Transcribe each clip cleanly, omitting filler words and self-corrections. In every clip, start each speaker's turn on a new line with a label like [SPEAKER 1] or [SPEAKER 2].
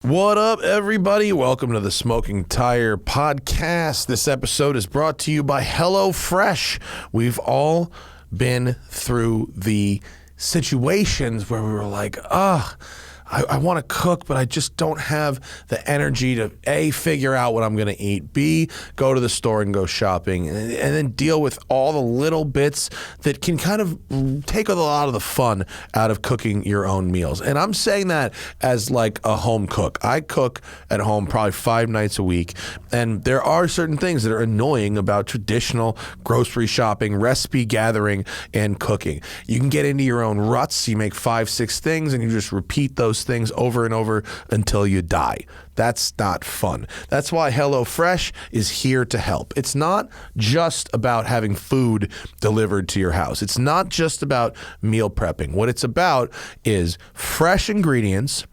[SPEAKER 1] What up, everybody? Welcome to the Smoking Tire Podcast. This episode is brought to you by HelloFresh. We've all been through the situations where we were like, I want to cook, but I just don't have the energy to A, figure out what I'm going to eat, B, go to the store and go shopping, and then deal with all the little bits that can kind of take a lot of the fun out of cooking your own meals. And I'm saying that as like a home cook. I cook at home probably 5 nights a week, and there are certain things that are annoying about traditional grocery shopping, recipe gathering, and cooking. You can get into your own ruts. You make 5-6 things, and you just repeat those things over and over until you die. That's not fun. That's why HelloFresh is here to help. It's not just about having food delivered to your house. It's not just about meal prepping. What it's about is fresh ingredients,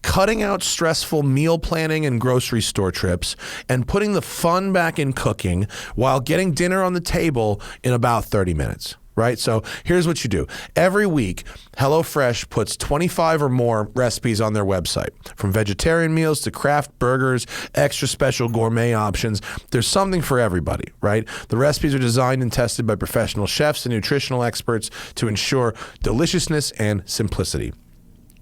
[SPEAKER 1] cutting out stressful meal planning and grocery store trips, and putting the fun back in cooking while getting dinner on the table in about 30 minutes. Right? So here's what you do. Every week, HelloFresh puts 25 or more recipes on their website. From vegetarian meals to craft burgers, extra special gourmet options, there's something for everybody, right? The recipes are designed and tested by professional chefs and nutritional experts to ensure deliciousness and simplicity.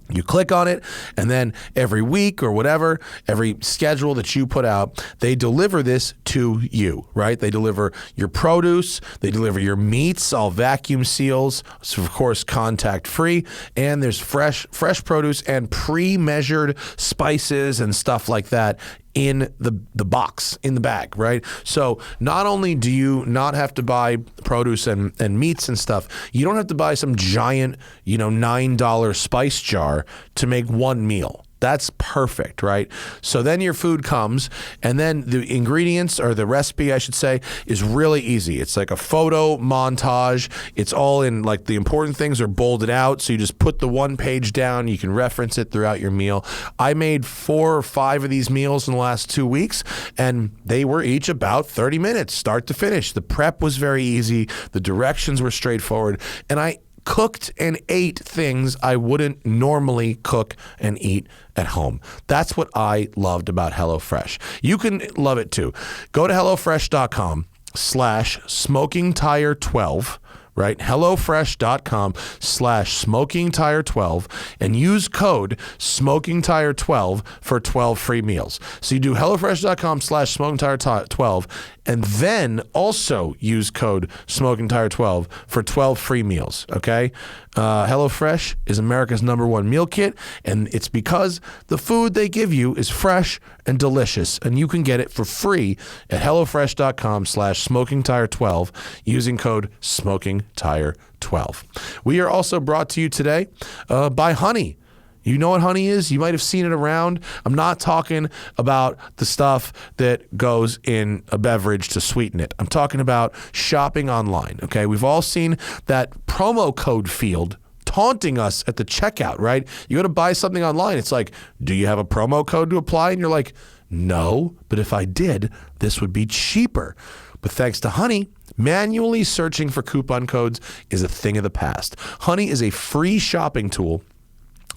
[SPEAKER 1] You click on it, and then every week or whatever, every schedule that you put out, they deliver this to you, right? They deliver your produce, they deliver your meats, all vacuum seals, so of course contact free, and there's fresh produce and pre-measured spices and stuff like that in the box, in the bag, right? So not only do you not have to buy produce and meats and stuff, you don't have to buy some giant, $9 spice jar to make one meal. That's perfect, right? So then your food comes, and then the ingredients, or the recipe, I should say, is really easy. It's like a photo montage. It's all in, like, the important things are bolded out, so you just put the one page down. You can reference it throughout your meal. I made 4 or 5 of these meals in the last 2 weeks, and they were each about 30 minutes, start to finish. The prep was very easy. The directions were straightforward, and I cooked and ate things I wouldn't normally cook and eat at home. That's what I loved about HelloFresh. You can love it too. Go to HelloFresh.com/SmokingTire12, right? HelloFresh.com/SmokingTire12 and use code SmokingTire12 for 12 free meals. So you do HelloFresh.com/SmokingTire12 and then also use code SmokingTire12 for 12 free meals, okay? HelloFresh is America's #1 meal kit, and it's because the food they give you is fresh and delicious, and you can get it for free at HelloFresh.com/SmokingTire12 using code SmokingTire12. We are also brought to you today by Honey. You know what honey is? You might have seen it around. I'm not talking about the stuff that goes in a beverage to sweeten it. I'm talking about shopping online, okay? We've all seen that promo code field taunting us at the checkout, right? You go to buy something online. It's like, do you have a promo code to apply? And you're like, no, but if I did, this would be cheaper. But thanks to Honey, manually searching for coupon codes is a thing of the past. Honey is a free shopping tool.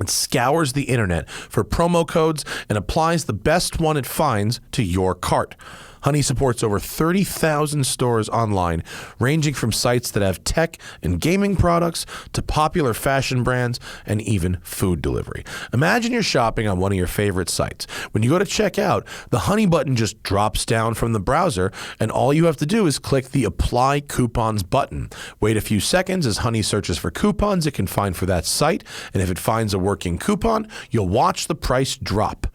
[SPEAKER 1] It scours the internet for promo codes and applies the best one it finds to your cart. Honey supports over 30,000 stores online, ranging from sites that have tech and gaming products to popular fashion brands and even food delivery. Imagine you're shopping on one of your favorite sites. When you go to check out, the Honey button just drops down from the browser, and all you have to do is click the Apply Coupons button. Wait a few seconds as Honey searches for coupons it can find for that site, and if it finds a working coupon, you'll watch the price drop.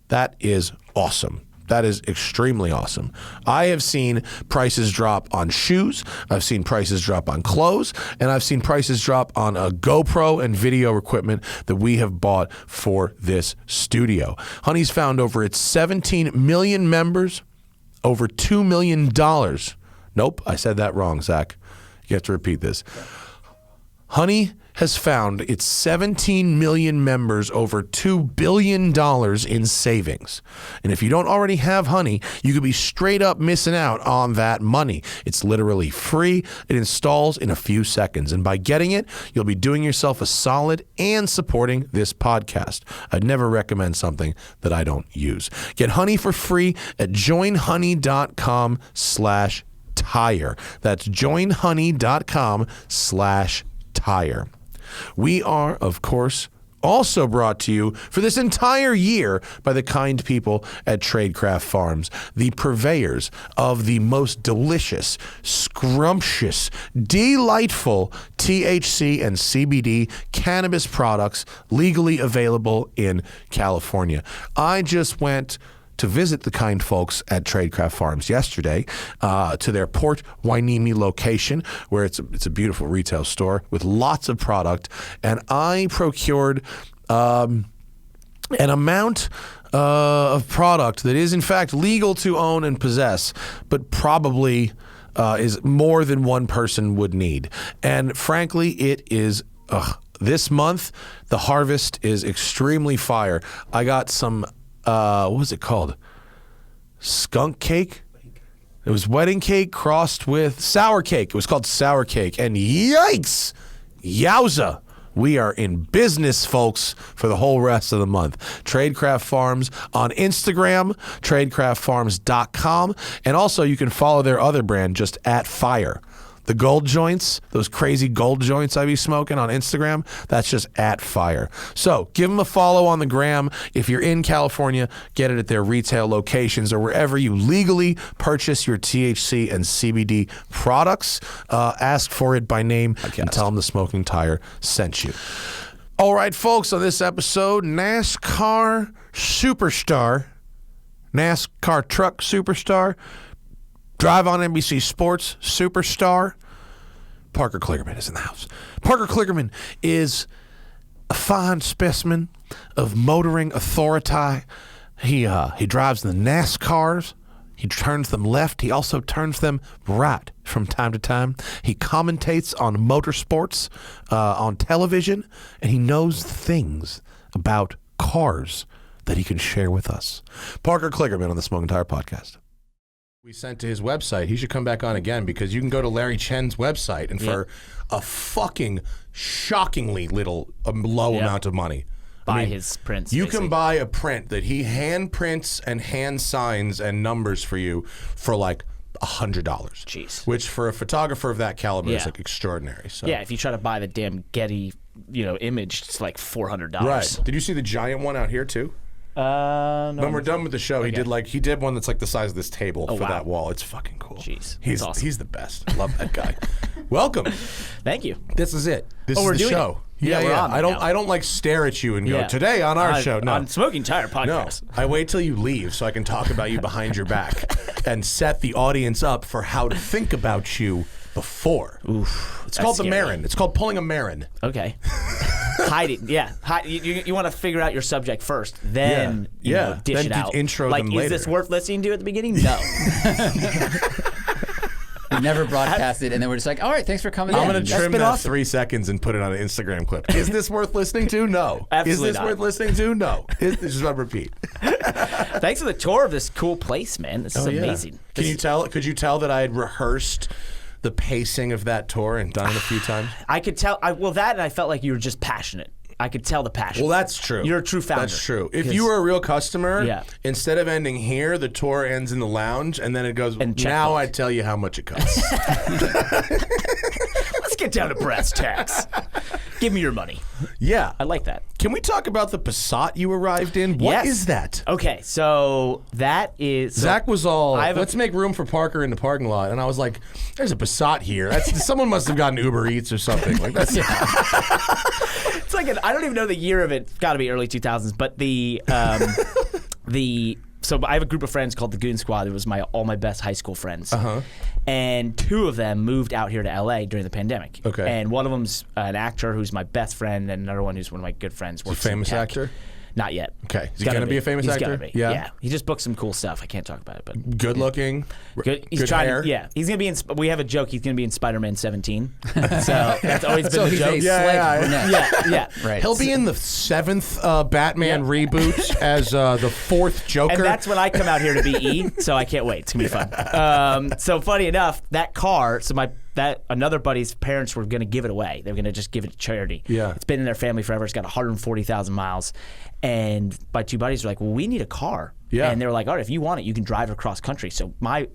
[SPEAKER 1] That is awesome. That is extremely awesome. I have seen prices drop on shoes, I've seen prices drop on clothes, and I've seen prices drop on a GoPro and video equipment that we have bought for this studio. Honey's found over its 17 million members, over $2 million. Nope, I said that wrong, Zach. You have to repeat this. Honey has found its 17 million members over $2 billion in savings. And if you don't already have Honey, you could be straight up missing out on that money. It's literally free. It installs in a few seconds. And by getting it, you'll be doing yourself a solid and supporting this podcast. I'd never recommend something that I don't use. Get Honey for free at joinhoney.com/tire. That's joinhoney.com/tire. We are, of course, also brought to you for this entire year by the kind people at Tradecraft Farms, the purveyors of the most delicious, scrumptious, delightful THC and CBD cannabis products legally available in California. I just went to visit the kind folks at Tradecraft Farms yesterday to their Port Hueneme location, where it's a beautiful retail store with lots of product, and I procured an amount of product that is in fact legal to own and possess, but probably is more than one person would need. And frankly, it is this month the harvest is extremely fire. I got some what was it called? Skunk cake? It was wedding cake crossed with sour cake. It was called sour cake. And yikes! Yowza! We are in business, folks, for the whole rest of the month. Tradecraft Farms on Instagram, tradecraftfarms.com, and also you can follow their other brand just at Fire. The gold joints, those crazy gold joints I be smoking on Instagram, that's just at Fire. So give them a follow on the gram. If you're in California, get it at their retail locations or wherever you legally purchase your THC and CBD products. Ask for it by name and tell them the Smoking Tire sent you. All right, folks, on this episode, NASCAR superstar, NASCAR truck superstar, Drive on NBC Sports superstar, Parker Kligerman is in the house. Parker Kligerman is a fine specimen of motoring authority. He drives the NASCARs. He turns them left. He also turns them right from time to time. He commentates on motorsports on television, and he knows things about cars that he can share with us. Parker Kligerman on the Smoking Tire Podcast. We sent to his website. He should come back on again because you can go to Larry Chen's website and for a fucking shockingly low amount of money.
[SPEAKER 2] Buy his prints.
[SPEAKER 1] You can buy a print that he hand prints and hand signs and numbers for you for like $100.
[SPEAKER 2] Jeez.
[SPEAKER 1] Which for a photographer of that caliber is like extraordinary. So.
[SPEAKER 2] Yeah, if you try to buy the damn Getty, image, it's like $400.
[SPEAKER 1] Right. Did you see the giant one out here too?
[SPEAKER 2] No,
[SPEAKER 1] when we're done with the show, he did one that's like the size of this table for that wall. It's fucking cool.
[SPEAKER 2] Jeez,
[SPEAKER 1] he's awesome. He's the best. I love that guy. Welcome.
[SPEAKER 2] Thank you.
[SPEAKER 1] This is it. This is
[SPEAKER 2] we're
[SPEAKER 1] the
[SPEAKER 2] doing
[SPEAKER 1] show.
[SPEAKER 2] It.
[SPEAKER 1] Yeah.
[SPEAKER 2] We're on
[SPEAKER 1] I don't like stare at you and go today on our show. No,
[SPEAKER 2] on Smoking Tire Podcast.
[SPEAKER 1] No, I wait till you leave so I can talk about you behind your back and set the audience up for how to think about you before.
[SPEAKER 2] Oof,
[SPEAKER 1] it's called the Marin. It's called pulling a Marin.
[SPEAKER 2] Okay. Hide it. Yeah. You want to figure out your subject first, then dish
[SPEAKER 1] then
[SPEAKER 2] it out.
[SPEAKER 1] Intro
[SPEAKER 2] like,
[SPEAKER 1] them
[SPEAKER 2] is
[SPEAKER 1] later.
[SPEAKER 2] this worth listening to at the beginning? No.
[SPEAKER 3] We never broadcasted, and then we're just like, all right, thanks for coming in.
[SPEAKER 1] I'm going to trim that
[SPEAKER 2] awesome.
[SPEAKER 1] 3 seconds and put it on an Instagram clip. Is this worth listening to? No.
[SPEAKER 2] Absolutely
[SPEAKER 1] Is this
[SPEAKER 2] not.
[SPEAKER 1] worth listening to? No. This is what I repeat.
[SPEAKER 2] Thanks for the tour of this cool place, man. This is amazing.
[SPEAKER 1] Could you tell that I had rehearsed the pacing of that tour and done it a few times?
[SPEAKER 2] I could tell. And I felt like you were just passionate. I could tell the passion.
[SPEAKER 1] Well, that's true.
[SPEAKER 2] You're a true founder.
[SPEAKER 1] That's true. If you were a real customer,
[SPEAKER 2] Yeah.
[SPEAKER 1] instead of ending here, the tour ends in the lounge, and then it goes,
[SPEAKER 2] And
[SPEAKER 1] now
[SPEAKER 2] checkbook.
[SPEAKER 1] I tell you how much it costs.
[SPEAKER 2] Let's get down to brass tacks. Give me your money.
[SPEAKER 1] Yeah.
[SPEAKER 2] I like that.
[SPEAKER 1] Can we talk about the Passat you arrived in? What is that?
[SPEAKER 2] Okay, so that is...
[SPEAKER 1] Zach was all, let's make room for Parker in the parking lot. And I was like, there's a Passat here. Someone must have gotten Uber Eats or something. Like that's
[SPEAKER 2] It's like, I don't even know the year of it. It's got to be early 2000s. But so I have a group of friends called the Goon Squad. It was all my best high school friends. And 2 of them moved out here to LA during the pandemic.
[SPEAKER 1] Okay.
[SPEAKER 2] And one of them's an actor who's my best friend, and another one who's one of my good friends. Works
[SPEAKER 1] a famous
[SPEAKER 2] in tech.
[SPEAKER 1] actor?
[SPEAKER 2] Not yet.
[SPEAKER 1] Okay. Is he going to be a famous
[SPEAKER 2] He's
[SPEAKER 1] actor?
[SPEAKER 2] Gonna be. Yeah. He just booked some cool stuff. I can't talk about it, but
[SPEAKER 1] Good looking.
[SPEAKER 2] good. He's
[SPEAKER 1] good
[SPEAKER 2] trying.
[SPEAKER 1] hair.
[SPEAKER 2] Yeah. He's gonna be in. We have a joke. He's gonna be in Spider-Man 17. So that's always been
[SPEAKER 3] So
[SPEAKER 2] the
[SPEAKER 3] he's
[SPEAKER 2] joke.
[SPEAKER 3] a sledge brunette.
[SPEAKER 2] Yeah.
[SPEAKER 3] Right.
[SPEAKER 1] He'll be in the 7th Batman reboot as the 4th Joker.
[SPEAKER 2] And that's when I come out here to be E, so I can't wait. It's gonna be fun. So funny enough, that car. So another buddy's parents were gonna give it away. They were gonna just give it to charity.
[SPEAKER 1] Yeah.
[SPEAKER 2] It's been in their family forever. It's got 140,000 miles. And my two buddies were like, "Well, we need a car."
[SPEAKER 1] Yeah.
[SPEAKER 2] And they were like, "All right, if you want it, you can drive it across country." So my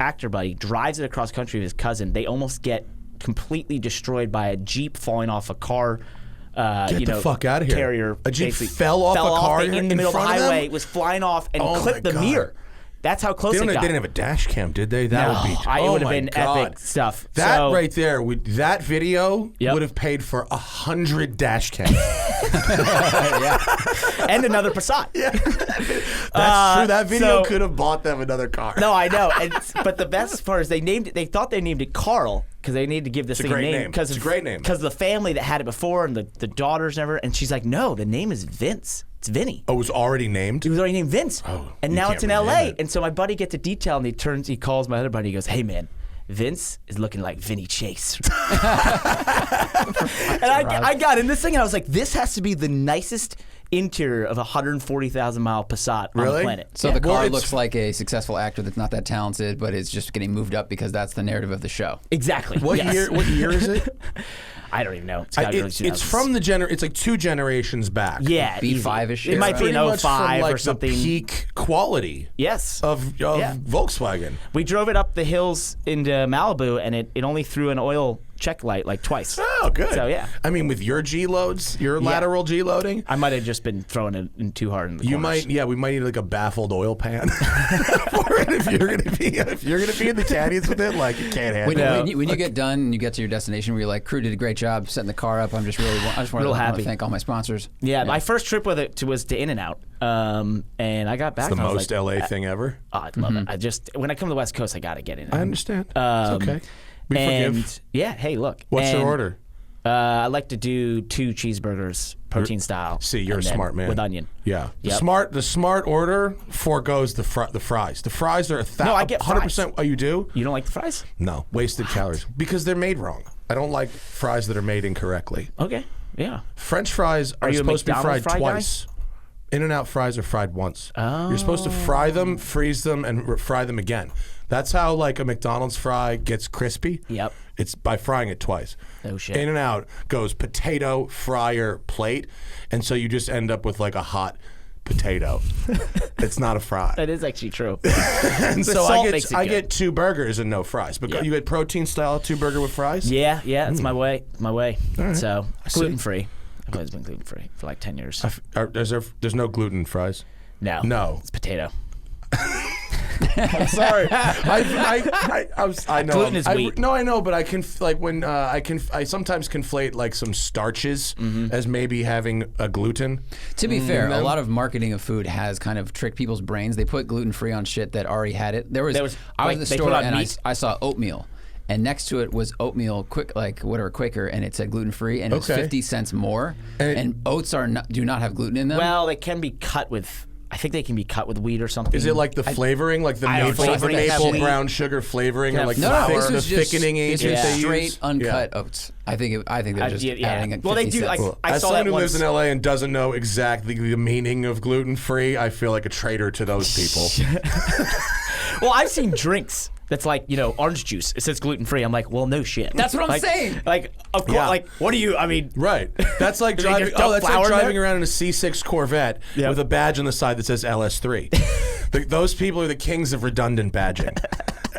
[SPEAKER 2] actor buddy drives it across country with his cousin. They almost get completely destroyed by a Jeep falling off a car.
[SPEAKER 1] Get the fuck out of here.
[SPEAKER 2] Carrier.
[SPEAKER 1] A Jeep
[SPEAKER 2] basically
[SPEAKER 1] fell off a car
[SPEAKER 2] in the middle of the
[SPEAKER 1] front of them?
[SPEAKER 2] highway. It was flying off and
[SPEAKER 1] Oh
[SPEAKER 2] clipped
[SPEAKER 1] my
[SPEAKER 2] the
[SPEAKER 1] God.
[SPEAKER 2] mirror. That's how close
[SPEAKER 1] They
[SPEAKER 2] it got.
[SPEAKER 1] didn't have a dash cam, did they? That would be.
[SPEAKER 2] It would have been
[SPEAKER 1] God.
[SPEAKER 2] epic stuff.
[SPEAKER 1] That
[SPEAKER 2] So-
[SPEAKER 1] right there, that video
[SPEAKER 2] Yep.
[SPEAKER 1] would have paid for 100 dash cams.
[SPEAKER 2] and another Passat.
[SPEAKER 1] That's true. That video
[SPEAKER 2] so-
[SPEAKER 1] could have bought them another car.
[SPEAKER 2] No, I know. But the best part is they thought they named it Carl because they needed to give this
[SPEAKER 1] It's a
[SPEAKER 2] thing
[SPEAKER 1] great
[SPEAKER 2] a name.
[SPEAKER 1] name. It's a great name.
[SPEAKER 2] Because the family that had it before and the daughters never. And she's like, no, the name is Vince. It's Vinny.
[SPEAKER 1] Oh, it was already named?
[SPEAKER 2] He was already named Vince.
[SPEAKER 1] Oh,
[SPEAKER 2] and
[SPEAKER 1] you
[SPEAKER 2] now
[SPEAKER 1] can't
[SPEAKER 2] it's in
[SPEAKER 1] rename
[SPEAKER 2] LA.
[SPEAKER 1] it.
[SPEAKER 2] And so my buddy gets a detail and he calls my other buddy. He goes, hey, man, Vince is looking like Vinny Chase. And I got in this thing and I was like, this has to be the nicest interior of a 140,000 mile Passat on
[SPEAKER 1] Really?
[SPEAKER 2] the planet.
[SPEAKER 3] So
[SPEAKER 2] Yeah.
[SPEAKER 3] the car
[SPEAKER 1] Well, it's-
[SPEAKER 3] looks like a successful actor that's not that talented, but is just getting moved up because that's the narrative of the show.
[SPEAKER 2] Exactly.
[SPEAKER 1] What
[SPEAKER 2] Yes.
[SPEAKER 1] year? What year is it?
[SPEAKER 2] I don't even know. It's gotta be early
[SPEAKER 1] It's
[SPEAKER 2] 2000s.
[SPEAKER 1] from the It's like 2 generations back.
[SPEAKER 2] Yeah,
[SPEAKER 3] B5-ish
[SPEAKER 2] easy. It might be
[SPEAKER 1] Pretty
[SPEAKER 2] an
[SPEAKER 1] much from
[SPEAKER 2] 05
[SPEAKER 1] like
[SPEAKER 2] or something.
[SPEAKER 1] the peak quality
[SPEAKER 2] Yes.
[SPEAKER 1] of
[SPEAKER 2] Yeah.
[SPEAKER 1] Volkswagen.
[SPEAKER 2] We drove it up the hills into Malibu, and it only threw an oil check light like twice.
[SPEAKER 1] Oh, good.
[SPEAKER 2] So, yeah.
[SPEAKER 1] I mean, with your G loads, your lateral G loading,
[SPEAKER 2] I might have just been throwing it in too hard in the
[SPEAKER 1] you
[SPEAKER 2] corners.
[SPEAKER 1] might. Yeah, we might need like a baffled oil pan for it if you're gonna be in the canyons with it. Like, you can't handle it.
[SPEAKER 3] When you get done and you get to your destination, where you're like, crew did a great job setting the car up. I just want
[SPEAKER 2] Real
[SPEAKER 3] to
[SPEAKER 2] happy.
[SPEAKER 3] thank all my sponsors.
[SPEAKER 2] Yeah, my first trip with it was to In-N-Out, and I got back.
[SPEAKER 1] It's the
[SPEAKER 2] and I was
[SPEAKER 1] most
[SPEAKER 2] like,
[SPEAKER 1] LA thing ever.
[SPEAKER 2] Oh, I love it. When I come to the West Coast, I gotta get in.
[SPEAKER 1] I understand. It's okay. We
[SPEAKER 2] and
[SPEAKER 1] forgive.
[SPEAKER 2] yeah, hey, look.
[SPEAKER 1] What's your
[SPEAKER 2] And,
[SPEAKER 1] order?
[SPEAKER 2] I like to do 2 cheeseburgers, protein style.
[SPEAKER 1] See, you're a
[SPEAKER 2] and then
[SPEAKER 1] smart man.
[SPEAKER 2] with onion.
[SPEAKER 1] Yeah.
[SPEAKER 2] Yep.
[SPEAKER 1] The smart order forgoes the fries. The fries are
[SPEAKER 2] No, I get
[SPEAKER 1] 100%. Oh, you do?
[SPEAKER 2] You don't like the fries?
[SPEAKER 1] No, wasted calories because they're made wrong. I don't like fries that are made incorrectly.
[SPEAKER 2] Okay. Yeah.
[SPEAKER 1] French fries are
[SPEAKER 2] you a
[SPEAKER 1] supposed to be
[SPEAKER 2] McDonald's
[SPEAKER 1] fried
[SPEAKER 2] fry guy?
[SPEAKER 1] twice. In-N-Out fries are fried once. You're supposed to fry them, freeze them, and fry them again. That's how like a McDonald's fry gets crispy.
[SPEAKER 2] Yep.
[SPEAKER 1] It's by frying it twice.
[SPEAKER 2] Oh, shit.
[SPEAKER 1] In-N-Out goes potato, fryer, plate, and so you just end up with like a hot potato. It's not a fry.
[SPEAKER 2] That is actually true.
[SPEAKER 1] And so
[SPEAKER 2] salt
[SPEAKER 1] I
[SPEAKER 2] makes it
[SPEAKER 1] get
[SPEAKER 2] good.
[SPEAKER 1] 2 burgers and no fries. But
[SPEAKER 2] Yeah.
[SPEAKER 1] you get protein style 2 burger with fries?
[SPEAKER 2] Yeah, that's my way. My way.
[SPEAKER 1] right.
[SPEAKER 2] So
[SPEAKER 1] see.
[SPEAKER 2] gluten free. I've always been gluten free for like 10 years.
[SPEAKER 1] There's no gluten in fries?
[SPEAKER 2] No.
[SPEAKER 1] No.
[SPEAKER 2] It's potato.
[SPEAKER 1] I'm sorry. I know.
[SPEAKER 2] Gluten is wheat.
[SPEAKER 1] No, I know, but I can I sometimes conflate like some starches as maybe having a gluten.
[SPEAKER 3] To be fair, a lot of marketing of food has kind of tricked people's brains. They put gluten free on shit that already had it. I was at the
[SPEAKER 2] they
[SPEAKER 3] store
[SPEAKER 2] put on
[SPEAKER 3] and
[SPEAKER 2] meat?
[SPEAKER 3] I saw oatmeal. And next to it was oatmeal, Quaker, and it said gluten free, and it was
[SPEAKER 1] Okay.
[SPEAKER 3] 50 cents more.
[SPEAKER 1] And-
[SPEAKER 3] And oats do not have gluten in them.
[SPEAKER 2] Well, they can be cut with. I think they can be cut with wheat or something.
[SPEAKER 1] Is it like the flavoring, like the
[SPEAKER 2] I don't know.
[SPEAKER 1] maple
[SPEAKER 2] Flavoring,
[SPEAKER 1] brown sugar flavoring, or
[SPEAKER 2] Yeah,
[SPEAKER 1] like
[SPEAKER 3] no,
[SPEAKER 1] the,
[SPEAKER 3] this
[SPEAKER 1] the
[SPEAKER 3] was just
[SPEAKER 1] thickening agent
[SPEAKER 3] it's
[SPEAKER 1] they
[SPEAKER 3] straight
[SPEAKER 1] use?
[SPEAKER 3] uncut oats. I think they're just adding a 50
[SPEAKER 2] Well, they do.
[SPEAKER 3] cents.
[SPEAKER 2] I
[SPEAKER 1] As
[SPEAKER 2] saw
[SPEAKER 1] someone
[SPEAKER 2] that
[SPEAKER 1] who lives
[SPEAKER 2] once.
[SPEAKER 1] in LA and doesn't know exactly the meaning of gluten free, I feel like a traitor to those people.
[SPEAKER 2] Well, I've seen drinks that's like, orange juice. It says gluten free. I'm like, well, no shit.
[SPEAKER 3] That's what I'm saying.
[SPEAKER 2] Like, of course.
[SPEAKER 1] Yeah.
[SPEAKER 2] Like, what do you? I mean,
[SPEAKER 1] Right. That's like
[SPEAKER 2] Do they
[SPEAKER 1] driving.
[SPEAKER 2] just dump
[SPEAKER 1] That's like
[SPEAKER 2] flour in
[SPEAKER 1] driving
[SPEAKER 2] there?
[SPEAKER 1] around in a C6 Corvette
[SPEAKER 2] Yep.
[SPEAKER 1] with a badge on the side that says LS3. Those people are the kings of redundant badging.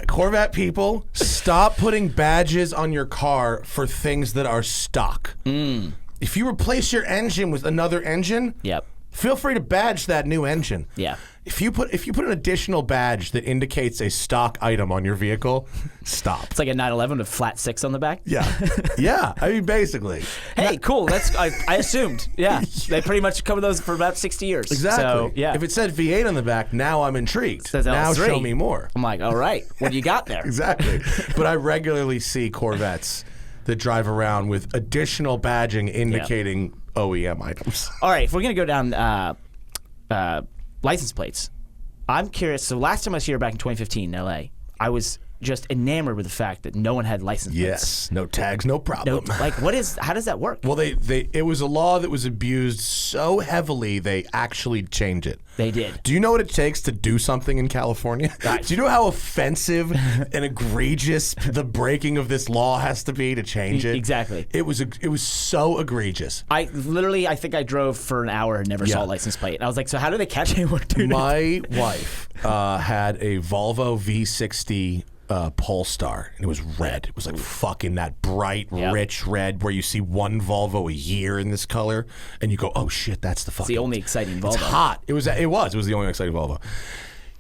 [SPEAKER 1] Corvette people, stop putting badges on your car for things that are stock. If you replace your engine with another engine,
[SPEAKER 2] Yep.
[SPEAKER 1] feel free to badge that new engine.
[SPEAKER 2] Yeah.
[SPEAKER 1] If you put an additional badge that indicates a stock item on your vehicle, stop.
[SPEAKER 2] It's like a 911 with flat 6 on the back.
[SPEAKER 1] Yeah. Yeah. I mean, basically.
[SPEAKER 2] Hey, cool. That's I assumed. Yeah. They pretty much covered those for about 60 years.
[SPEAKER 1] Exactly.
[SPEAKER 2] So, yeah.
[SPEAKER 1] If it said V8 on the back, now I'm intrigued.
[SPEAKER 2] Says
[SPEAKER 1] Now
[SPEAKER 2] LS3.
[SPEAKER 1] show me more.
[SPEAKER 2] I'm like, all right, what do you got there?
[SPEAKER 1] Exactly. But I regularly see Corvettes that drive around with additional badging indicating OEM items.
[SPEAKER 2] All right, if we're going to go down license plates, I'm curious. So last time I was here back in 2015 in LA, I was just enamored with the fact that no one had license plates.
[SPEAKER 1] Yes, no tags, no problem.
[SPEAKER 2] How does that work?
[SPEAKER 1] Well, it was a law that was abused so heavily they actually changed it.
[SPEAKER 2] They did.
[SPEAKER 1] Do you know what it takes to do something in California? Do you know how offensive and egregious the breaking of this law has to be to change it?
[SPEAKER 2] Exactly.
[SPEAKER 1] It was so egregious.
[SPEAKER 2] I think I drove for an hour and never saw a license plate. And I was like, so how do they catch anyone doing it?
[SPEAKER 1] My wife had a Volvo V60 Polestar, and it was red. It was like fucking that bright, rich red where you see one Volvo a year in this color, and you go, "Oh shit, that's the fucking."
[SPEAKER 2] It's the only exciting Volvo.
[SPEAKER 1] It's hot. It was the only exciting Volvo.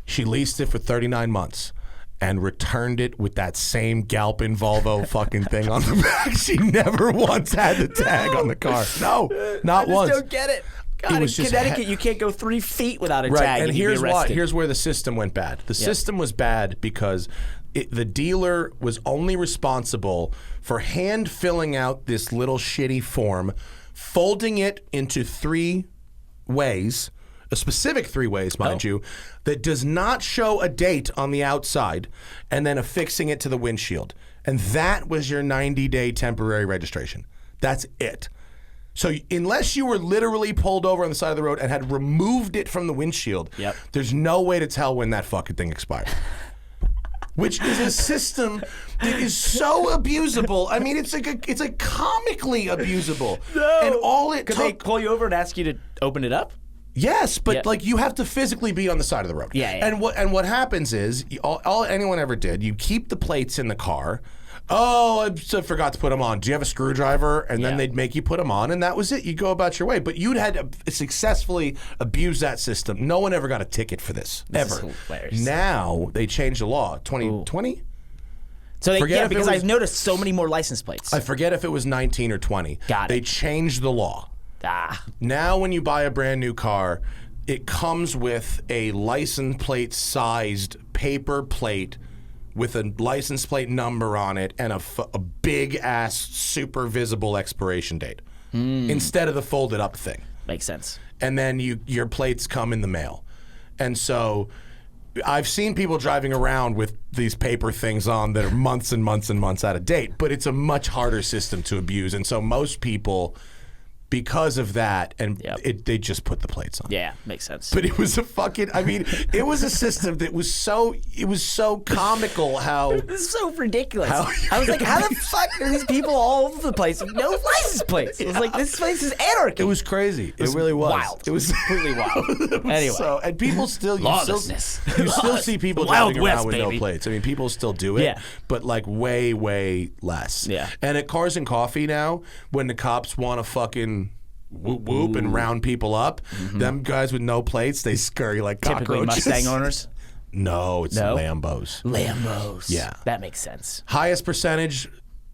[SPEAKER 1] She leased it for 39 months and returned it with that same Galpin Volvo fucking thing on the back. She never once had the tag on the car. No, not once.
[SPEAKER 2] I just don't get it. God, in Connecticut, you can't go 3 feet without a tag.
[SPEAKER 1] And here's why. Here's where the system went bad. The system was bad because the dealer was only responsible for hand filling out this little shitty form, folding it into 3 ways, a specific 3 ways, mind you, that does not show a date on the outside, and then affixing it to the windshield. And that was your 90-day temporary registration. That's it. So unless you were literally pulled over on the side of the road and had removed it from the windshield, there's no way to tell when that fucking thing expired. Which is a system that is so abusable. I mean, it's like comically abusable. No. And all it
[SPEAKER 2] Could they pull you over and ask you to open it up?
[SPEAKER 1] Yes, but like you have to physically be on the side of the road.
[SPEAKER 2] Yeah.
[SPEAKER 1] And what happens is all anyone ever did, you keep the plates in the car. Oh, I forgot to put them on. Do you have a screwdriver? And then they'd make you put them on, and that was it. You go about your way. But you'd had to successfully abuse that system. No one ever got a ticket for this ever.
[SPEAKER 2] Is hilarious.
[SPEAKER 1] Now they changed the law. 2020.
[SPEAKER 2] So because I've noticed so many more license plates.
[SPEAKER 1] I forget if it was 19 or 20.
[SPEAKER 2] Got it.
[SPEAKER 1] They changed the law. Now when you buy a brand new car, it comes with a license plate sized paper plate with a license plate number on it and a big ass super visible expiration date instead of the folded up thing.
[SPEAKER 2] Makes sense.
[SPEAKER 1] And then your plates come in the mail. And so I've seen people driving around with these paper things on that are months and months and months out of date, but it's a much harder system to abuse. And so most people, because of that, and they just put the plates on.
[SPEAKER 2] Yeah, makes sense.
[SPEAKER 1] But it was it was a system that was so comical how...
[SPEAKER 2] It's so ridiculous. I was like, how the fuck are these people all over the place with no license plates? It was like, this place is anarchy.
[SPEAKER 1] It was crazy. It really was.
[SPEAKER 2] Wild.
[SPEAKER 1] It was
[SPEAKER 2] completely wild. Anyway.
[SPEAKER 1] And people still...
[SPEAKER 2] Lawlessness.
[SPEAKER 1] You still see people
[SPEAKER 2] Wild
[SPEAKER 1] driving
[SPEAKER 2] West,
[SPEAKER 1] around with
[SPEAKER 2] baby.
[SPEAKER 1] no plates. I mean, people still do it, but like way, way less.
[SPEAKER 2] Yeah.
[SPEAKER 1] And at Cars and Coffee now, when the cops want to fucking... whoop whoop and round people up. Them guys with no plates, they scurry like cockroaches.
[SPEAKER 2] Typically Mustang owners?
[SPEAKER 1] No, it's Lambos.
[SPEAKER 2] Lambos.
[SPEAKER 1] Yeah.
[SPEAKER 2] That makes sense.
[SPEAKER 1] Highest percentage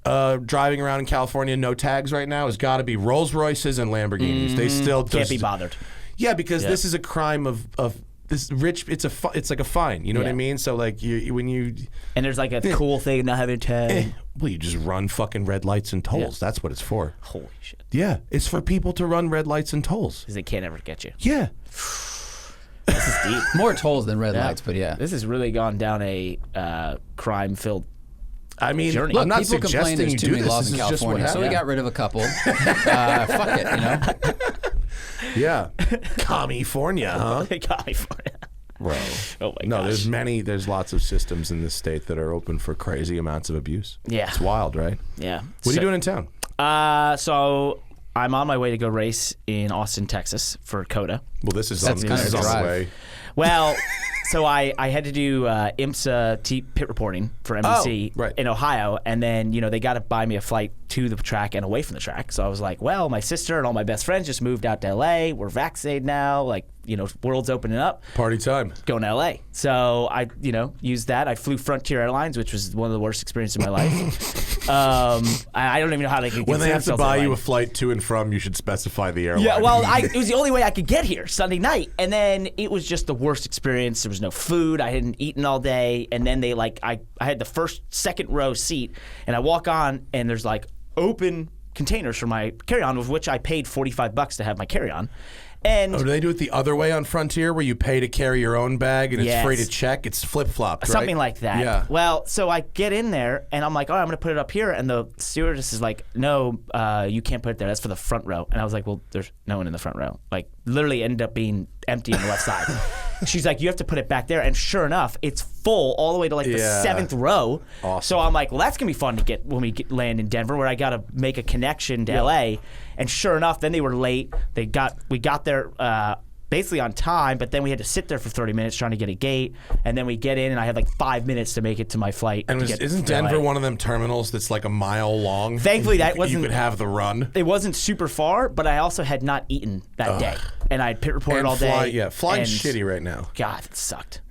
[SPEAKER 1] driving around in California, no tags right now, has got to be Rolls Royces and Lamborghinis. They still
[SPEAKER 2] can't be bothered.
[SPEAKER 1] Yeah, because this is a crime of this rich. It's like a fine. You know what I mean? So like
[SPEAKER 2] and there's like a cool thing not having a tag.
[SPEAKER 1] Well, you just run fucking red lights and tolls. That's what it's for.
[SPEAKER 2] Holy shit.
[SPEAKER 1] Yeah, it's for people to run red lights and tolls.
[SPEAKER 2] Because they can't ever get you.
[SPEAKER 1] Yeah.
[SPEAKER 2] This is deep.
[SPEAKER 3] More tolls than red lights, but
[SPEAKER 2] This has really gone down a crime-filled journey.
[SPEAKER 1] I'm not
[SPEAKER 3] people complain
[SPEAKER 1] suggesting
[SPEAKER 3] there's
[SPEAKER 1] you
[SPEAKER 3] too
[SPEAKER 1] do
[SPEAKER 3] many
[SPEAKER 1] this.
[SPEAKER 3] laws
[SPEAKER 1] This
[SPEAKER 3] in
[SPEAKER 1] is just what
[SPEAKER 3] California, so we
[SPEAKER 1] happened.
[SPEAKER 3] got rid of a couple. Fuck it, you know?
[SPEAKER 1] Yeah. California, huh?
[SPEAKER 2] California.
[SPEAKER 1] Bro.
[SPEAKER 2] Oh my gosh.
[SPEAKER 1] There's lots of systems in this state that are open for crazy amounts of abuse.
[SPEAKER 2] Yeah.
[SPEAKER 1] It's wild, right?
[SPEAKER 2] Yeah.
[SPEAKER 1] What are you doing in town?
[SPEAKER 2] So I'm on my way to go race in Austin, Texas for COTA.
[SPEAKER 1] Well, this is
[SPEAKER 3] That's
[SPEAKER 1] on
[SPEAKER 3] kind of a
[SPEAKER 1] the
[SPEAKER 3] drive.
[SPEAKER 1] way.
[SPEAKER 2] Well, so I had to do IMSA pit reporting for NBC in Ohio, and then they got to buy me a flight to the track and away from the track. So I was like, well, my sister and all my best friends just moved out to LA. We're vaccinated now. Like, world's opening up.
[SPEAKER 1] Party time.
[SPEAKER 2] Going to LA. So I, used that. I flew Frontier Airlines, which was one of the worst experiences of my life. I don't even know how they could.
[SPEAKER 1] When they have to buy you a flight to and from, you should specify the airline.
[SPEAKER 2] Yeah, well, it was the only way I could get here Sunday night, and then it was just the worst experience. There was no food. I hadn't eaten all day, and then I had the second row seat, and I walk on, and there's like open containers for my carry-on, of which I paid $45 to have my carry-on. And
[SPEAKER 1] do they do it the other way on Frontier, where you pay to carry your own bag and it's free to check? It's flip-flopped, right?
[SPEAKER 2] Something like that.
[SPEAKER 1] Yeah.
[SPEAKER 2] Well, so I get in there, and I'm like, all right, I'm going to put it up here. And the stewardess is like, no, you can't put it there. That's for the front row. And I was like, well, there's no one in the front row. Like, literally ended up being empty on the left side. She's like, you have to put it back there. And sure enough, it's full all the way to like the 7th row.
[SPEAKER 1] Awesome.
[SPEAKER 2] So I'm like, well, that's going to be fun to get when we land in Denver, where I got to make a connection to LA. And sure enough, then they were late. We got there basically on time, but then we had to sit there for 30 minutes trying to get a gate. And then we get in, and I had like 5 minutes to make it to my flight.
[SPEAKER 1] And isn't Denver one of them terminals that's like a mile long?
[SPEAKER 2] Thankfully, that wasn't.
[SPEAKER 1] You could have the run.
[SPEAKER 2] It wasn't super far, but I also had not eaten that day. And I had pit reported all day.
[SPEAKER 1] Yeah, flying's shitty right now.
[SPEAKER 2] God, it sucked.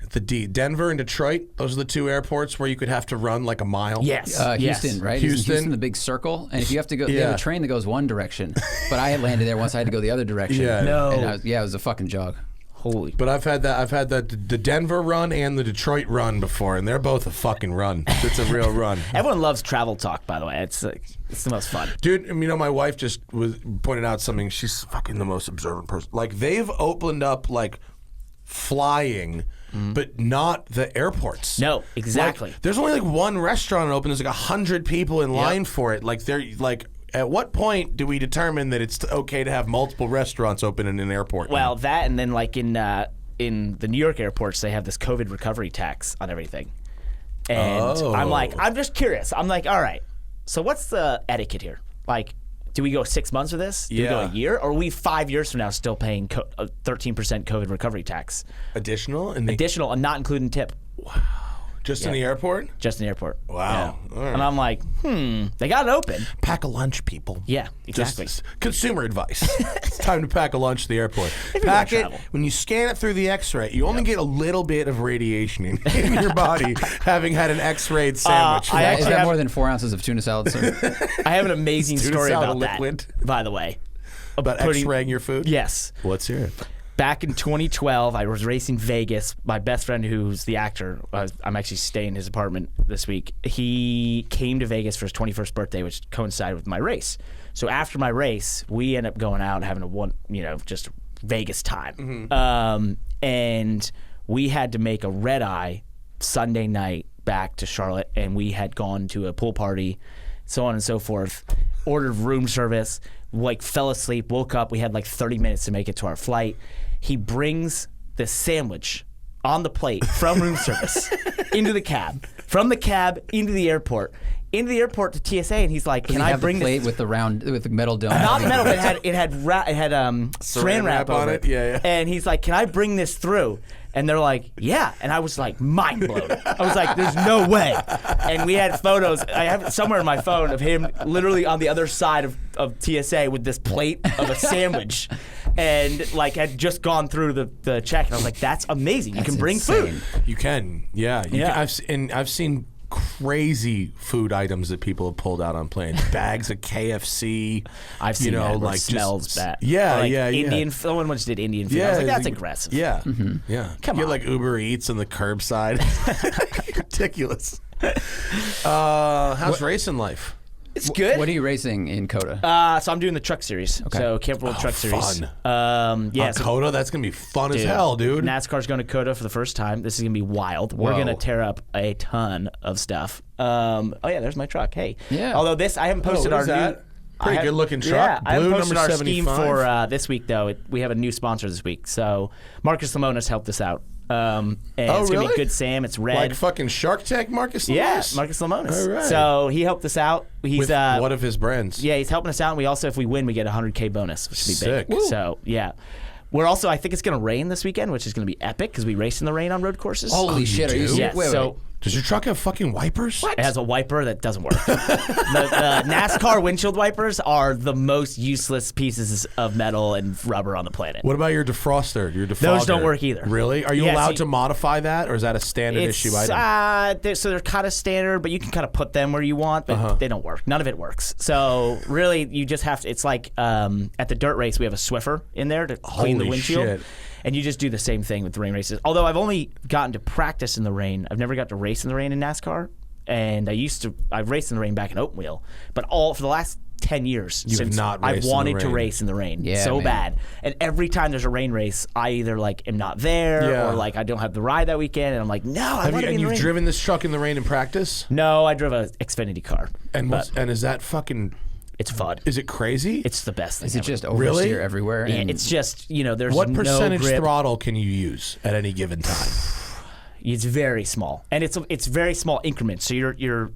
[SPEAKER 1] Denver and Detroit, those are the two airports where you could have to run like a mile.
[SPEAKER 2] Yes.
[SPEAKER 3] Houston, right? Houston, the big circle. And if you have to go, they have a train that goes one direction. But I had landed there once I had to go the other direction.
[SPEAKER 1] Yeah.
[SPEAKER 2] No.
[SPEAKER 3] And it was a fucking jog.
[SPEAKER 2] Holy.
[SPEAKER 1] But I've had the Denver run and the Detroit run before, and they're both a fucking run. It's a real run.
[SPEAKER 2] Everyone loves travel talk, by the way. It's the most fun.
[SPEAKER 1] Dude, my wife just pointed out something. She's fucking the most observant person. Like, they've opened up like flying, but not the airports.
[SPEAKER 2] No, exactly.
[SPEAKER 1] Like, there's only like one restaurant open. There's like 100 people in line for it. Like, they're like, at what point do we determine that it's okay to have multiple restaurants open in an airport?
[SPEAKER 2] Well, that, and then like in the New York airports, they have this COVID recovery tax on everything. And I'm just curious. I'm like, all right, so what's the etiquette here? Like, do we go 6 months with this? Do we go a year? Or are we 5 years from now still paying 13% COVID recovery tax?
[SPEAKER 1] Additional?
[SPEAKER 2] Additional and not including tip.
[SPEAKER 1] Wow. Just in the airport?
[SPEAKER 2] Just in the airport.
[SPEAKER 1] Wow.
[SPEAKER 2] Yeah. Right. And I'm like, they got it open.
[SPEAKER 1] Pack a lunch, people.
[SPEAKER 2] Yeah, exactly.
[SPEAKER 1] Just consumer advice. It's time to pack a lunch at the airport. Pack it. When you scan it through the X-ray, you only get a little bit of radiation in your body, having had an X-rayed sandwich.
[SPEAKER 3] Is that more than 4 ounces of tuna salad, sir?
[SPEAKER 2] I have an amazing story about
[SPEAKER 1] liquid?
[SPEAKER 2] that, by the way.
[SPEAKER 1] About X-raying your food?
[SPEAKER 2] Yes.
[SPEAKER 1] Let's hear it.
[SPEAKER 2] Back in 2012, I was racing Vegas. My best friend, who's the actor, I'm actually staying in his apartment this week. He came to Vegas for his 21st birthday, which coincided with my race. So after my race, we ended up going out and having just Vegas time. And we had to make a red eye Sunday night back to Charlotte, and we had gone to a pool party, so on and so forth. Ordered room service, fell asleep, woke up. We had 30 minutes to make it to our flight. He brings the sandwich on the plate from room service into the cab, from the cab into the airport to TSA, and he's like, "Can I bring
[SPEAKER 3] the plate
[SPEAKER 2] this
[SPEAKER 3] with the metal dome?"
[SPEAKER 2] Not metal, but it had saran wrap over it.
[SPEAKER 1] Yeah.
[SPEAKER 2] And he's like, "Can I bring this through?" And they're like, "Yeah." And I was like, mind blown. I was like, "There's no way." And we had photos. I have it somewhere in my phone of him literally on the other side of TSA with this plate of a sandwich, and had just gone through the check. And I was like, "That's amazing. You can bring food.
[SPEAKER 1] You can, yeah. I've seen crazy food items that people have pulled out on planes. Bags of KFC.
[SPEAKER 2] I've seen that where it smells bad.
[SPEAKER 1] Yeah,
[SPEAKER 2] Indian. Someone once did Indian food. I was like, that's aggressive.
[SPEAKER 1] Yeah, yeah.
[SPEAKER 2] Come on.
[SPEAKER 1] You get Uber Eats on the curbside. Ridiculous. How's racing life?
[SPEAKER 2] It's good.
[SPEAKER 3] What are you racing in COTA?
[SPEAKER 2] So I'm doing the truck series.
[SPEAKER 3] Okay.
[SPEAKER 2] So Camping World Truck Series.
[SPEAKER 1] Fun. COTA, that's gonna be fun as hell, dude.
[SPEAKER 2] NASCAR's going to COTA for the first time. This is gonna be wild. We're gonna tear up a ton of stuff. There's my truck. Hey.
[SPEAKER 3] Yeah.
[SPEAKER 2] Although I haven't posted our new.
[SPEAKER 1] Pretty good looking truck.
[SPEAKER 2] Yeah, I haven't posted
[SPEAKER 1] number
[SPEAKER 2] our scheme
[SPEAKER 1] 75.
[SPEAKER 2] for this week though. We have a new sponsor this week. So Marcus Lemonis helped us out. And it's gonna be Good Sam. It's red.
[SPEAKER 1] Like fucking Shark Tank Marcus Lemonis?
[SPEAKER 2] Yeah, Marcus Lemonis.
[SPEAKER 1] All right.
[SPEAKER 2] So he helped us out. He's
[SPEAKER 1] with one of his brands.
[SPEAKER 2] Yeah, he's helping us out. And we also, if we win, we get a $100K bonus, which would be
[SPEAKER 1] Sick.
[SPEAKER 2] big. So yeah. We're also, I think it's going to rain this weekend, which is going to be epic because we race in the rain on road courses.
[SPEAKER 3] Holy shit! Are you
[SPEAKER 1] do?
[SPEAKER 2] Yeah,
[SPEAKER 3] wait.
[SPEAKER 1] Does your truck have fucking wipers?
[SPEAKER 2] It has a wiper that doesn't work. the NASCAR windshield wipers are the most useless pieces of metal and rubber on the planet.
[SPEAKER 1] What about your defroster? Your defogger?
[SPEAKER 2] Those don't work either.
[SPEAKER 1] Really? Are you allowed to modify that, or is that a standard issue item?
[SPEAKER 2] So they're kind of standard, but you can kind of put them where you want, but they don't work. None of it works. So really, you just have to. It's like at the dirt race, we have a Swiffer in there to clean the windshield.
[SPEAKER 1] Shit.
[SPEAKER 2] And you just do the same thing with the rain races. Although I've only gotten to practice in the rain. I've never got to race in the rain in NASCAR. And I raced in the rain back in Open Wheel. But for the last 10 years
[SPEAKER 1] You've
[SPEAKER 2] since
[SPEAKER 1] not
[SPEAKER 2] I've
[SPEAKER 1] raced in
[SPEAKER 2] wanted
[SPEAKER 1] the
[SPEAKER 2] to
[SPEAKER 1] rain.
[SPEAKER 2] race in the rain
[SPEAKER 3] Yeah, man.
[SPEAKER 2] bad. And every time there's a rain race, I either like am not there
[SPEAKER 1] Yeah.
[SPEAKER 2] or like I don't have the ride that weekend, and I'm like, no, I want to be in the
[SPEAKER 1] you've
[SPEAKER 2] rain.
[SPEAKER 1] driven this truck in the rain in practice?
[SPEAKER 2] No, I drove a Xfinity car.
[SPEAKER 1] And
[SPEAKER 2] but
[SPEAKER 1] and is that fucking?
[SPEAKER 2] it's fun.
[SPEAKER 1] Is it crazy?
[SPEAKER 2] It's the best thing.
[SPEAKER 3] Is it
[SPEAKER 2] ever.
[SPEAKER 3] just oversteer
[SPEAKER 1] Really?
[SPEAKER 3] everywhere?
[SPEAKER 2] Yeah,
[SPEAKER 3] and
[SPEAKER 2] it's just there's
[SPEAKER 1] what
[SPEAKER 2] no
[SPEAKER 1] percentage
[SPEAKER 2] grip.
[SPEAKER 1] throttle can you use at any given time?
[SPEAKER 2] It's very small, and it's very small increments. So you're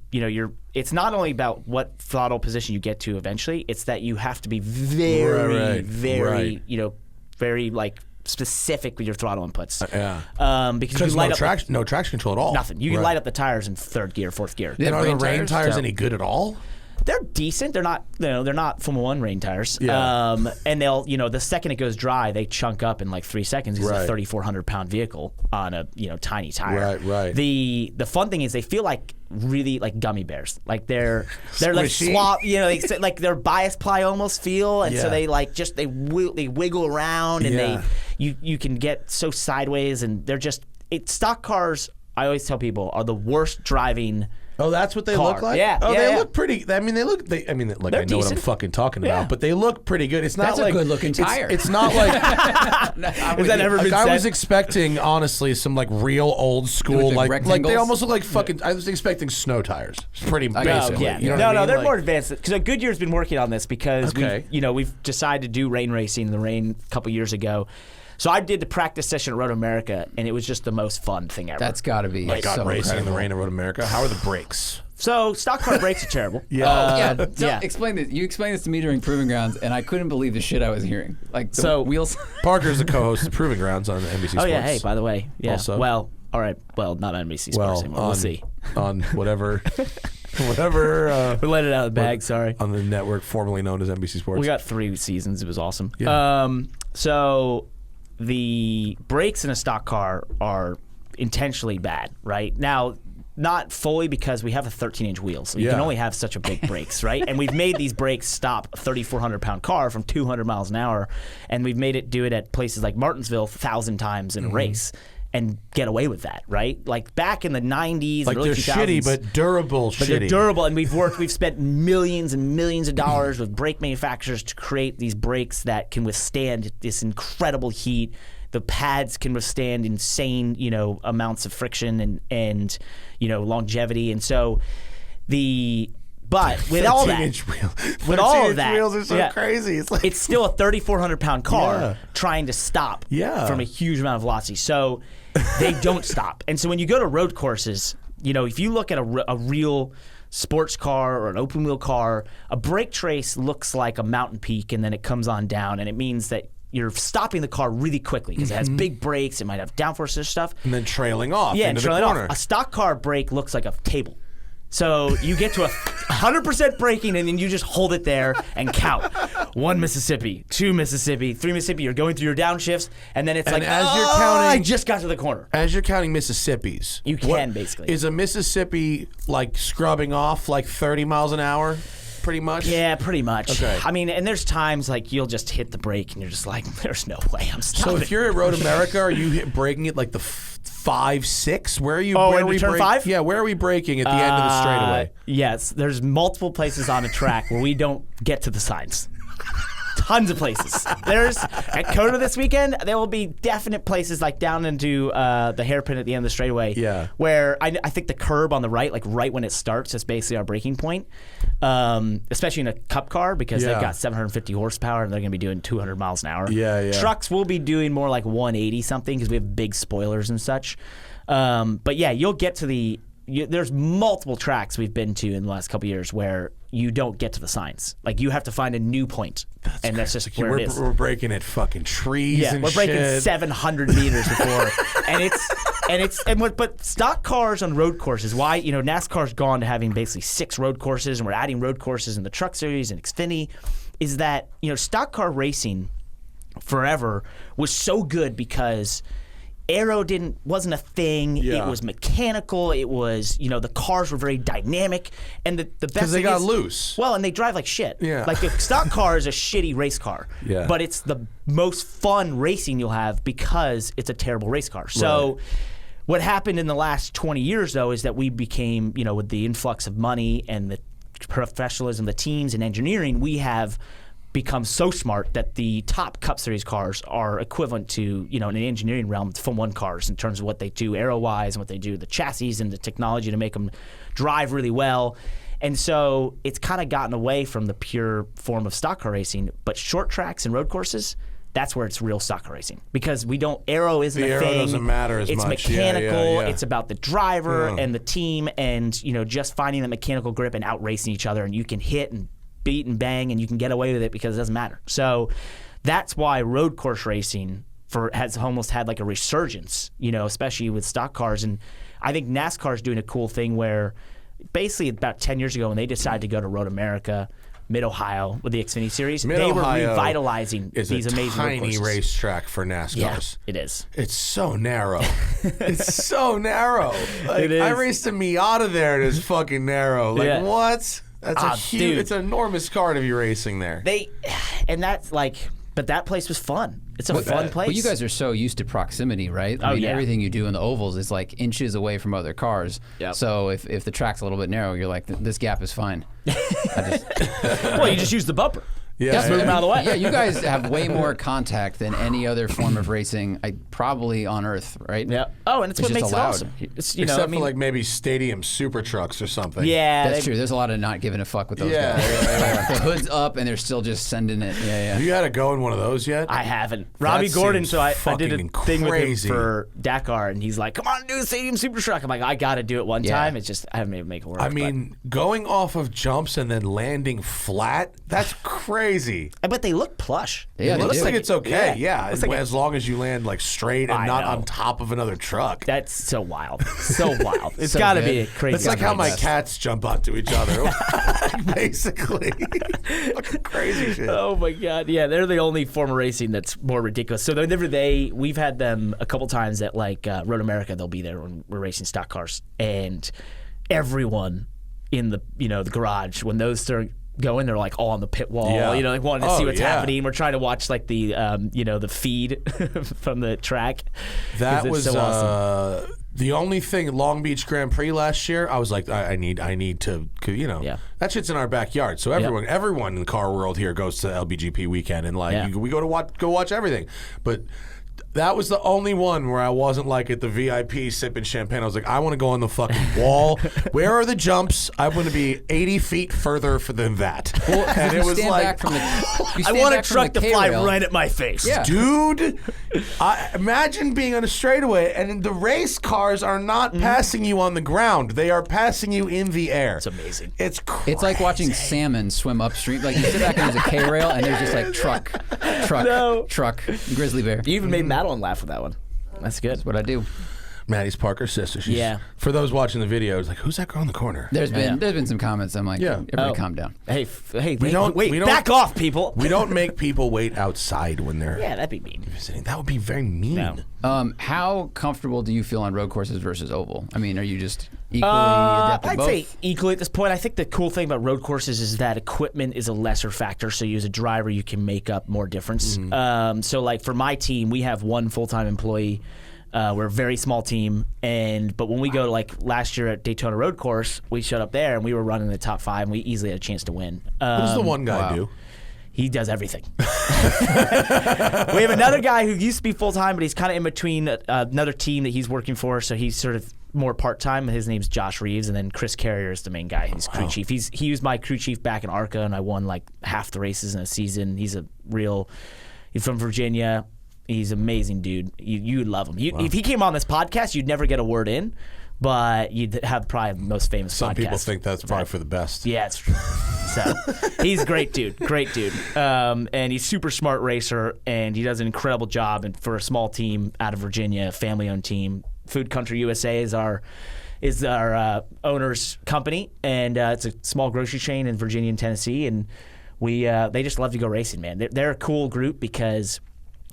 [SPEAKER 2] it's not only about what throttle position you get to eventually. It's that you have to be very very like specific with your throttle inputs. Because you light up
[SPEAKER 1] no traction control at all.
[SPEAKER 2] nothing. You can light up the tires in third gear, fourth gear.
[SPEAKER 1] And are the rain tires
[SPEAKER 3] So-
[SPEAKER 1] any good at all?
[SPEAKER 2] They're decent. They're not they're not Formula One rain tires.
[SPEAKER 1] Yeah.
[SPEAKER 2] And they'll the second it goes dry, they chunk up in like 3 seconds. It's
[SPEAKER 1] Right.
[SPEAKER 2] a 3,400 pound vehicle on a tiny tire.
[SPEAKER 1] Right.
[SPEAKER 2] The fun thing is they feel like really like gummy bears. Like they're like
[SPEAKER 1] Squishy?
[SPEAKER 2] swap. Like their bias ply almost feel, and so
[SPEAKER 1] Yeah.
[SPEAKER 2] they like just they wiggle around, and
[SPEAKER 1] Yeah.
[SPEAKER 2] you can get so sideways, and they're just stock cars. I always tell people are the worst driving.
[SPEAKER 1] Oh, that's what they
[SPEAKER 2] Car.
[SPEAKER 1] look like?
[SPEAKER 2] Yeah,
[SPEAKER 1] Oh,
[SPEAKER 2] yeah,
[SPEAKER 1] they
[SPEAKER 2] yeah.
[SPEAKER 1] look pretty. I mean, look, I know what I'm
[SPEAKER 2] decent.
[SPEAKER 1] fucking talking
[SPEAKER 2] Yeah.
[SPEAKER 1] about, but they look pretty good. It's not
[SPEAKER 3] That's a
[SPEAKER 1] like
[SPEAKER 3] good-looking
[SPEAKER 1] it's-
[SPEAKER 3] tire.
[SPEAKER 1] It's not like
[SPEAKER 2] Has that ever been
[SPEAKER 1] I
[SPEAKER 2] said?
[SPEAKER 1] was expecting, honestly, some like real old school,
[SPEAKER 3] With the
[SPEAKER 1] like they
[SPEAKER 3] rectangles?
[SPEAKER 1] almost look like fucking. I was expecting snow tires, pretty basically.
[SPEAKER 2] Yeah.
[SPEAKER 1] You know what I mean?
[SPEAKER 2] they're
[SPEAKER 1] Like-
[SPEAKER 2] more advanced. Because Goodyear's been working on this because
[SPEAKER 1] Okay.
[SPEAKER 2] we've decided to do rain racing in the rain a couple years ago. So I did the practice session at Road America, and it was just the most fun thing ever.
[SPEAKER 3] That's got to be
[SPEAKER 1] My God,
[SPEAKER 3] so
[SPEAKER 1] racing in the
[SPEAKER 3] incredible.
[SPEAKER 1] rain at Road America. How are the brakes?
[SPEAKER 2] So stock car brakes are terrible.
[SPEAKER 3] Yeah,
[SPEAKER 2] yeah.
[SPEAKER 3] Explain this. You explained this to me during Proving Grounds, and I couldn't believe the shit I was hearing. Like the
[SPEAKER 2] So-
[SPEAKER 3] wheels.
[SPEAKER 1] Parker's the co-host of Proving Grounds on NBC Sports.
[SPEAKER 2] Oh yeah. Hey, by the way. Yeah.
[SPEAKER 1] Also.
[SPEAKER 2] Well, all right. Well, not on NBC Sports anymore. We'll see.
[SPEAKER 1] on whatever
[SPEAKER 2] We let it out of the bag. Sorry.
[SPEAKER 1] on the network formerly known as NBC Sports.
[SPEAKER 2] We got 3 seasons. It was awesome.
[SPEAKER 1] Yeah.
[SPEAKER 2] So the brakes in a stock car are intentionally bad, right? Now, not fully because we have a 13-inch wheel, so you can
[SPEAKER 1] Yeah.
[SPEAKER 2] only have such a big brakes, right? And we've made these brakes stop a 3,400-pound car from 200 miles an hour, and we've made it do it at places like Martinsville 1,000 times in a race. And get away with that, right? Like back in the 90s,
[SPEAKER 1] like
[SPEAKER 2] early
[SPEAKER 1] they're
[SPEAKER 2] 2000s,
[SPEAKER 1] shitty, but durable
[SPEAKER 2] but
[SPEAKER 1] shitty.
[SPEAKER 2] they're durable, and we've spent millions and millions of dollars with brake manufacturers to create these brakes that can withstand this incredible heat. The pads can withstand insane, amounts of friction and longevity. And so but with all that,
[SPEAKER 1] 13-inch wheel.
[SPEAKER 2] with all
[SPEAKER 1] 13-inch
[SPEAKER 2] of that,
[SPEAKER 1] wheels are so crazy. It's like
[SPEAKER 2] it's still a 3,400-pound car
[SPEAKER 1] Yeah.
[SPEAKER 2] trying to stop
[SPEAKER 1] Yeah.
[SPEAKER 2] from a huge amount of velocity. So they don't stop. And so when you go to road courses, if you look at a real sports car or an open wheel car, a brake trace looks like a mountain peak, and then it comes on down, and it means that you're stopping the car really quickly because it has big brakes. It might have downforce and stuff.
[SPEAKER 1] and then trailing off
[SPEAKER 2] Yeah,
[SPEAKER 1] into
[SPEAKER 2] trailing
[SPEAKER 1] the corner.
[SPEAKER 2] off. A stock car brake looks like a table. So you get to 100% braking, and then you just hold it there and count. 1 Mississippi, 2 Mississippi, 3 Mississippi. You're going through your downshifts, and then it's
[SPEAKER 1] And
[SPEAKER 2] like,
[SPEAKER 1] as you're
[SPEAKER 2] I
[SPEAKER 1] counting-
[SPEAKER 2] just got to the corner.
[SPEAKER 1] As you're counting Mississippis,
[SPEAKER 2] You can, basically.
[SPEAKER 1] Is a Mississippi like scrubbing off like 30 miles an hour, pretty much?
[SPEAKER 2] Yeah, pretty much.
[SPEAKER 1] Okay.
[SPEAKER 2] I mean, and there's times like you'll just hit the brake, and you're just like, there's no way I'm
[SPEAKER 1] So
[SPEAKER 2] stopping.
[SPEAKER 1] if you're at Road America, are you braking it like the 5, 6? Where are you?
[SPEAKER 2] Oh,
[SPEAKER 1] where
[SPEAKER 2] into
[SPEAKER 1] are we
[SPEAKER 2] turn
[SPEAKER 1] brake-
[SPEAKER 2] 5?
[SPEAKER 1] Yeah, where are we braking at the end of the straightaway?
[SPEAKER 2] Yes, there's multiple places on the track where we don't get to the signs. Tons of places. There's at Coda this weekend. There will be definite places like down into the hairpin at the end of the straightaway.
[SPEAKER 1] Yeah.
[SPEAKER 2] Where I think the curb on the right, like right when it starts, is basically our braking point. Especially in a Cup car because
[SPEAKER 1] Yeah.
[SPEAKER 2] they've got 750 horsepower and they're going to be doing 200 miles an hour.
[SPEAKER 1] Yeah.
[SPEAKER 2] Trucks will be doing more like 180 something because we have big spoilers and such. But yeah, you'll get to there's multiple tracks we've been to in the last couple of years where you don't get to the signs. Like you have to find a new point, and that's just where it is.
[SPEAKER 1] We're breaking at fucking trees
[SPEAKER 2] Yeah,
[SPEAKER 1] and
[SPEAKER 2] we're breaking
[SPEAKER 1] shit.
[SPEAKER 2] 700 meters before, but stock cars on road courses. Why NASCAR's gone to having basically 6 road courses, and we're adding road courses in the Truck Series and Xfinity. Is that stock car racing forever was so good because aero wasn't a thing.
[SPEAKER 1] Yeah.
[SPEAKER 2] It was mechanical. It was the cars were very dynamic, and the best
[SPEAKER 1] Because they
[SPEAKER 2] thing
[SPEAKER 1] got
[SPEAKER 2] is,
[SPEAKER 1] loose.
[SPEAKER 2] well, and they drive like shit.
[SPEAKER 1] Yeah.
[SPEAKER 2] Like the stock car is a shitty race car.
[SPEAKER 1] Yeah.
[SPEAKER 2] But it's the most fun racing you'll have because it's a terrible race car. So what happened in the last 20 years though is that we became, with the influx of money and the professionalism, the teams and engineering, we have become so smart that the top Cup Series cars are equivalent to, in the engineering realm, Formula 1 cars in terms of what they do aero-wise and what they do, the chassis and the technology to make them drive really well. And so it's kind of gotten away from the pure form of stock car racing, but short tracks and road courses, that's where it's real stock car racing, because aero isn't a thing.
[SPEAKER 1] The aero doesn't matter as much.
[SPEAKER 2] It's mechanical.
[SPEAKER 1] Yeah.
[SPEAKER 2] It's about the driver and the team, and just finding the mechanical grip and out racing each other, and you can hit and beat and bang, and you can get away with it because it doesn't matter. So that's why road course racing has almost had like a resurgence, especially with stock cars. And I think NASCAR is doing a cool thing where basically about 10 years ago when they decided to go to Road America, Mid-Ohio with the Xfinity Series, they were revitalizing these amazing road courses.
[SPEAKER 1] It's a tiny racetrack for NASCARs.
[SPEAKER 2] Yeah, it is.
[SPEAKER 1] It's so narrow. It's so narrow.
[SPEAKER 2] It is.
[SPEAKER 1] I raced a Miata there and it's fucking narrow. Like, what? That's a huge,
[SPEAKER 2] dude.
[SPEAKER 1] It's an enormous car to be racing there.
[SPEAKER 2] But that place was fun. It's a fun place.
[SPEAKER 3] But you guys are so used to proximity, right? I mean, everything you do in the ovals is like inches away from other cars.
[SPEAKER 2] Yep.
[SPEAKER 3] So if the track's a little bit narrow, you're like, this gap is fine.
[SPEAKER 2] Well, you just use the bumper.
[SPEAKER 1] Yeah,
[SPEAKER 2] just move them out of the way.
[SPEAKER 3] Yeah, you guys have way more contact than any other form of racing, probably on Earth, right?
[SPEAKER 2] Yeah. Oh, and it's what makes
[SPEAKER 3] allowed.
[SPEAKER 2] it awesome.
[SPEAKER 1] Except for like maybe stadium super trucks or something.
[SPEAKER 2] Yeah,
[SPEAKER 3] that's true. There's a lot of not giving a fuck with those guys. Yeah. The hood's up and they're still just sending it. Yeah.
[SPEAKER 1] Have you had to go in one of those yet?
[SPEAKER 2] I haven't. Robbie Gordon, so I did a thing with him for Dakar, and he's like, "Come on, do a stadium super truck." I'm like, "I got to do it one time." It's just I haven't been able to make it work.
[SPEAKER 1] I mean, going off of jumps and then landing flat—that's crazy.
[SPEAKER 2] But they look plush.
[SPEAKER 3] Yeah,
[SPEAKER 1] it looks like it's okay.
[SPEAKER 2] Yeah.
[SPEAKER 1] As long as you land like straight and not on top of another truck.
[SPEAKER 2] That's so wild. So wild. It's got to be a crazy.
[SPEAKER 1] It's like how my cats jump onto each other, basically. Fucking crazy shit.
[SPEAKER 2] Oh my god. Yeah, they're the only form of racing that's more ridiculous. So we've had them a couple times at like Road America. They'll be there when we're racing stock cars, and everyone in the the garage when those start going, they're like all on the pit wall, like wanting to see what's happening. We're trying to watch like the the feed from the track.
[SPEAKER 1] That was
[SPEAKER 2] so awesome.
[SPEAKER 1] The only thing Long Beach Grand Prix last year. I was like, I need to, that shit's in our backyard. So everyone in the car world here goes to LBGP weekend and we go watch everything, but. That was the only one where I wasn't like at the VIP sipping champagne. I was like, I want to go on the fucking wall. Where are the jumps? I want to be 80 feet further than that.
[SPEAKER 3] Well,
[SPEAKER 1] and it was like,
[SPEAKER 2] I want a truck to fly right at my face.
[SPEAKER 3] Yeah.
[SPEAKER 1] Dude, imagine being on a straightaway and the race cars are not passing you on the ground. They are passing you in the air.
[SPEAKER 2] It's amazing.
[SPEAKER 1] It's crazy.
[SPEAKER 3] It's like watching salmon swim upstream. Like you sit back and there's a K-rail and there's just like truck, grizzly bear.
[SPEAKER 2] You even made Madeline laugh with that one. That's good.
[SPEAKER 3] That's what I do.
[SPEAKER 1] Maddie's Parker's sister.
[SPEAKER 2] Yeah.
[SPEAKER 1] For those watching the video, it's like, who's that girl in the corner?
[SPEAKER 3] There's been some comments. I'm like, everybody calm down.
[SPEAKER 2] Hey,
[SPEAKER 1] we don't
[SPEAKER 2] back off, people.
[SPEAKER 1] We don't make people wait outside when they're
[SPEAKER 2] that'd be mean.
[SPEAKER 1] visiting. That would be very mean.
[SPEAKER 2] No.
[SPEAKER 3] How comfortable do you feel on road courses versus oval? I mean, are you just equally adept at
[SPEAKER 2] I'd
[SPEAKER 3] both?
[SPEAKER 2] say equally at this point. I think the cool thing about road courses is that equipment is a lesser factor. So you as a driver, you can make up more difference. So like for my team, we have one full-time employee. We're a very small team, but when we go to like last year at Daytona Road Course, we showed up there and we were running the top 5 and we easily had a chance to win.
[SPEAKER 1] What does the one guy do?
[SPEAKER 2] He does everything. We have another guy who used to be full-time, but he's kind of in between another team that he's working for, so he's sort of more part-time. His name's Josh Reeves, and then Chris Carrier is the main guy. He's crew chief. He was my crew chief back in ARCA, and I won like half the races in a season. He's from Virginia. He's an amazing dude. You'd love him. If he came on this podcast, you'd never get a word in, but you'd have probably the most famous podcast.
[SPEAKER 1] Some people think that's probably for the best.
[SPEAKER 2] Yeah, it's true. So he's a great dude. And he's super smart racer, and he does an incredible job. And for a small team out of Virginia, family-owned team, Food Country USA is our owner's company, and it's a small grocery chain in Virginia and Tennessee. And they just love to go racing, man. They're a cool group because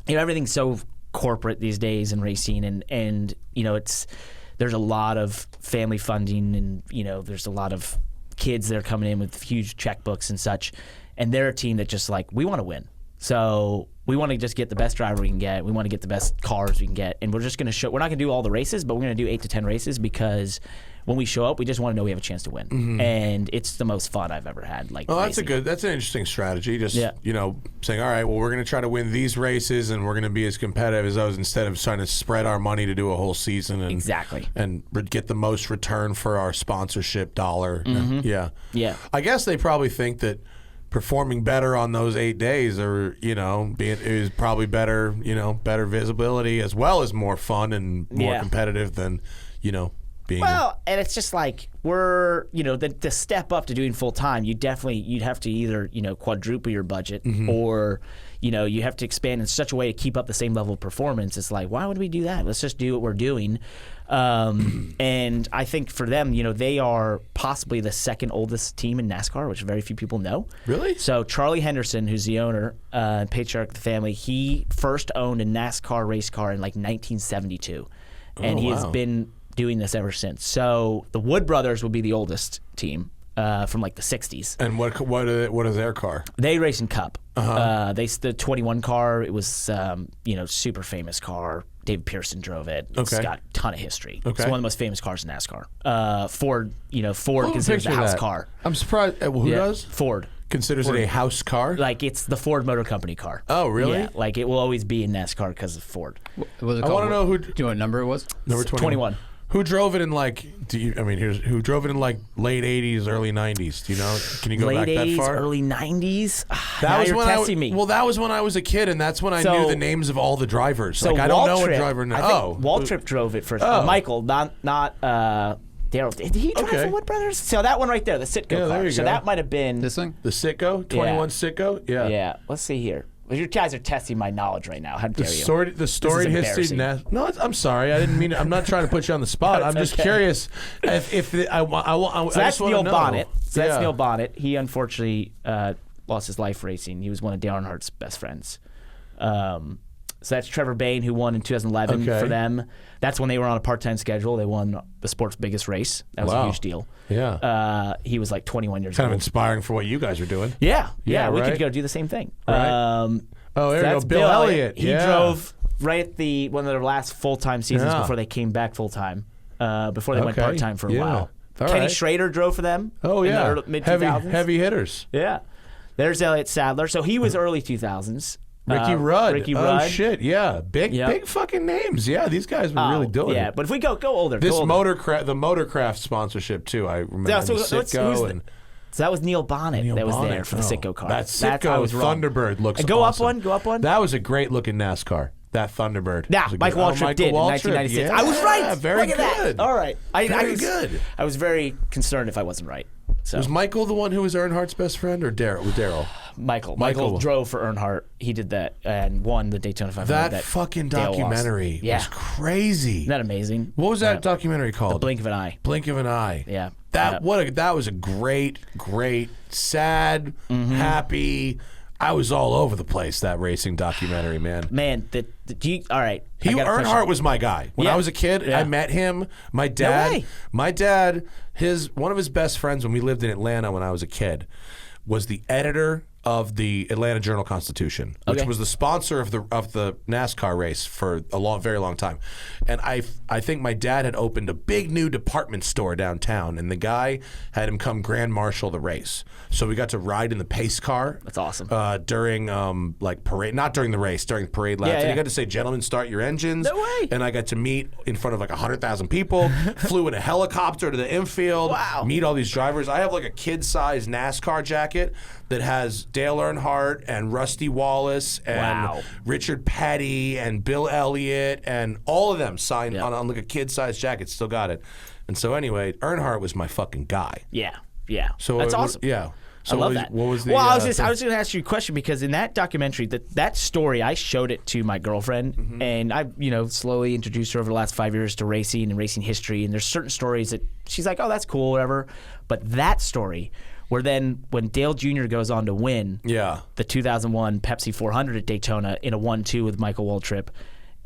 [SPEAKER 2] everything's so corporate these days in racing, and there's a lot of family funding, and there's a lot of kids that are coming in with huge checkbooks and such, and they're a team that just like, we want to win. So we want to just get the best driver we can get. We want to get the best cars we can get. And we're just going to show – we're not going to do all the races, but we're going to do 8 to 10 races because when we show up, we just want to know we have a chance to win. Mm-hmm. And it's the most fun I've ever had.
[SPEAKER 1] That's an interesting strategy. Just, saying, all right, well, we're going to try to win these races and we're going to be as competitive as those instead of trying to spread our money to do a whole season. And get the most return for our sponsorship dollar.
[SPEAKER 2] Mm-hmm.
[SPEAKER 1] Yeah. I guess they probably think that performing better on those 8 days is probably better, better visibility as well as more fun and more competitive than, being.
[SPEAKER 2] Well, and it's just like we're, the step up to doing full time, you'd have to either, quadruple your budget or, you have to expand in such a way to keep up the same level of performance. It's like, why would we do that? Let's just do what we're doing. And I think for them, they are possibly the second oldest team in NASCAR, which very few people know.
[SPEAKER 1] Really?
[SPEAKER 2] So Charlie Henderson, who's the owner, patriarch of the family, he first owned a NASCAR race car in 1972. And he has been doing this ever since. So the Wood brothers would be the oldest team from the 60s.
[SPEAKER 1] And what is their car?
[SPEAKER 2] They race in Cup. The 21 car, it was super famous car. David Pearson drove it. It's got a ton of history. It's one of the most famous cars in NASCAR. Ford considers the house car.
[SPEAKER 1] I'm surprised. Who does?
[SPEAKER 2] Ford.
[SPEAKER 1] Considers it a house car?
[SPEAKER 2] It's the Ford Motor Company car.
[SPEAKER 1] Oh, really?
[SPEAKER 2] Yeah, it will always be in NASCAR because of Ford.
[SPEAKER 3] I want
[SPEAKER 1] to know who.
[SPEAKER 3] Do you know what number it was?
[SPEAKER 2] Number 21.
[SPEAKER 1] Who drove it in who drove it in late 80s, early 90s? Do you know? Can you go back that far?
[SPEAKER 2] Late 80s, early 90s?
[SPEAKER 1] That was
[SPEAKER 2] when testing me.
[SPEAKER 1] Well, that was when I was a kid, and that's when I knew the names of all the drivers. So I don't know a driver now.
[SPEAKER 2] I think Waltrip drove it first. Michael, not Daryl. Did he drive for Wood Brothers? So that one right there, the Sitco car. So that might have been
[SPEAKER 3] this thing?
[SPEAKER 1] The Sitco? 21 Sitco? Yeah.
[SPEAKER 2] Yeah. Let's see here. Well, you guys are testing my knowledge right now. How dare you?
[SPEAKER 1] The storied history. No, I'm sorry. I didn't mean. I'm not trying to put you on the spot. I'm just curious if
[SPEAKER 2] So that's Neil Bonnet. That's Neil Bonnet. He unfortunately lost his life racing. He was one of Dale Earnhardt's best friends. So that's Trevor Bain, who won in 2011 for them. That's when they were on a part-time schedule. They won the sport's biggest race. That was a huge deal.
[SPEAKER 1] Yeah.
[SPEAKER 2] He was 21 years old.
[SPEAKER 1] Kind of inspiring for what you guys are doing.
[SPEAKER 2] Yeah. We could go do the same thing.
[SPEAKER 1] Right. There you go. Bill Elliott.
[SPEAKER 2] He drove right at one of their last full-time seasons before they came back full-time, before they went part-time for a while. Kenny Schrader drove for them.
[SPEAKER 1] Oh, yeah.
[SPEAKER 2] In the mid-2000s.
[SPEAKER 1] Heavy hitters.
[SPEAKER 2] Yeah. There's Elliott Sadler. So he was early 2000s.
[SPEAKER 1] Ricky Rudd. Oh, shit, yeah. Big fucking names. Yeah, these guys were really doing it.
[SPEAKER 2] Yeah, but if we go older.
[SPEAKER 1] The Motorcraft sponsorship, too, I remember.
[SPEAKER 2] So that was Neil Bonnet that was there for the Sitco car.
[SPEAKER 1] That Sitco Thunderbird looks awesome.
[SPEAKER 2] Go up one.
[SPEAKER 1] That was a great-looking NASCAR. That Thunderbird.
[SPEAKER 2] Yeah, Mike Waltrip did in 1996.
[SPEAKER 1] Yeah,
[SPEAKER 2] I was right.
[SPEAKER 1] Very
[SPEAKER 2] Look
[SPEAKER 1] good.
[SPEAKER 2] At that. All right.
[SPEAKER 1] Very good.
[SPEAKER 2] I was very concerned if I wasn't right. So.
[SPEAKER 1] Was Michael the one who was Earnhardt's best friend, or Daryl?
[SPEAKER 2] Michael drove for Earnhardt. He did that and won the Daytona 500.
[SPEAKER 1] That fucking documentary was crazy.
[SPEAKER 2] Isn't that amazing?
[SPEAKER 1] What was that documentary called?
[SPEAKER 2] The Blink of an Eye.
[SPEAKER 1] Blink of an Eye.
[SPEAKER 2] Yeah.
[SPEAKER 1] That was a great, sad, happy. I was all over the place, that racing documentary, man.
[SPEAKER 2] Man, all right.
[SPEAKER 1] Earnhardt was my guy. When I was a kid, I met him. My dad, one of his best friends when we lived in Atlanta when I was a kid was the editor of the Atlanta Journal-Constitution, which was the sponsor of the NASCAR race for a very long time. And I think my dad had opened a big new department store downtown, and the guy had him come grand marshal the race. So we got to ride in the pace car.
[SPEAKER 2] That's awesome.
[SPEAKER 1] During parade, not during the race, during parade laps. And you got to say, "Gentlemen, start your engines."
[SPEAKER 2] No way.
[SPEAKER 1] And I got to meet in front of 100,000 people. Flew in a helicopter to the infield.
[SPEAKER 2] Wow.
[SPEAKER 1] Meet all these drivers. I have a kid-sized NASCAR jacket that has Dale Earnhardt and Rusty Wallace and Richard Petty and Bill Elliott and all of them signed on a kid-sized jacket. Still got it. And so anyway, Earnhardt was my fucking guy.
[SPEAKER 2] Yeah.
[SPEAKER 1] So
[SPEAKER 2] that's awesome.
[SPEAKER 1] Yeah. So
[SPEAKER 2] I love that.
[SPEAKER 1] What was the?
[SPEAKER 2] Well, I was going to ask you a question because in that documentary, that story, I showed it to my girlfriend, and I, slowly introduced her over the last 5 years to racing and racing history. And there's certain stories that she's like, "Oh, that's cool, whatever." But that story, where then when Dale Jr. goes on to win, the 2001 Pepsi 400 at Daytona in a 1-2 with Michael Waltrip,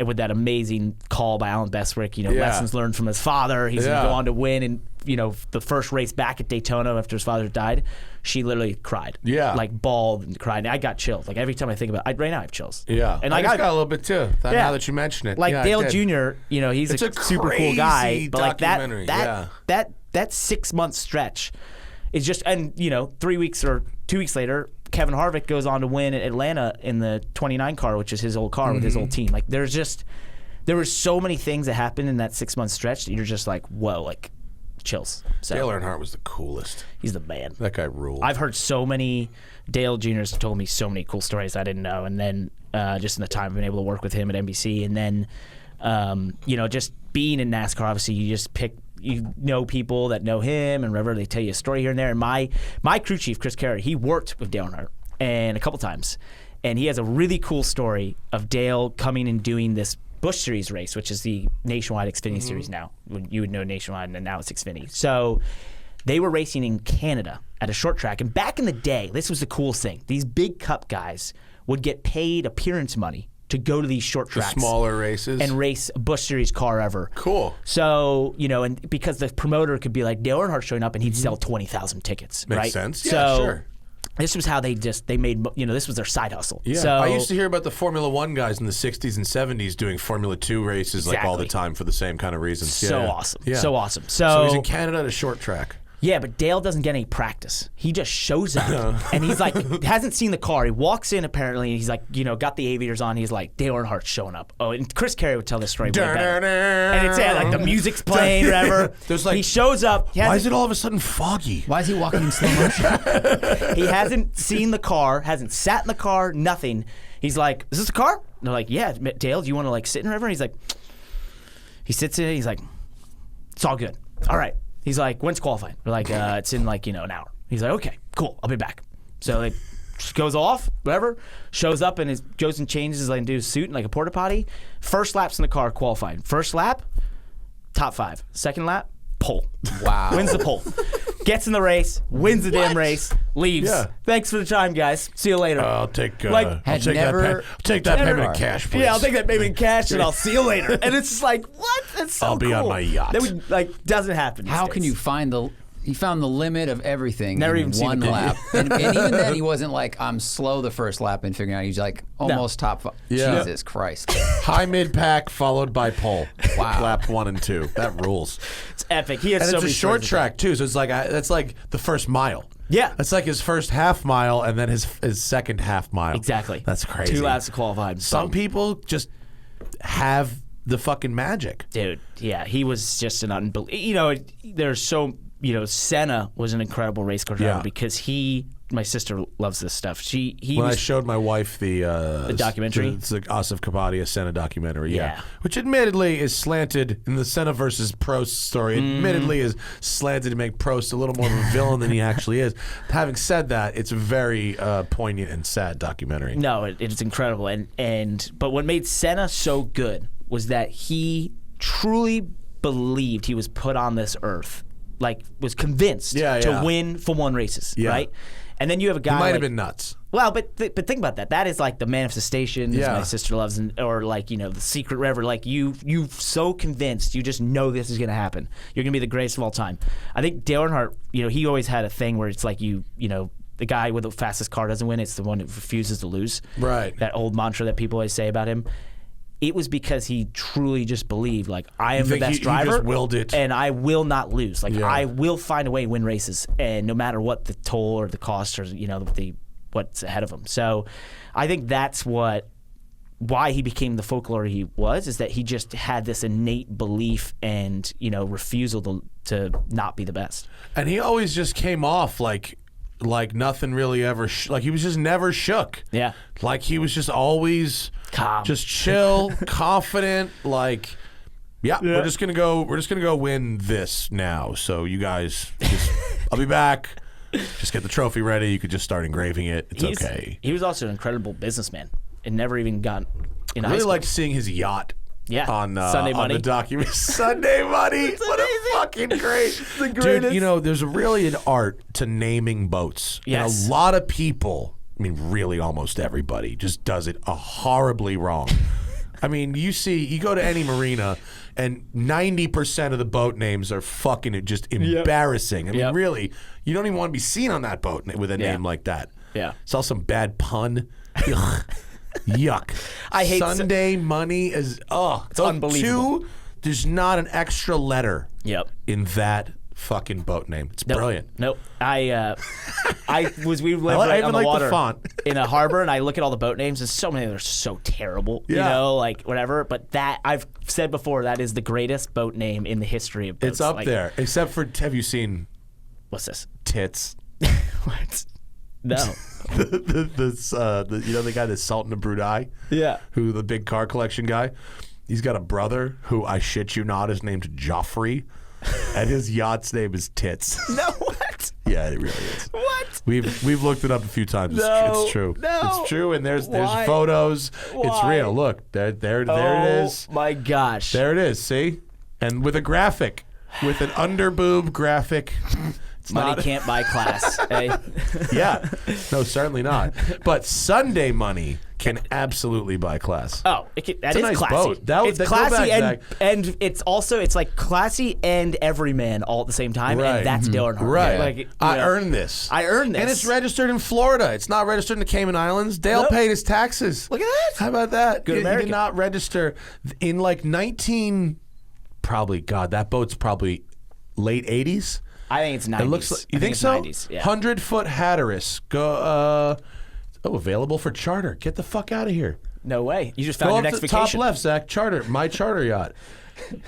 [SPEAKER 2] with that amazing call by Alan Bestwick, lessons learned from his father. He's going to go on to win. And, the first race back at Daytona after his father died, she literally cried. Yeah. Like bawled and cried. And I got chills. Like every time I think about it, right now I have chills.
[SPEAKER 1] Yeah. And I got a little bit too, now that you mention it.
[SPEAKER 2] Like Dale Jr., he's a super cool guy. But like that 6 month stretch is just, and 3 weeks or 2 weeks later, Kevin Harvick goes on to win at Atlanta in the 29 car, which is his old car with his old team. Like there were so many things that happened in that 6 month stretch that you're just like, whoa, like chills. So,
[SPEAKER 1] Dale Earnhardt was the coolest.
[SPEAKER 2] He's the man.
[SPEAKER 1] That guy ruled.
[SPEAKER 2] I've heard so many, Dale Jr.'s told me so many cool stories I didn't know. And then just in the time I've been able to work with him at NBC. And then, just being in NASCAR, obviously you just pick, people that know him and whatever, they tell you a story here and there. And my crew chief, Chris Carey, he worked with Dale Earnhardt and a couple times. And he has a really cool story of Dale coming and doing this Busch Series race, which is the Nationwide Xfinity Series now. You would know Nationwide, and now it's Xfinity. So they were racing in Canada at a short track. And back in the day, this was the coolest thing. These big cup guys would get paid appearance money to go to these short tracks.
[SPEAKER 1] The smaller races.
[SPEAKER 2] And race a Busch Series car ever.
[SPEAKER 1] Cool.
[SPEAKER 2] So, and because the promoter could be like Dale Earnhardt showing up and he'd sell 20,000 tickets.
[SPEAKER 1] Makes
[SPEAKER 2] right?
[SPEAKER 1] sense. Yeah,
[SPEAKER 2] so,
[SPEAKER 1] sure.
[SPEAKER 2] This was how they made, this was their side hustle.
[SPEAKER 1] Yeah.
[SPEAKER 2] So,
[SPEAKER 1] I used to hear about the Formula One guys in the 60s and 70s doing Formula 2 races like all the time for the same kind of reasons.
[SPEAKER 2] So awesome.
[SPEAKER 1] Yeah.
[SPEAKER 2] So awesome.
[SPEAKER 1] So he's in Canada at a short track.
[SPEAKER 2] Yeah, but Dale doesn't get any practice. He just shows up, and he's like, hasn't seen the car. He walks in apparently, and he's like, got the aviators on. He's like, Dale Earnhardt's showing up. Oh, and Chris Carey would tell this story way better. And it's like the music's playing, whatever. He shows up.
[SPEAKER 1] Why is it all of a sudden foggy?
[SPEAKER 3] Why is he walking in slow motion?
[SPEAKER 2] He hasn't seen the car, hasn't sat in the car, nothing. He's like, is this the car? And they're like, yeah, Dale, do you want to sit in or whatever? And he's like, he sits in it. He's like, it's all good. All right. He's like, when's qualifying? We're like, it's in an hour. He's like, okay, cool, I'll be back. So just goes off, whatever, shows up and goes and changes into his suit in a porta potty. First lap's in the car, qualified. First lap, top 5. Second lap, pole.
[SPEAKER 3] Wow.
[SPEAKER 2] Wins the pole. Gets in the race, wins the damn race, leaves. Yeah. Thanks for the time, guys. See you later.
[SPEAKER 1] I'll take that payment in cash, please.
[SPEAKER 2] Yeah, I'll take that payment in cash and I'll see you later. And it's just like, what? That's so cool.
[SPEAKER 1] I'll be on my yacht.
[SPEAKER 2] That doesn't happen these
[SPEAKER 3] How
[SPEAKER 2] days.
[SPEAKER 3] can you find he found the limit of everything
[SPEAKER 2] Never
[SPEAKER 3] in
[SPEAKER 2] even seen
[SPEAKER 3] one
[SPEAKER 2] the
[SPEAKER 3] lap. and even then, he wasn't like, I'm slow the first lap and figuring out. He's like almost top 5.
[SPEAKER 1] Yeah.
[SPEAKER 3] Jesus Christ.
[SPEAKER 1] High mid-pack followed by pole.
[SPEAKER 3] Wow.
[SPEAKER 1] Lap 1 and 2. That rules.
[SPEAKER 2] It's epic. He has
[SPEAKER 1] and
[SPEAKER 2] so
[SPEAKER 1] it's
[SPEAKER 2] many
[SPEAKER 1] a short track, too, so it's that's like the first mile.
[SPEAKER 2] Yeah.
[SPEAKER 1] That's like his first half mile and then his second half mile.
[SPEAKER 2] Exactly.
[SPEAKER 1] That's crazy.
[SPEAKER 2] 2 laps to qualify.
[SPEAKER 1] Some people just have the fucking magic.
[SPEAKER 2] Dude, yeah, he was just an unbelievable. There's so... Senna was an incredible race car driver because my sister loves this stuff. I showed my wife the documentary,
[SPEAKER 1] it's the Asif Kapadia Senna documentary, which admittedly is slanted in the Senna versus Prost story. Admittedly is slanted to make Prost a little more of a villain than he actually is. Having said that, it's a very poignant and sad documentary.
[SPEAKER 2] No, it's incredible, but what made Senna so good was that he truly believed he was put on this earth. Was convinced to win Formula 1 races, right? And then you have a guy.
[SPEAKER 1] He might have been nuts.
[SPEAKER 2] Well, but think about that. That is the manifestation. As my sister loves, or the secret river. You so convinced, you just know this is going to happen. You're going to be the greatest of all time. I think Dale Earnhardt, he always had a thing where it's the guy with the fastest car doesn't win. It's the one that refuses to lose.
[SPEAKER 1] Right.
[SPEAKER 2] That old mantra that people always say about him. It was because he truly just believed, I am the best driver,
[SPEAKER 1] he just willed it.
[SPEAKER 2] And I will not lose. I will find a way to win races, and no matter what the toll or the cost or what's ahead of him. So, I think that's why he became the folklore he was, is that he just had this innate belief and refusal to not be the best.
[SPEAKER 1] And he always just came off like nothing really ever he was just never shook.
[SPEAKER 2] Yeah.
[SPEAKER 1] He was just always calm, just chill, confident, we're just going to go win this now. So you guys I'll be back. Just get the trophy ready. You could just start engraving it. It's okay.
[SPEAKER 2] He was also an incredible businessman and never even got in high
[SPEAKER 1] I really
[SPEAKER 2] school.
[SPEAKER 1] liked seeing his yacht.
[SPEAKER 2] Yeah,
[SPEAKER 1] on
[SPEAKER 2] Sunday Money.
[SPEAKER 1] On the document. Sunday Money. What a fucking great. The greatest. Dude, there's really an art to naming boats.
[SPEAKER 2] Yes.
[SPEAKER 1] And a lot of people, really almost everybody, just does it horribly wrong. I mean, you go to any marina, and 90% of the boat names are fucking just embarrassing. I mean, really, you don't even want to be seen on that boat with a name like that.
[SPEAKER 2] Yeah.
[SPEAKER 1] It's all some bad pun. Yuck.
[SPEAKER 2] I hate
[SPEAKER 1] Sunday money is
[SPEAKER 2] it's unbelievable.
[SPEAKER 1] There's not an extra letter in that fucking boat name. It's brilliant.
[SPEAKER 2] Nope. We live right on the water in a harbor, and I look at all the boat names, and so many of them are so terrible. You know, like whatever. But that I've said before, that is the greatest boat name in the history of boats.
[SPEAKER 1] It's up there, except for have you seen?
[SPEAKER 2] What's this?
[SPEAKER 1] Tits.
[SPEAKER 2] What? No.
[SPEAKER 1] The guy that's Sultan of Brunei?
[SPEAKER 2] Yeah.
[SPEAKER 1] Who, the big car collection guy? He's got a brother who, I shit you not, is named Joffrey, and his yacht's name is Tits.
[SPEAKER 2] No, what?
[SPEAKER 1] Yeah, it really is.
[SPEAKER 2] What?
[SPEAKER 1] We've looked it up a few times.
[SPEAKER 2] No,
[SPEAKER 1] it's true.
[SPEAKER 2] No.
[SPEAKER 1] It's true, and there's photos.
[SPEAKER 2] Why?
[SPEAKER 1] It's real. Look, there it is.
[SPEAKER 2] Oh my gosh.
[SPEAKER 1] There it is. See, and with a graphic, with an underboob graphic.
[SPEAKER 2] Money can't buy class. Eh?
[SPEAKER 1] Yeah. No, certainly not. But Sunday money can absolutely buy class.
[SPEAKER 2] Oh, that is
[SPEAKER 1] a nice
[SPEAKER 2] classy.
[SPEAKER 1] Boat.
[SPEAKER 2] It's classy and it's also like classy and everyman all at the same time, and that's Dale Earnhardt.
[SPEAKER 1] Right.
[SPEAKER 2] Like,
[SPEAKER 1] I earned this.
[SPEAKER 2] And
[SPEAKER 1] it's registered in Florida. It's not registered in the Cayman Islands. Dale paid his taxes.
[SPEAKER 2] Look at that.
[SPEAKER 1] How about that?
[SPEAKER 2] Good American.
[SPEAKER 1] He did not register in like that boat's probably late 80s.
[SPEAKER 2] I think it's 90s.
[SPEAKER 1] It looks like, you think so?
[SPEAKER 2] 90s, yeah.
[SPEAKER 1] 100-foot Hatteras. Go. Available for charter. Get the fuck out of here.
[SPEAKER 2] No way. You just found your next vacation.
[SPEAKER 1] Go up to top left, Zach. Charter. My charter yacht.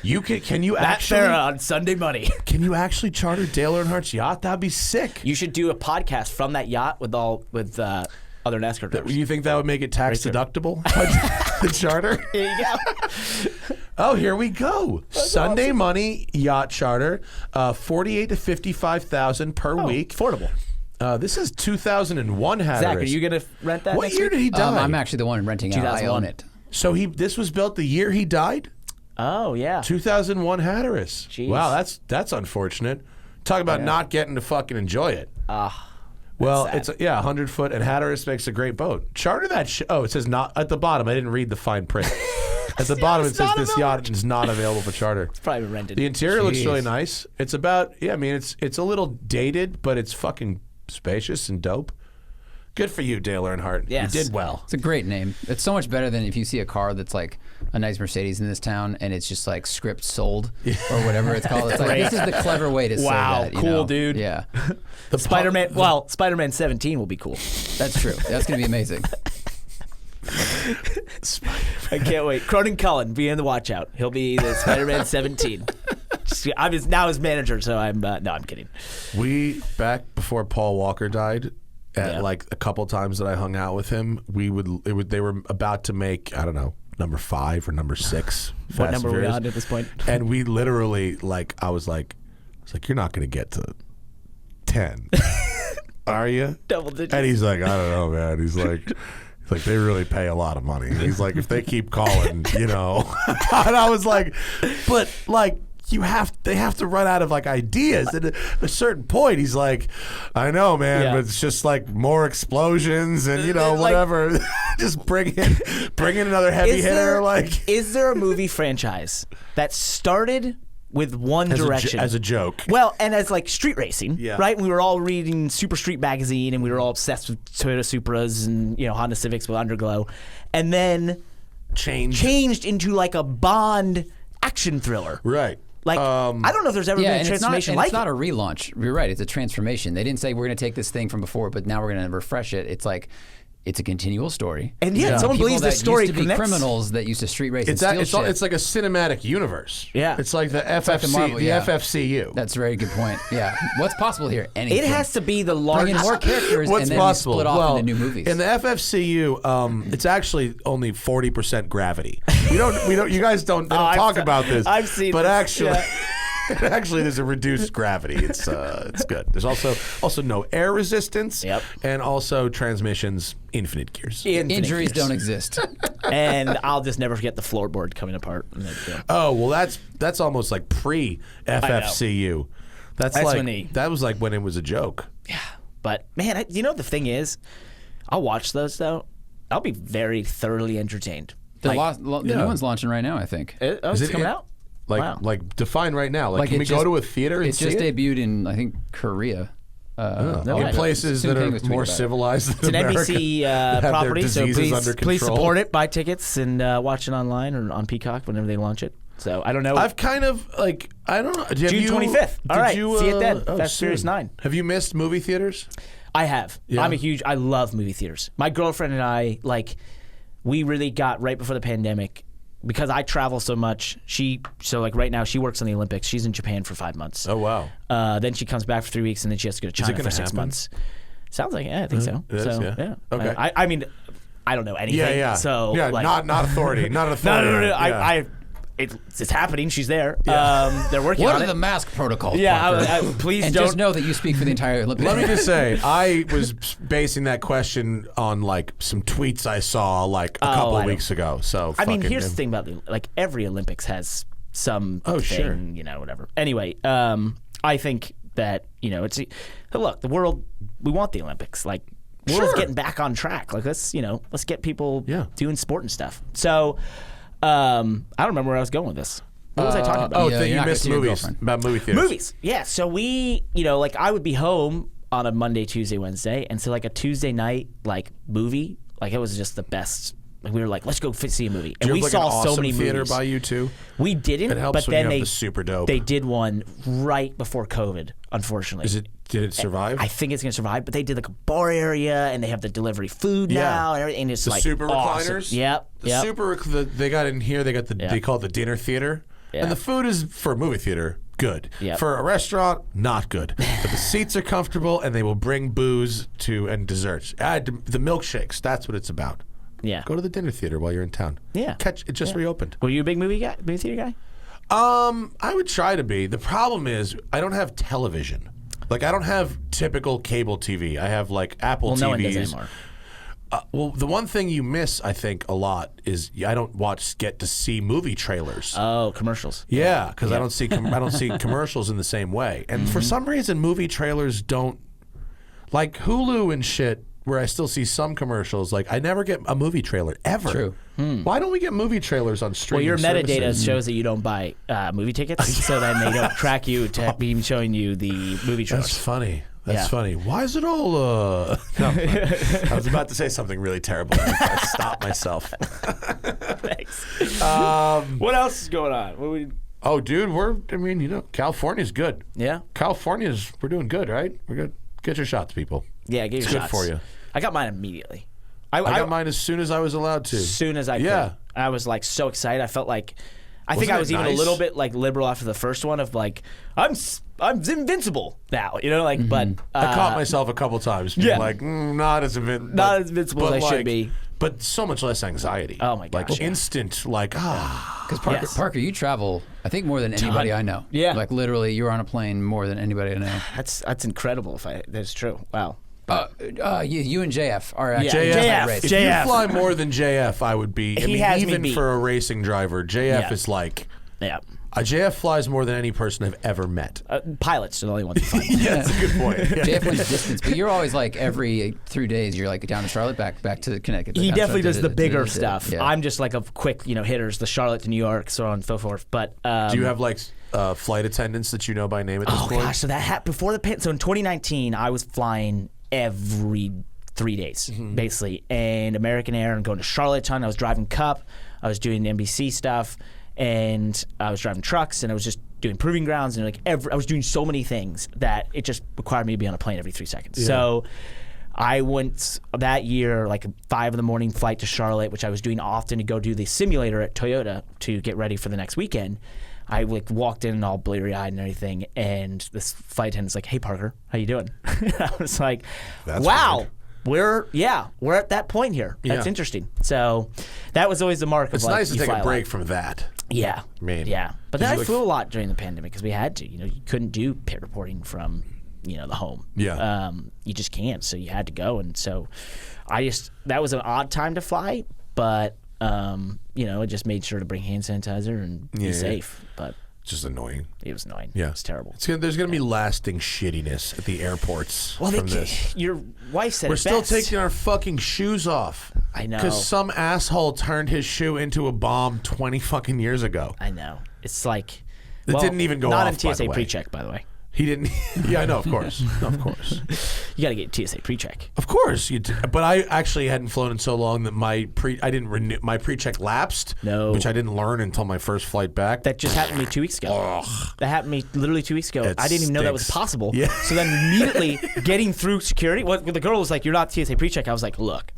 [SPEAKER 1] Can you
[SPEAKER 2] Matt
[SPEAKER 1] actually
[SPEAKER 2] Farah on Sunday money?
[SPEAKER 1] Can you actually charter Dale Earnhart's yacht? That'd be sick.
[SPEAKER 2] You should do a podcast from that yacht with other NASCAR drivers.
[SPEAKER 1] You think that would make it tax deductible? The charter?
[SPEAKER 2] Here you go.
[SPEAKER 1] Oh, here we go.
[SPEAKER 2] That's
[SPEAKER 1] Sunday
[SPEAKER 2] awesome.
[SPEAKER 1] money yacht charter, $48,000 to $55,000 per week.
[SPEAKER 2] Affordable.
[SPEAKER 1] This is 2001 Hatteras.
[SPEAKER 2] Zach, are you going to rent that?
[SPEAKER 1] What year did he die?
[SPEAKER 3] I'm actually the one renting out. I own it.
[SPEAKER 1] So this was built the year he died?
[SPEAKER 2] Oh yeah.
[SPEAKER 1] 2001 Hatteras.
[SPEAKER 2] Jeez.
[SPEAKER 1] Wow, that's unfortunate. Talk about not getting to fucking enjoy it. Well,
[SPEAKER 2] sad.
[SPEAKER 1] it's 100-foot, and Hatteras makes a great boat. Charter that it says not at the bottom. I didn't read the fine print. At the bottom it says this yacht is not available for charter.
[SPEAKER 2] It's probably rented.
[SPEAKER 1] The interior looks really nice. It's about it's a little dated, but it's fucking spacious and dope. Good for you, Dale Earnhardt.
[SPEAKER 2] Yes.
[SPEAKER 1] You did well.
[SPEAKER 3] It's a great name. It's so much better than if you see a car that's like a nice Mercedes in this town and it's just like script sold or whatever it's called. It's like, this is the clever way to say that.
[SPEAKER 2] Cool, dude.
[SPEAKER 3] Yeah.
[SPEAKER 2] The Spider-Man 17 will be cool.
[SPEAKER 3] That's true. That's going to be amazing.
[SPEAKER 2] I can't wait. Cronin Cullen be in the watch out. He'll be the Spider-Man 17. I'm now his manager, so I'm no, I'm kidding.
[SPEAKER 1] We back before Paul Walker died. Like a couple times that I hung out with him, they were about to make, I don't know, number 5 or number 6.
[SPEAKER 2] What number are we on at this point?
[SPEAKER 1] And we literally I was like, you're not going to get to 10, are you?
[SPEAKER 2] Double digits.
[SPEAKER 1] And he's like, I don't know, man. He's like, they really pay a lot of money. He's like, if they keep calling, And I was like, but like. They have to run out of like ideas at a certain point. He's like, I know, man, but it's just like more explosions and whatever. Just bring in another heavy hitter.
[SPEAKER 2] Is there a movie franchise that started with one direction
[SPEAKER 1] as a joke?
[SPEAKER 2] Well, and as like street racing, right? We were all reading Super Street magazine, and we were all obsessed with Toyota Supras and Honda Civics with Underglow, and then changed into like a Bond action thriller,
[SPEAKER 1] right?
[SPEAKER 2] Like, I don't know if there's ever been a transformation
[SPEAKER 3] it's not a relaunch. You're right. It's a transformation. They didn't say we're going to take this thing from before, but now we're going to refresh it. It's like, it's a continual story.
[SPEAKER 2] And someone believes the story
[SPEAKER 3] used to be criminals that used to street race and steal shit.
[SPEAKER 1] It's like a cinematic universe.
[SPEAKER 2] Yeah.
[SPEAKER 1] It's like the FFC,
[SPEAKER 3] the
[SPEAKER 1] FFCU.
[SPEAKER 3] That's a very good point. Yeah. What's possible here? Anything.
[SPEAKER 2] It has to be the largest.
[SPEAKER 3] Bring in more characters
[SPEAKER 1] What's
[SPEAKER 3] and then
[SPEAKER 1] possible?
[SPEAKER 3] split off into new movies.
[SPEAKER 1] In the FFCU, it's actually only 40% gravity. We don't. You guys don't talk about this.
[SPEAKER 2] I've seen
[SPEAKER 1] but
[SPEAKER 2] this.
[SPEAKER 1] Actually.
[SPEAKER 2] Yeah.
[SPEAKER 1] Actually, there's a reduced gravity. It's good. There's also no air resistance.
[SPEAKER 2] Yep.
[SPEAKER 1] And also transmissions, infinite gears.
[SPEAKER 3] Injuries don't exist.
[SPEAKER 2] And I'll just never forget the floorboard coming apart.
[SPEAKER 1] Oh well, that's almost like pre FFCU. That's like that was like when it was a joke.
[SPEAKER 2] Yeah, but man, the thing is, I'll watch those though. I'll be very thoroughly entertained.
[SPEAKER 3] The new one's launching right now, I think.
[SPEAKER 2] It's coming out?
[SPEAKER 1] Like define right now. Like can we go to a theater and see it?
[SPEAKER 3] It just debuted in, I think, Korea.
[SPEAKER 1] In places that are more civilized than America.
[SPEAKER 2] It's an NBC property, so please support it. Buy tickets and watch it online or on Peacock whenever they launch it. So I don't know.
[SPEAKER 1] I've kind of I don't know.
[SPEAKER 2] June 25th. All right, see it then. Fast Furious 9.
[SPEAKER 1] Have you missed movie theaters?
[SPEAKER 2] I have. Yeah. I love movie theaters. My girlfriend and I, we really got right before the pandemic. Because I travel so much, right now she works on the Olympics. She's in Japan for 5 months.
[SPEAKER 1] Oh, wow.
[SPEAKER 2] Then she comes back for 3 weeks, and then she has to go to China for 6 months. Sounds like, I think so.
[SPEAKER 1] It is, yeah.
[SPEAKER 2] Okay. I mean, I don't know anything.
[SPEAKER 1] Yeah.
[SPEAKER 2] So,
[SPEAKER 1] not authority. Not authority.
[SPEAKER 2] No.
[SPEAKER 1] Yeah.
[SPEAKER 2] It's happening. She's there. Yeah. They're working on it.
[SPEAKER 3] What are the mask protocols?
[SPEAKER 2] Yeah, please
[SPEAKER 3] and
[SPEAKER 2] don't.
[SPEAKER 3] just know that you speak for the entire Olympics.
[SPEAKER 1] Let me just say, I was basing that question on some tweets I saw a couple of weeks ago. So
[SPEAKER 2] here's the thing about every Olympics has some thing, whatever. Anyway, I think that look, the world, we want the Olympics. The world's getting back on track. Let's get people doing sport and stuff. So. I don't remember where I was going with this. What was I talking about?
[SPEAKER 1] You missed movies. About movie theaters.
[SPEAKER 2] Movies. Yeah. So we, I would be home on a Monday, Tuesday, Wednesday. And so a Tuesday night, movie, it was just the best. We were like, let's go see a movie. And we saw so many
[SPEAKER 1] theater
[SPEAKER 2] movies.
[SPEAKER 1] By you too?
[SPEAKER 2] We didn't,
[SPEAKER 1] it helps
[SPEAKER 2] but
[SPEAKER 1] when
[SPEAKER 2] then
[SPEAKER 1] you have the super dope.
[SPEAKER 2] They did one right before COVID, unfortunately.
[SPEAKER 1] Did it survive?
[SPEAKER 2] I think it's going to survive, but they did a bar area and they have the delivery food now and everything. It's
[SPEAKER 1] the super
[SPEAKER 2] awesome.
[SPEAKER 1] recliners?
[SPEAKER 2] Yep.
[SPEAKER 1] They got in here, they got they call it the dinner theater. Yeah. And the food is, for a movie theater, good. Yep. For a restaurant, not good. But the seats are comfortable and they will bring booze and desserts. The milkshakes, that's what it's about.
[SPEAKER 2] Yeah.
[SPEAKER 1] Go to the dinner theater while you're in town.
[SPEAKER 2] Yeah.
[SPEAKER 1] It just reopened.
[SPEAKER 2] Were you a big movie theater guy?
[SPEAKER 1] I would try to be. The problem is I don't have television. I don't have typical cable TV. I have Apple TVs.
[SPEAKER 2] No one does anymore.
[SPEAKER 1] The one thing you miss, I think, a lot is I don't get to see movie trailers.
[SPEAKER 2] Oh, commercials.
[SPEAKER 1] Yeah, because I don't see commercials in the same way. And for some reason, movie trailers don't, Hulu and shit, where I still see some commercials. I never get a movie trailer ever.
[SPEAKER 3] True.
[SPEAKER 1] Why don't we get movie trailers on streaming
[SPEAKER 2] Well, your
[SPEAKER 1] services?
[SPEAKER 2] metadata shows that you don't buy movie tickets, so then they don't track you to be showing you the movie trailers.
[SPEAKER 1] That's funny. That's funny. Why is it all? No, I was about to say something really terrible. I stopped myself.
[SPEAKER 2] Thanks. What else is going on?
[SPEAKER 1] Oh, dude, California's good.
[SPEAKER 2] Yeah.
[SPEAKER 1] We're doing good, right? We're good. Get your shots, people.
[SPEAKER 2] Yeah, get your shots.
[SPEAKER 1] It's good for you.
[SPEAKER 2] I got mine immediately.
[SPEAKER 1] I got mine as soon as I was allowed to.
[SPEAKER 2] As soon as I could. Yeah. I was so excited. I felt I think I was even a little bit liberal after the first one of I'm invincible now, but
[SPEAKER 1] I caught myself a couple times being not as invincible
[SPEAKER 2] as I should be.
[SPEAKER 1] But so much less anxiety.
[SPEAKER 2] Oh my gosh.
[SPEAKER 1] Instant
[SPEAKER 3] Because Parker, you travel, I think, more than anybody I know.
[SPEAKER 2] Yeah.
[SPEAKER 3] Literally, you're on a plane more than anybody I know.
[SPEAKER 2] That's incredible that's true. Wow.
[SPEAKER 3] You and JF are actually
[SPEAKER 2] JF.
[SPEAKER 1] If you fly more than JF, I would be. Even for a racing driver, JF is JF flies more than any person I've ever met.
[SPEAKER 2] Pilots are the only ones who fly.
[SPEAKER 1] Yeah, that's a good point. Yeah.
[SPEAKER 3] JF went the distance, but you're always every 3 days you're down to Charlotte, back to Connecticut.
[SPEAKER 2] He definitely does the bigger stuff. Yeah. I'm just a quick hitters, the Charlotte to New York, so on and so forth. But
[SPEAKER 1] do you have flight attendants that you know by name at this point?
[SPEAKER 2] Oh gosh, so that happened before so in 2019 I was flying every 3 days basically, and American Air, and going to Charlotte a ton. I was driving Cup, I was doing NBC stuff, and I was driving trucks, and I was just doing proving grounds, and I was doing so many things that it just required me to be on a plane every 3 seconds. Yeah. So I went that year 5 a.m. flight to Charlotte, which I was doing often to go do the simulator at Toyota to get ready for the next weekend. I walked in all bleary-eyed and everything, and this flight attendant's like, "Hey Parker, how you doing?" I was like,
[SPEAKER 1] That's
[SPEAKER 2] "Wow, weird. we're at that point here. That's interesting." So that was always the mark.
[SPEAKER 1] It's nice to take a break from that.
[SPEAKER 2] Yeah,
[SPEAKER 1] yeah.
[SPEAKER 2] But then I flew a lot during the pandemic because we had to. You couldn't do pit reporting from the home.
[SPEAKER 1] Yeah.
[SPEAKER 2] You just can't. So you had to go, and so that was an odd time to fly, but. I just made sure to bring hand sanitizer and be safe. But
[SPEAKER 1] Just annoying.
[SPEAKER 2] It was annoying.
[SPEAKER 1] Yeah.
[SPEAKER 2] It was terrible.
[SPEAKER 1] There's going to be lasting shittiness at the airports from this.
[SPEAKER 2] Your wife said
[SPEAKER 1] We're
[SPEAKER 2] it
[SPEAKER 1] still
[SPEAKER 2] best.
[SPEAKER 1] taking our fucking shoes off.
[SPEAKER 2] I know.
[SPEAKER 1] Because some asshole turned his shoe into a bomb 20 fucking years ago.
[SPEAKER 2] I know. It's like...
[SPEAKER 1] It didn't even go
[SPEAKER 2] not
[SPEAKER 1] off,
[SPEAKER 2] in TSA
[SPEAKER 1] by the way.
[SPEAKER 2] pre-check, by the way.
[SPEAKER 1] He didn't... Yeah, I know, of course. Of course.
[SPEAKER 2] You got to get TSA pre-check.
[SPEAKER 1] Of course. But I actually hadn't flown in so long that I didn't renew... My pre-check lapsed.
[SPEAKER 2] No.
[SPEAKER 1] Which I didn't learn until my first flight back.
[SPEAKER 2] That just happened to me 2 weeks ago.
[SPEAKER 1] Ugh.
[SPEAKER 2] That happened to me literally 2 weeks ago.
[SPEAKER 1] It
[SPEAKER 2] I didn't even know that was
[SPEAKER 1] stinks.
[SPEAKER 2] possible.
[SPEAKER 1] Yeah.
[SPEAKER 2] So then immediately getting through security, when the girl was like, "You're not TSA pre-check," I was like, "Look,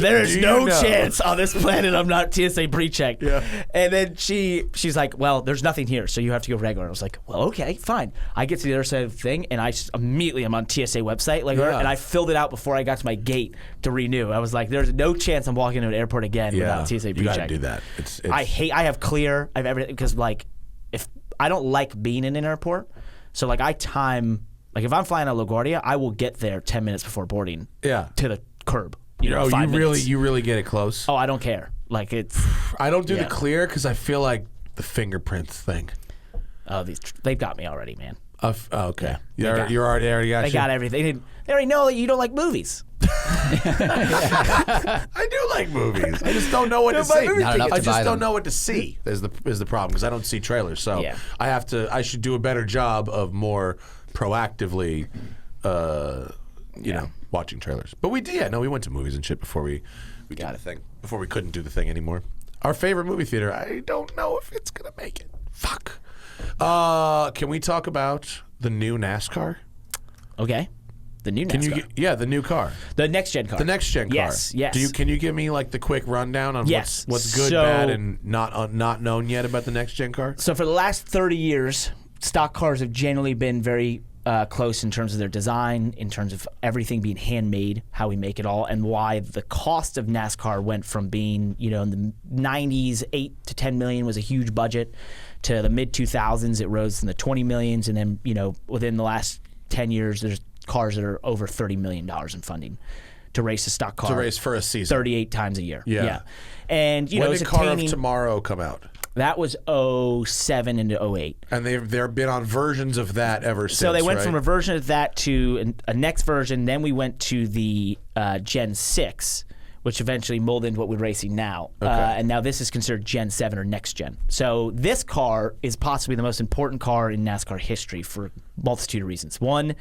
[SPEAKER 2] there is no chance on this planet I'm not TSA pre-check."
[SPEAKER 1] Yeah.
[SPEAKER 2] And then she's like, "Well, there's nothing here, so you have to go regular." I was like, "Well, okay, fine." I get to the other side of the thing, and I just immediately am on TSA website, and I filled it out before I got to my gate to renew. I was like, "There's no chance I'm walking into an airport again without TSA pre-check."
[SPEAKER 1] You got to do that.
[SPEAKER 2] I have clear. I have everything because if I don't like being in an airport, so I time if I'm flying out of LaGuardia, I will get there 10 minutes before boarding.
[SPEAKER 1] Yeah.
[SPEAKER 2] To the curb.
[SPEAKER 1] You
[SPEAKER 2] 5 minutes.
[SPEAKER 1] you really get it close.
[SPEAKER 2] Oh, I don't care. It's.
[SPEAKER 1] I don't do the clear because I feel like the fingerprints thing.
[SPEAKER 2] Oh, they've got me already, man.
[SPEAKER 1] Okay.
[SPEAKER 2] Yeah.
[SPEAKER 1] You're already got
[SPEAKER 2] They
[SPEAKER 1] you.
[SPEAKER 2] got everything. They already know that you don't like movies.
[SPEAKER 1] I do like movies. I just don't know what to see.
[SPEAKER 3] Not enough to
[SPEAKER 1] I just
[SPEAKER 3] buy
[SPEAKER 1] don't
[SPEAKER 3] them.
[SPEAKER 1] know what to see. Is the problem because I don't see trailers. So
[SPEAKER 2] Yeah.
[SPEAKER 1] I should do a better job of more proactively, watching trailers. But we did. We went to movies and shit before we got a thing. Before we couldn't do the thing anymore. Our favorite movie theater. I don't know if it's gonna make it. Fuck. Can we talk about the new NASCAR?
[SPEAKER 2] Okay. The new NASCAR.
[SPEAKER 1] The new car.
[SPEAKER 2] The next gen car.
[SPEAKER 1] The next gen car.
[SPEAKER 2] Yes.
[SPEAKER 1] Can you give me the quick rundown on what's good, bad, and not known yet about the next gen car?
[SPEAKER 2] So for the last 30 years, stock cars have generally been very close in terms of their design, in terms of everything being handmade, how we make it all, and why the cost of NASCAR went from being, in the 90s, 8 to 10 million was a huge budget, to the mid 2000s it rose in the 20 millions, and then within the last 10 years there's cars that are over $30 million in funding to race a stock car.
[SPEAKER 1] To race for a season.
[SPEAKER 2] 38 times a year.
[SPEAKER 1] Yeah.
[SPEAKER 2] And
[SPEAKER 1] when did Car of Tomorrow come out?
[SPEAKER 2] That was 07 into 08.
[SPEAKER 1] And they've been on versions of that ever since.
[SPEAKER 2] So they went from a version of that to a next version. Then we went to the Gen 6, which eventually molded into what we're racing now.
[SPEAKER 1] Okay.
[SPEAKER 2] And now this is considered Gen 7 or next gen. So this car is possibly the most important car in NASCAR history for a multitude of reasons. One,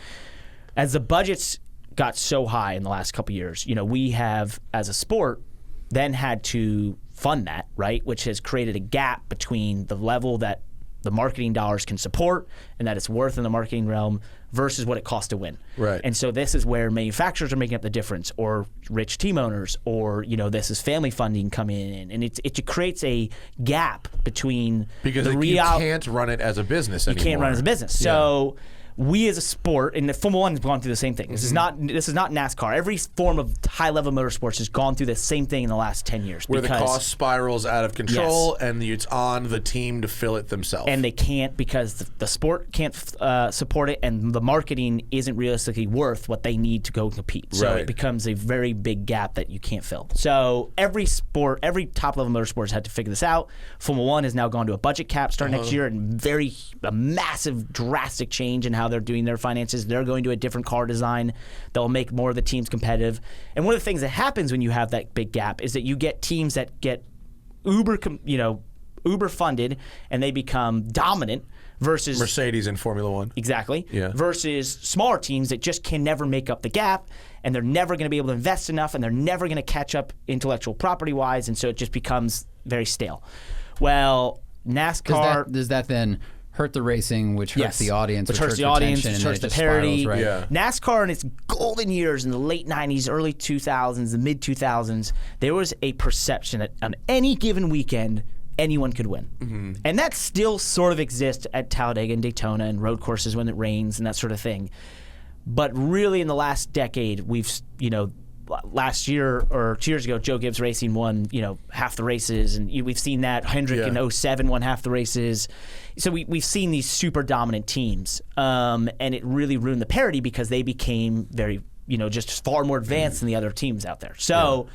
[SPEAKER 2] as the budgets got so high in the last couple of years, we have, as a sport, then had to fund that, right? Which has created a gap between the level that the marketing dollars can support and that it's worth in the marketing realm versus what it costs to win.
[SPEAKER 1] Right.
[SPEAKER 2] And so this is where manufacturers are making up the difference, or rich team owners, or this is family funding coming in, and it creates a gap between
[SPEAKER 1] because
[SPEAKER 2] the
[SPEAKER 1] you can't run it as a business anymore.
[SPEAKER 2] You can't run it as a business. So we as a sport, and the Formula One has gone through the same thing. This is not NASCAR. Every form of high-level motorsports has gone through the same thing in the last 10 years.
[SPEAKER 1] Where the cost spirals out of control, and it's on the team to fill it themselves.
[SPEAKER 2] And they can't, because the sport can't support it, and the marketing isn't realistically worth what they need to go compete. So it becomes a very big gap that you can't fill. So every sport, every top-level motorsport has had to figure this out. Formula One has now gone to a budget cap starting next year, and a massive, drastic change in how they're doing their finances. They're going to a different car design. They'll make more of the teams competitive. And one of the things that happens when you have that big gap is that you get teams that get uber funded and they become dominant versus
[SPEAKER 1] Mercedes in Formula One.
[SPEAKER 2] Exactly.
[SPEAKER 1] Yeah.
[SPEAKER 2] Versus smaller teams that just can never make up the gap, and they're never going to be able to invest enough, and they're never going to catch up intellectual property wise, and so it just becomes very stale. Well, NASCAR
[SPEAKER 3] does that then hurt the racing, which hurts the audience,
[SPEAKER 2] which hurts the audience, which hurts the parity.
[SPEAKER 3] Spirals, right?
[SPEAKER 1] Yeah.
[SPEAKER 2] NASCAR in its golden years in the late 90s, early 2000s, the mid 2000s, there was a perception that on any given weekend, anyone could win. Mm-hmm. And that still sort of exists at Talladega and Daytona and road courses when it rains and that sort of thing. But really in the last decade, we've, last year or 2 years ago, Joe Gibbs Racing won, half the races, and we've seen that. Hendrick in 07 won half the races. So we've seen these super dominant teams, and it really ruined the parity because they became very, just far more advanced than the other teams out there. So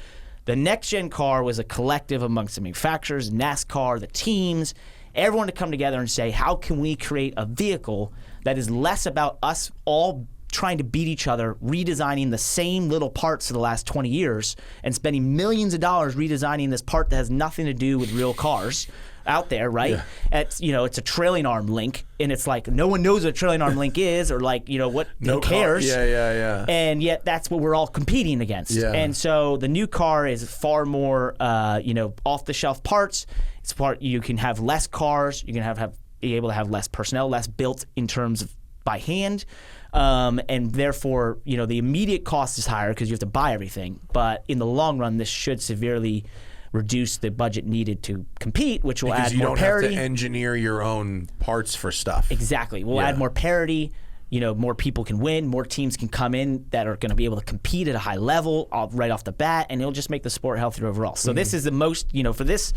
[SPEAKER 2] the next gen car was a collective amongst the manufacturers, NASCAR, the teams, everyone to come together and say, how can we create a vehicle that is less about us all trying to beat each other, redesigning the same little parts for the last 20 years and spending millions of dollars redesigning this part that has nothing to do with real cars out there, right? Yeah. It's a trailing arm link, and it's like no one knows what a trailing arm link is, or like, who cares?
[SPEAKER 1] Yeah.
[SPEAKER 2] And yet that's what we're all competing against.
[SPEAKER 1] Yeah.
[SPEAKER 2] And so the new car is far more, off-the-shelf parts. It's you can have less cars. You can be able to have less personnel, less built in terms of by hand. And therefore, the immediate cost is higher because you have to buy everything. But in the long run, this should severely reduce the budget needed to compete, which will add more parity.
[SPEAKER 1] Because you don't have to engineer your own parts for stuff.
[SPEAKER 2] Exactly. We'll add more parity. More people can win. More teams can come in that are going to be able to compete at a high level right off the bat, and it'll just make the sport healthier overall. So this is the most, for this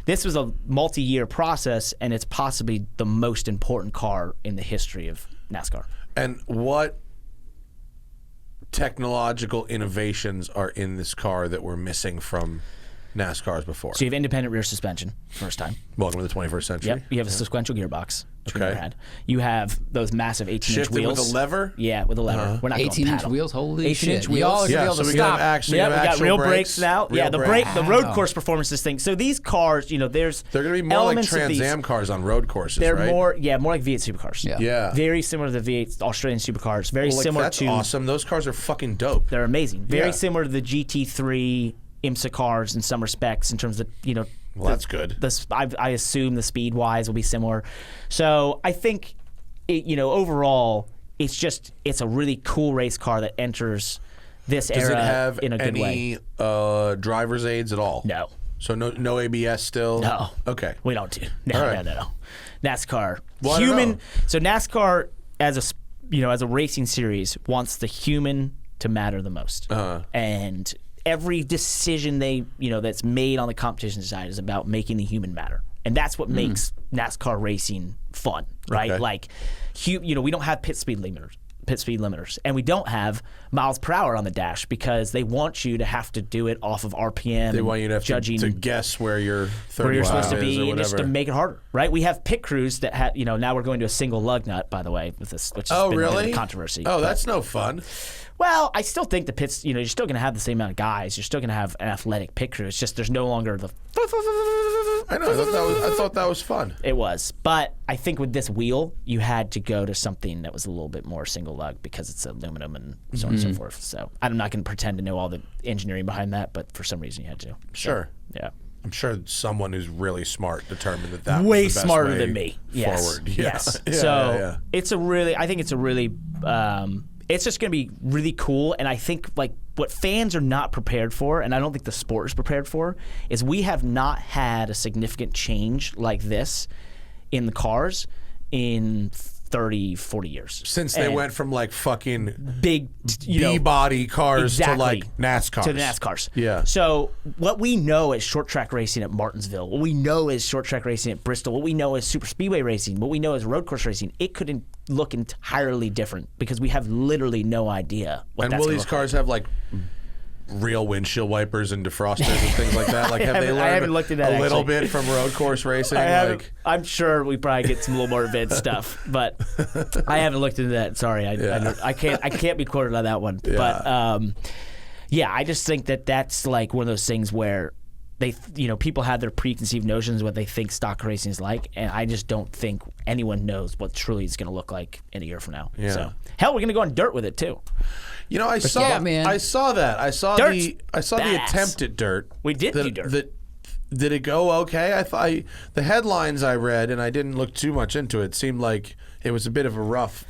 [SPEAKER 2] was a multi-year process, and it's possibly the most important car in the history of NASCAR.
[SPEAKER 1] And what technological innovations are in this car that we're missing from NASCARs before?
[SPEAKER 2] So you have independent rear suspension, first time.
[SPEAKER 1] Welcome to the 21st century.
[SPEAKER 2] Yep. You have a sequential gearbox, which we never had. You have those massive 18-inch
[SPEAKER 1] Shifted
[SPEAKER 2] wheels.
[SPEAKER 1] with a lever?
[SPEAKER 2] Yeah, with a lever. We're not
[SPEAKER 3] 18-inch wheels? Holy
[SPEAKER 2] 18-inch
[SPEAKER 3] shit.
[SPEAKER 2] wheels.
[SPEAKER 3] We all should be able to stop.
[SPEAKER 2] We got real brakes now.
[SPEAKER 1] Real
[SPEAKER 2] the road course performance is thing. So these cars, they're going to
[SPEAKER 1] be more like Trans Am cars on road courses,
[SPEAKER 2] they're
[SPEAKER 1] right?
[SPEAKER 2] more like V8 supercars.
[SPEAKER 3] Yeah.
[SPEAKER 2] Very similar to the V8 Australian supercars. Very similar
[SPEAKER 1] that's
[SPEAKER 2] to.
[SPEAKER 1] awesome. Those cars are fucking dope.
[SPEAKER 2] They're amazing. Very similar to the GT3 IMSA cars in some respects in terms of
[SPEAKER 1] Well, that's good.
[SPEAKER 2] I assume the speed wise will be similar. So I think overall it's a really cool race car that enters this
[SPEAKER 1] Does
[SPEAKER 2] era
[SPEAKER 1] it have
[SPEAKER 2] in a good way.
[SPEAKER 1] any driver's aids at all?
[SPEAKER 2] No.
[SPEAKER 1] So no ABS still?
[SPEAKER 2] No.
[SPEAKER 1] Okay.
[SPEAKER 2] We don't do. No. NASCAR.
[SPEAKER 1] Well,
[SPEAKER 2] human. So NASCAR as a racing series wants the human to matter the most. And every decision that's made on the competition side is about making the human matter, and that's what makes NASCAR racing fun, right?
[SPEAKER 1] Okay.
[SPEAKER 2] Like, we don't have pit speed limiters, and we don't have miles per hour on the dash because they want you to have to do it off of RPM.
[SPEAKER 1] They want you to have
[SPEAKER 2] judging
[SPEAKER 1] to guess where you're
[SPEAKER 2] supposed to be, and just to make it harder, right? We have pit crews that have, now we're going to a single lug nut, by the way, with this, which has been a bit of a controversy.
[SPEAKER 1] That's no fun.
[SPEAKER 2] Well, I still think the pits, you're still going to have the same amount of guys. You're still going to have an athletic pit crew. It's just there's no longer the.
[SPEAKER 1] I know. I thought that was fun.
[SPEAKER 2] It was, but I think with this wheel, you had to go to something that was a little bit more single lug because it's aluminum and so on and so forth. So I'm not going to pretend to know all the engineering behind that, but for some reason you had to.
[SPEAKER 1] Sure.
[SPEAKER 2] So, yeah.
[SPEAKER 1] I'm sure someone who's really smart determined that
[SPEAKER 2] way
[SPEAKER 1] was the best
[SPEAKER 2] smarter
[SPEAKER 1] way
[SPEAKER 2] than me.
[SPEAKER 1] Forward.
[SPEAKER 2] Yes.
[SPEAKER 1] Yeah.
[SPEAKER 2] So it's a really. It's just going to be really cool, and I think what fans are not prepared for, and I don't think the sport is prepared for, is we have not had a significant change like this in the cars in 30, 40 years.
[SPEAKER 1] Since they went from fucking
[SPEAKER 2] big
[SPEAKER 1] B-body cars to NASCARs.
[SPEAKER 2] To the NASCARs.
[SPEAKER 1] Yeah.
[SPEAKER 2] So what we know as short track racing at Martinsville, what we know as short track racing at Bristol, what we know as super speedway racing, what we know as road course racing, it could look entirely different because we have literally no idea what that's
[SPEAKER 1] will these cars have real windshield wipers and defrosters and things like that? Have they learned a little bit from road course racing?
[SPEAKER 2] I'm sure we probably get some little more advanced stuff, but I haven't looked into that. Sorry, I can't be quoted on that one. Yeah. But I just think that's one of those things where they, people have their preconceived notions of what they think stock racing is like, and I just don't think anyone knows what truly is going to look like in a year from now.
[SPEAKER 1] Yeah.
[SPEAKER 2] So hell, we're going to go on dirt with it too.
[SPEAKER 1] I saw that. I saw the attempt at dirt.
[SPEAKER 2] We did do dirt.
[SPEAKER 1] Did it go okay? I thought the headlines I read, and I didn't look too much into it, seemed like it was a bit of a rough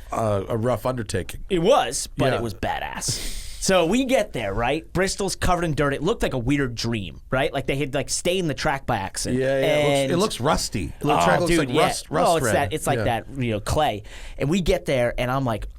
[SPEAKER 1] undertaking.
[SPEAKER 2] It was, but it was badass. So we get there, right? Bristol's covered in dirt. It looked like a weird dream, right? Like they had stained the track by accident.
[SPEAKER 1] Yeah. It looks rusty. The track looks like rust red.
[SPEAKER 2] It's like that clay. And we get there, and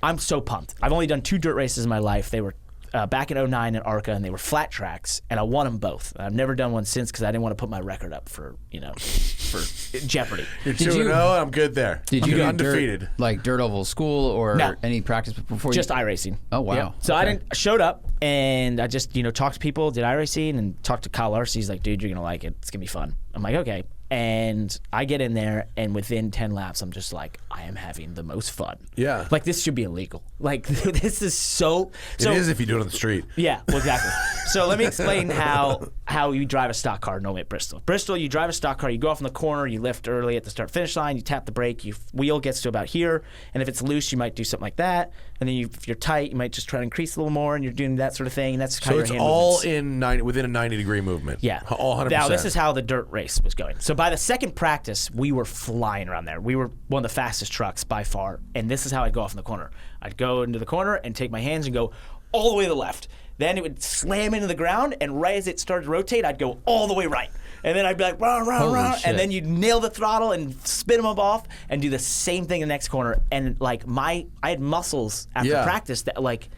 [SPEAKER 2] I'm so pumped. I've only done 2 dirt races in my life. They were back in 2009 in ARCA, and they were flat tracks, and I won them both. I've never done one since because I didn't want to put my record up for jeopardy.
[SPEAKER 1] You're 2-0, I'm good there.
[SPEAKER 3] Did you do
[SPEAKER 1] undefeated?
[SPEAKER 3] Dirt oval school or any practice before?
[SPEAKER 2] Just iRacing.
[SPEAKER 3] Oh wow!
[SPEAKER 2] Yeah. So I showed up and I just talked to people, did iRacing, and talked to Kyle Larson. He's like, dude, you're gonna like it. It's gonna be fun. I'm like, okay. And I get in there, and within 10 laps, I'm just like, I am having the most fun.
[SPEAKER 1] Yeah.
[SPEAKER 2] Like, this should be illegal. Like, this is so...
[SPEAKER 1] It is if you do it on the street.
[SPEAKER 2] Yeah, well, exactly. So let me explain how you drive a stock car normally at Bristol. Bristol, you drive a stock car, you go off in the corner, you lift early at the start-finish line, you tap the brake, your wheel gets to about here, and if it's loose, you might do something like that. And then if you're tight, you might just try to increase a little more, and you're doing that sort of thing. And that's kind of your hand
[SPEAKER 1] all
[SPEAKER 2] movements.
[SPEAKER 1] within a 90-degree movement.
[SPEAKER 2] Yeah.
[SPEAKER 1] All 100%.
[SPEAKER 2] Now, this is how the dirt race was going. So by the second practice, we were flying around there. We were one of the fastest trucks by far. And this is how I'd go off in the corner. I'd go into the corner and take my hands and go all the way to the left. Then it would slam into the ground, and right as it started to rotate, I'd go all the way right. And then I'd be like, run, and then you'd nail the throttle and spin them off and do the same thing in the next corner. And like I had muscles after practice that like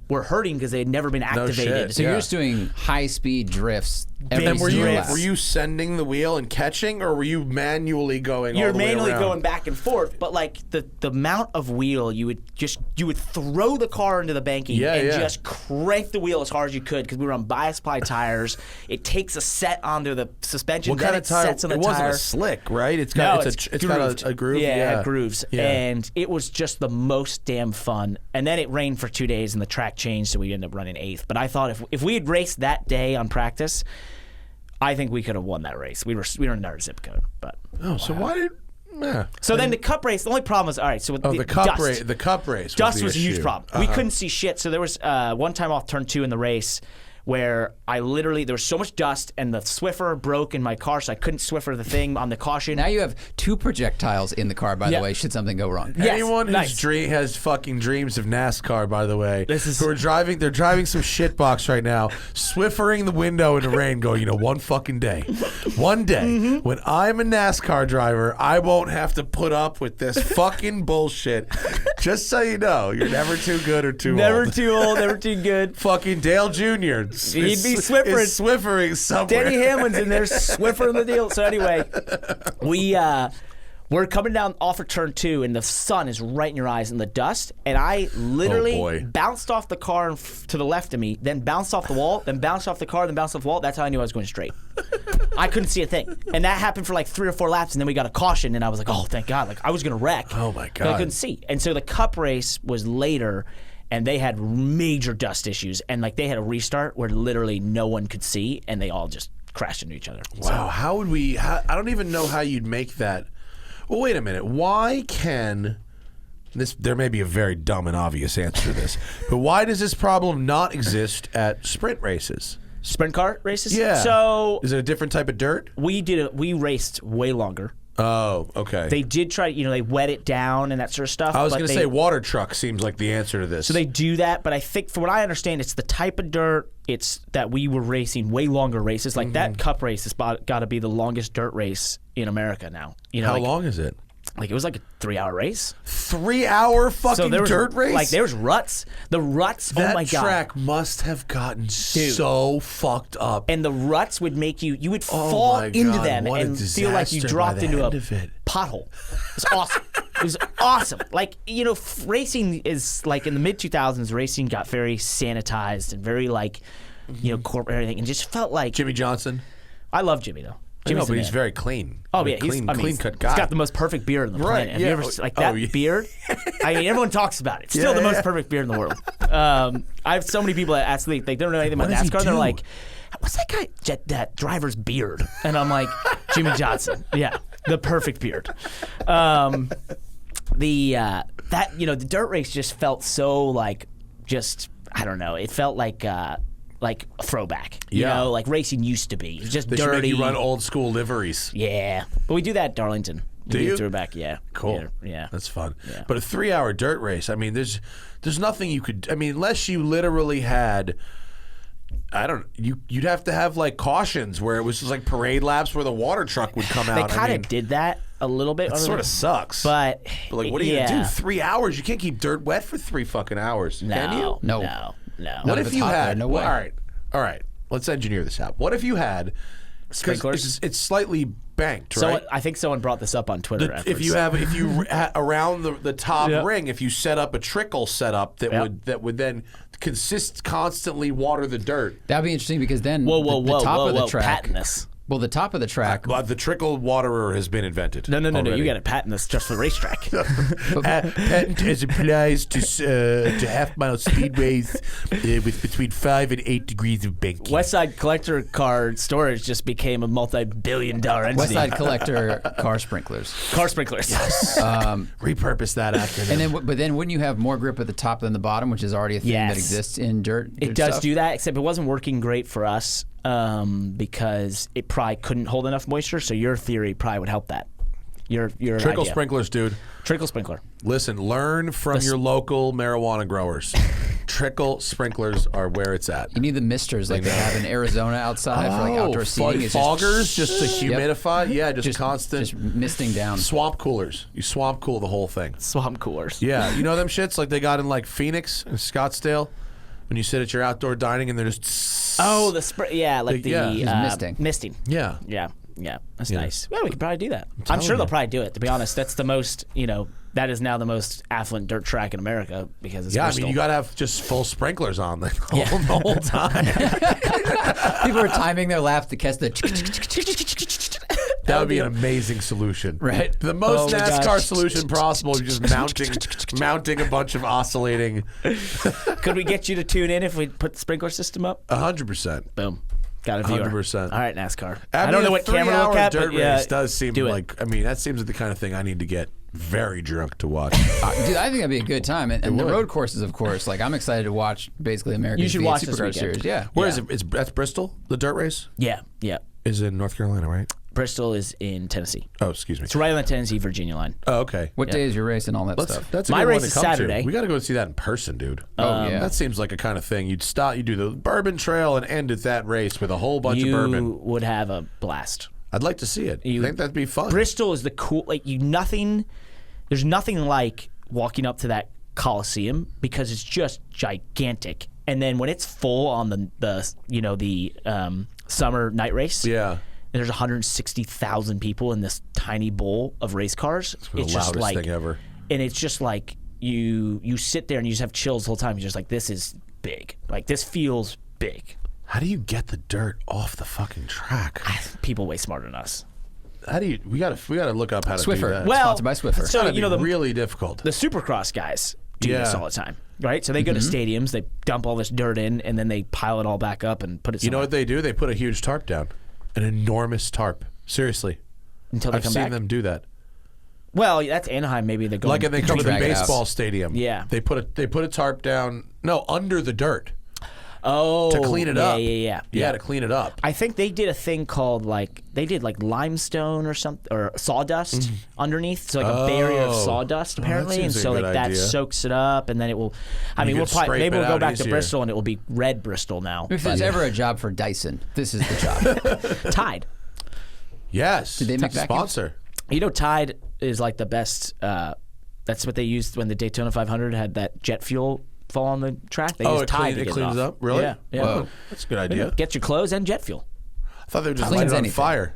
[SPEAKER 2] were hurting because they had never been activated.
[SPEAKER 1] No shit.
[SPEAKER 3] So you're just doing high-speed drifts.
[SPEAKER 1] And then were you sending the wheel and catching, or were you manually going all the way around?
[SPEAKER 2] You're manually going back and forth, but like the amount of wheel you would throw the car into the banking and just crank the wheel as hard as you could because we were on bias-ply tires. It takes a set onto the suspension.
[SPEAKER 1] What kind of tire? It wasn't a slick, right? It's got a groove.
[SPEAKER 2] Yeah, it had grooves, and it was just the most damn fun. And then it rained for 2 days, and the track changed, so we ended up running 8th. But I thought if we had raced that day on practice, I think we could have won that race. We were in our zip code, but
[SPEAKER 1] so why did? Yeah.
[SPEAKER 2] So then the cup race. The only problem was so with
[SPEAKER 1] the cup race. The cup race.
[SPEAKER 2] Dust was a huge problem. We couldn't see shit. So there was one time off turn 2 in the race where there was so much dust and the Swiffer broke in my car, so I couldn't Swiffer the thing on the caution.
[SPEAKER 3] Now you have 2 projectiles in the car, by the way, should something go wrong.
[SPEAKER 2] Yes,
[SPEAKER 1] anyone whose has fucking dreams of NASCAR, by the way, they're driving some shit box right now, Swiffering the window in the rain, going, one fucking day, when I'm a NASCAR driver, I won't have to put up with this fucking bullshit. Just so you know, you're never too good or too old.
[SPEAKER 2] Never too old, never too good.
[SPEAKER 1] Fucking Dale Jr.
[SPEAKER 2] He'd be Swiffering
[SPEAKER 1] somewhere.
[SPEAKER 2] Danny Hamlin's in there Swiffering the deal. So anyway, we're coming down off of turn 2, and the sun is right in your eyes in the dust, and I literally bounced off the car to the left of me, then bounced off the wall, then bounced off the car, then bounced off the wall. That's how I knew I was going straight. I couldn't see a thing. And that happened for like 3 or 4 laps, and then we got a caution, and I was like, oh, thank God. Like, I was going to wreck.
[SPEAKER 1] Oh, my God.
[SPEAKER 2] But I couldn't see. And so the cup race was later, and they had major dust issues, and like they had a restart where literally no one could see, and they all just crashed into each other.
[SPEAKER 1] Wow, so, how would we? I don't even know how you'd make that. Well, wait a minute. Why can this? There may be a very dumb and obvious answer to this, but why does this problem not exist at sprint races?
[SPEAKER 2] Sprint car races?
[SPEAKER 1] Yeah.
[SPEAKER 2] So
[SPEAKER 1] is it a different type of dirt?
[SPEAKER 2] We raced way longer.
[SPEAKER 1] Oh, okay.
[SPEAKER 2] They did try, they wet it down and that sort of stuff.
[SPEAKER 1] I was going to say water truck seems like the answer to this.
[SPEAKER 2] So they do that, but I think from what I understand, it's the type of dirt, it's that we were racing way longer races. Like that cup race has got to be the longest dirt race in America now.
[SPEAKER 1] How long is it?
[SPEAKER 2] Like it was like a 3-hour race.
[SPEAKER 1] 3-hour fucking dirt race?
[SPEAKER 2] Like there's ruts. The ruts, oh my God.
[SPEAKER 1] That track must have gotten so fucked up.
[SPEAKER 2] And the ruts would make you would fall into them and feel like you dropped into a pothole. It was awesome. It was awesome. Like, racing is like in the mid-2000s, racing got very sanitized and very like, corporate and everything. And just felt like.
[SPEAKER 1] Jimmy Johnson?
[SPEAKER 2] I love Jimmy though.
[SPEAKER 1] But he's very clean.
[SPEAKER 2] Oh, yeah.
[SPEAKER 1] Clean cut guy.
[SPEAKER 2] He's got the most perfect beard on the planet. Have you ever, that beard? I mean, everyone talks about it. Still the most perfect beard in the world. I have so many people that ask me, they don't know anything about NASCAR. They're like, what's that guy, that driver's beard? And I'm like, Jimmy Johnson. Yeah, the perfect beard. The dirt race just felt so like, I don't know. It felt like a throwback, like racing used to be. It's just
[SPEAKER 1] they
[SPEAKER 2] dirty.
[SPEAKER 1] Should make you run old school liveries.
[SPEAKER 2] Yeah, but we do that at Darlington.
[SPEAKER 1] Do you?
[SPEAKER 2] Throwback, yeah.
[SPEAKER 1] Cool.
[SPEAKER 2] Yeah.
[SPEAKER 1] That's fun.
[SPEAKER 2] Yeah.
[SPEAKER 1] But a 3-hour dirt race, I mean, there's nothing you could. I mean, unless you literally had. You'd have to have like cautions where it was just like parade laps where the water truck would come out.
[SPEAKER 2] They kind of did that a little bit.
[SPEAKER 1] It sort of sucks.
[SPEAKER 2] But
[SPEAKER 1] like, what are you gonna do? 3 hours? You can't keep dirt wet for 3 fucking hours. Can you?
[SPEAKER 2] No.
[SPEAKER 1] What if you had? No way. All right. Let's engineer this out. What if you had
[SPEAKER 2] sprinklers?
[SPEAKER 1] It's slightly banked, right?
[SPEAKER 2] I think someone brought this up on Twitter.
[SPEAKER 1] If you around the top ring, if you set up a trickle setup that would then constantly water the dirt.
[SPEAKER 3] That'd be interesting because then
[SPEAKER 2] the
[SPEAKER 3] top of the track.
[SPEAKER 2] patent this.
[SPEAKER 3] Well, the top of the track.
[SPEAKER 1] The trickle waterer has been invented.
[SPEAKER 2] No. You got to patent this just for the racetrack.
[SPEAKER 1] Patent as applies to half-mile speedways with between 5 and 8 degrees of banking.
[SPEAKER 2] Westside Collector car storage just became a multi-billion-dollar entity.
[SPEAKER 3] Westside Collector car sprinklers.
[SPEAKER 2] Car sprinklers.
[SPEAKER 1] Yes. Repurpose that acronym.
[SPEAKER 3] And then, but then wouldn't you have more grip at the top than the bottom, which is already a thing that exists in dirt?
[SPEAKER 2] It does
[SPEAKER 3] stuff?
[SPEAKER 2] do that, except it wasn't working great for us because it probably couldn't hold enough moisture. So your theory probably would help that. Your
[SPEAKER 1] trickle
[SPEAKER 2] idea.
[SPEAKER 1] sprinklers, dude.
[SPEAKER 2] Trickle sprinkler.
[SPEAKER 1] Listen, learn from your local marijuana growers. Trickle sprinklers are where it's at.
[SPEAKER 3] You need the misters like they have in Arizona outside for like outdoor seating.
[SPEAKER 1] It's foggers just to humidify. Yeah, just constant.
[SPEAKER 3] Just misting down.
[SPEAKER 1] Swamp coolers. You swamp cool the whole thing.
[SPEAKER 2] Swamp coolers.
[SPEAKER 1] Yeah, you know them shits like they got in like Phoenix and Scottsdale when you sit at your outdoor dining and they're just.
[SPEAKER 2] Oh, the spray. Yeah, like
[SPEAKER 3] misting.
[SPEAKER 2] Misting.
[SPEAKER 1] Yeah.
[SPEAKER 2] Yeah, that's nice. Well, we could probably do that. I'm sure they'll probably do it. To be honest, that's the most. That is now the most affluent dirt track in America because it's Bristol.
[SPEAKER 1] I mean, you got to have just full sprinklers on the whole time.
[SPEAKER 3] People are timing their laps to catch the.
[SPEAKER 1] That would be an amazing solution,
[SPEAKER 3] right?
[SPEAKER 1] The most NASCAR solution possible is just mounting a bunch of oscillating.
[SPEAKER 2] Could we get you to tune in if we put the sprinkler system up?
[SPEAKER 1] 100%.
[SPEAKER 2] Boom. Got a viewer.
[SPEAKER 1] 100%.
[SPEAKER 2] All right, NASCAR.
[SPEAKER 1] I
[SPEAKER 2] don't know what camera to look at,
[SPEAKER 1] dirt
[SPEAKER 2] but
[SPEAKER 1] race does seem like. I mean, that seems like the kind of thing I need to get very drunk to watch.
[SPEAKER 3] Dude, I think that'd be a good time. And the road courses, of course. Like I'm excited to watch basically America's
[SPEAKER 2] You should watch
[SPEAKER 3] Supercar
[SPEAKER 2] this
[SPEAKER 3] Series. Yeah.
[SPEAKER 1] Where is it? That's Bristol, the dirt race?
[SPEAKER 2] Yeah.
[SPEAKER 1] Is in North Carolina, right?
[SPEAKER 2] Bristol is in Tennessee.
[SPEAKER 1] Oh, excuse me.
[SPEAKER 2] It's right on the Tennessee-Virginia line.
[SPEAKER 1] Oh, okay.
[SPEAKER 3] What day is your race and all that stuff?
[SPEAKER 1] That's a
[SPEAKER 2] My
[SPEAKER 1] good
[SPEAKER 2] race
[SPEAKER 1] one to
[SPEAKER 2] is
[SPEAKER 1] come
[SPEAKER 2] Saturday.
[SPEAKER 1] To. We got to go see that in person, dude.
[SPEAKER 3] Oh, yeah.
[SPEAKER 1] That seems like a kind of thing. You'd stop, you do the Bourbon Trail and end at that race with a whole bunch of bourbon.
[SPEAKER 2] You would have a blast.
[SPEAKER 1] I'd like to see it. I think that'd be fun.
[SPEAKER 2] Bristol is the cool. There's nothing like walking up to that Coliseum because it's just gigantic. And then when it's full on the summer night race,
[SPEAKER 1] yeah,
[SPEAKER 2] and there's 160,000 people in this tiny bowl of race cars.
[SPEAKER 1] It's the loudest thing ever.
[SPEAKER 2] And it's just like you sit there and you just have chills the whole time. You're just like, this is big. Like this feels big.
[SPEAKER 1] How do you get the dirt off the fucking track?
[SPEAKER 2] People way smarter than us.
[SPEAKER 1] How do you? We gotta look up how to do that.
[SPEAKER 2] Well,
[SPEAKER 3] sponsored by Swiffer.
[SPEAKER 2] So
[SPEAKER 1] really difficult.
[SPEAKER 2] The Supercross guys do this all the time, right? So they go to stadiums, they dump all this dirt in, and then they pile it all back up and put it.
[SPEAKER 1] You know what they do? They put a huge tarp down, an enormous tarp. Seriously,
[SPEAKER 2] until they
[SPEAKER 1] I've
[SPEAKER 2] come back.
[SPEAKER 1] seen them do that.
[SPEAKER 2] Well, that's Anaheim. Maybe they're going
[SPEAKER 1] like, and they come to the baseball stadium.
[SPEAKER 2] Yeah,
[SPEAKER 1] they put a tarp down. No, under the dirt.
[SPEAKER 2] Oh,
[SPEAKER 1] to clean it up.
[SPEAKER 2] Yeah,
[SPEAKER 1] to clean it up.
[SPEAKER 2] I think they did a thing called limestone or something, or sawdust underneath, so a barrier of sawdust apparently, and so that soaks it up, and then it will. Maybe we'll go back to Bristol, and it will be red Bristol now.
[SPEAKER 3] If there's ever a job for Dyson, this is the job.
[SPEAKER 2] Tide.
[SPEAKER 1] Yes.
[SPEAKER 3] Did they make
[SPEAKER 1] sponsor?
[SPEAKER 2] Tide is like the best. That's what they used when the Daytona 500 had that jet fuel fall on the track. They use Tide to get
[SPEAKER 1] cleans
[SPEAKER 2] it
[SPEAKER 1] up. Really?
[SPEAKER 2] Yeah.
[SPEAKER 1] Whoa, that's a good idea.
[SPEAKER 2] Get your clothes and jet fuel.
[SPEAKER 1] I thought they would just light it on fire.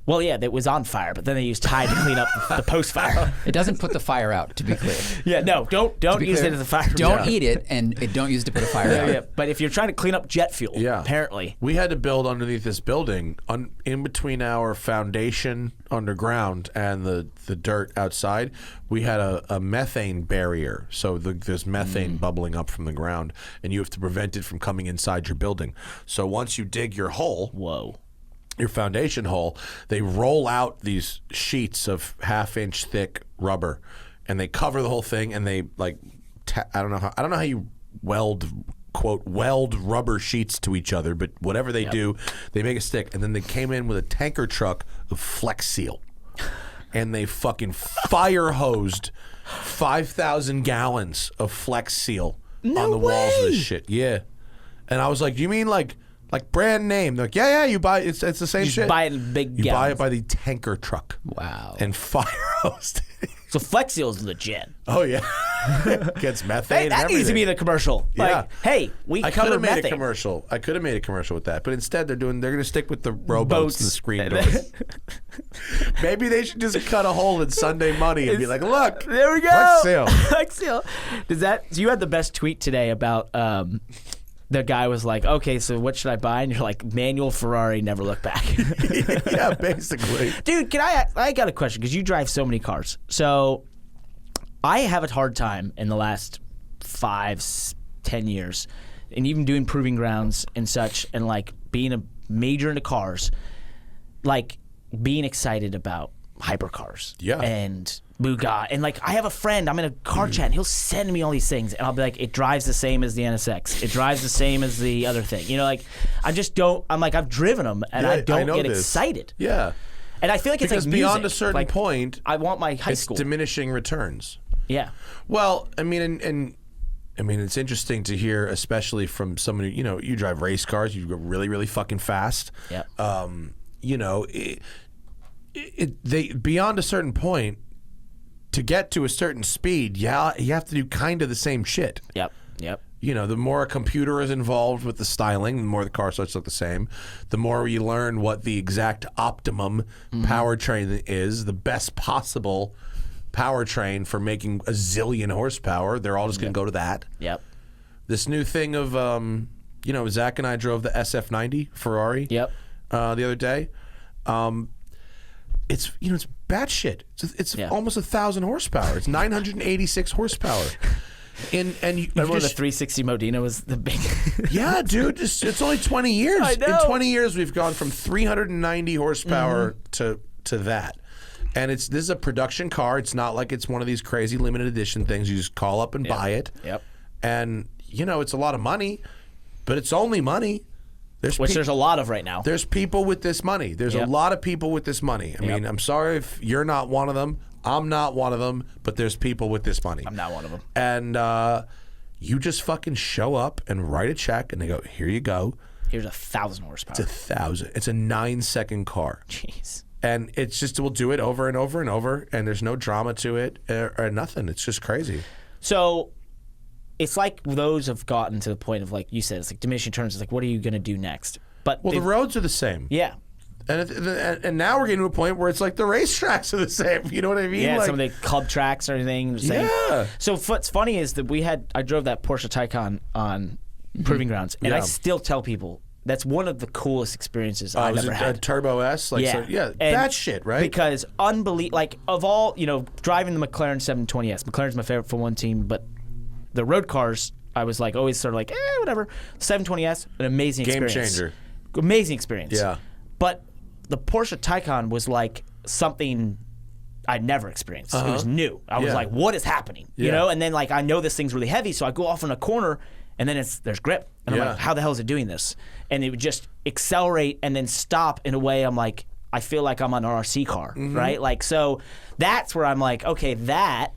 [SPEAKER 2] Well, yeah, it was on fire, but then they used Tide to clean up the post-fire.
[SPEAKER 3] It doesn't put the fire out, to be clear.
[SPEAKER 2] Yeah, no, don't use it as a fire.
[SPEAKER 3] Don't eat it, and don't use it to put a fire out.
[SPEAKER 2] Yeah, but if you're trying to clean up jet fuel, apparently.
[SPEAKER 1] We had to build underneath this building, in between our foundation underground and the dirt outside, we had a methane barrier. So there's methane bubbling up from the ground, and you have to prevent it from coming inside your building. So once you dig your hole, your foundation hole, they roll out these sheets of half-inch thick rubber, and they cover the whole thing, and they I don't know how you weld rubber sheets to each other, but whatever they do, they make it stick. And then they came in with a tanker truck of Flex Seal, and they fucking fire hosed 5,000 gallons of Flex Seal on the walls of this shit. Yeah, and I was like, do you mean like brand name? They're like, yeah, you buy it's the same shit.
[SPEAKER 2] You buy it in big
[SPEAKER 1] You
[SPEAKER 2] gallons.
[SPEAKER 1] buy it by the tanker truck.
[SPEAKER 3] Wow.
[SPEAKER 1] And fire hosed.
[SPEAKER 2] So Flex Seal's legit.
[SPEAKER 1] Oh yeah. Gets methane.
[SPEAKER 2] That needs to be the commercial.
[SPEAKER 1] Yeah.
[SPEAKER 2] Hey,
[SPEAKER 1] I could have made a commercial. I could have made a commercial with that, but instead they're going to stick with the rowboats and the screen doors. Maybe they should just cut a hole in Sunday Money and be like, look,
[SPEAKER 2] there we go.
[SPEAKER 1] Flex Seal.
[SPEAKER 2] Flex Seal. So you had the best tweet today about the guy was like, okay, so what should I buy? And you're like, manual Ferrari, never look back.
[SPEAKER 1] Yeah, basically.
[SPEAKER 2] Dude, I got a question because you drive so many cars. So I have a hard time in the last 5-10 years, and even doing proving grounds and such, and like being a major into cars, like being excited about hypercars.
[SPEAKER 1] Yeah.
[SPEAKER 2] And Bugatti. And like, I have a friend, I'm in a car chat, and he'll send me all these things, and I'll be like, it drives the same as the NSX. It drives the same as the other thing. You know, like, I just don't, I'm like, I've driven them, and I don't get excited.
[SPEAKER 1] Yeah.
[SPEAKER 2] And I feel like it's
[SPEAKER 1] because
[SPEAKER 2] like music.
[SPEAKER 1] Beyond a certain point,
[SPEAKER 2] I want my high school.
[SPEAKER 1] It's diminishing returns.
[SPEAKER 2] Yeah.
[SPEAKER 1] Well, I mean, and I mean, it's interesting to hear, especially from someone who, you know, you drive race cars, you go really, really fucking fast.
[SPEAKER 2] Yeah.
[SPEAKER 1] You know, they beyond a certain point, to get to a certain speed, you have to do kind of the same shit.
[SPEAKER 2] Yep.
[SPEAKER 1] You know, the more a computer is involved with the styling, the more the car starts to look the same. The more you learn what the exact optimum powertrain is, the best possible powertrain for making a zillion horsepower. They're all just going to go to that.
[SPEAKER 2] Yep.
[SPEAKER 1] This new thing of, you know, Zach and I drove the SF90 Ferrari.
[SPEAKER 2] Yep.
[SPEAKER 1] The other day. It's, you know, it's batshit. It's almost 1,000 horsepower. It's 986 horsepower. And you
[SPEAKER 2] remember when the 360 Modena was the big.
[SPEAKER 1] Yeah, dude. It's only 20 years.
[SPEAKER 2] I know.
[SPEAKER 1] In 20 years, we've gone from 390 horsepower to that. And this is a production car. It's not like it's one of these crazy limited edition things. You just call up and buy it.
[SPEAKER 2] Yep.
[SPEAKER 1] And, you know, it's a lot of money, but it's only money.
[SPEAKER 2] There's a lot of right now.
[SPEAKER 1] There's people with this money. There's a lot of people with this money. I mean, I'm sorry if you're not one of them. I'm not one of them, but there's people with this money.
[SPEAKER 2] I'm not one of them.
[SPEAKER 1] And you just fucking show up and write a check, and they go, here you go.
[SPEAKER 2] Here's 1,000 horsepower.
[SPEAKER 1] It's 1,000. It's a 9-second car.
[SPEAKER 2] Jeez.
[SPEAKER 1] And it's just, we'll do it over and over and over, and there's no drama to it or nothing. It's just crazy.
[SPEAKER 2] So it's like those have gotten to the point of, like you said, it's like diminishing returns. It's like, what are you going to do next? But
[SPEAKER 1] the roads are the same.
[SPEAKER 2] Yeah.
[SPEAKER 1] And now we're getting to a point where it's like the racetracks are the same. You know what I mean?
[SPEAKER 2] Yeah,
[SPEAKER 1] like,
[SPEAKER 2] some of the club tracks or anything. Same.
[SPEAKER 1] Yeah.
[SPEAKER 2] So what's funny is that I drove that Porsche Taycan on proving grounds, and I still tell people that's one of the coolest experiences I've ever had.
[SPEAKER 1] A Turbo S? Like, that shit, right?
[SPEAKER 2] Because like, of all, you know, driving the McLaren 720S, McLaren's my favorite Formula 1 team, but the road cars, I was like, always sort of like, whatever. 720S, an amazing experience.
[SPEAKER 1] Game changer.
[SPEAKER 2] Amazing experience.
[SPEAKER 1] Yeah.
[SPEAKER 2] But the Porsche Taycan was like something I'd never experienced. It was new. I was like, what is happening? You know? And then, like, I know this thing's really heavy, so I go off in a corner, and then there's grip. And I'm like, how the hell is it doing this? And it would just accelerate and then stop in a way I'm like, I feel like I'm on an RC car, right? Like, so that's where I'm like, okay, that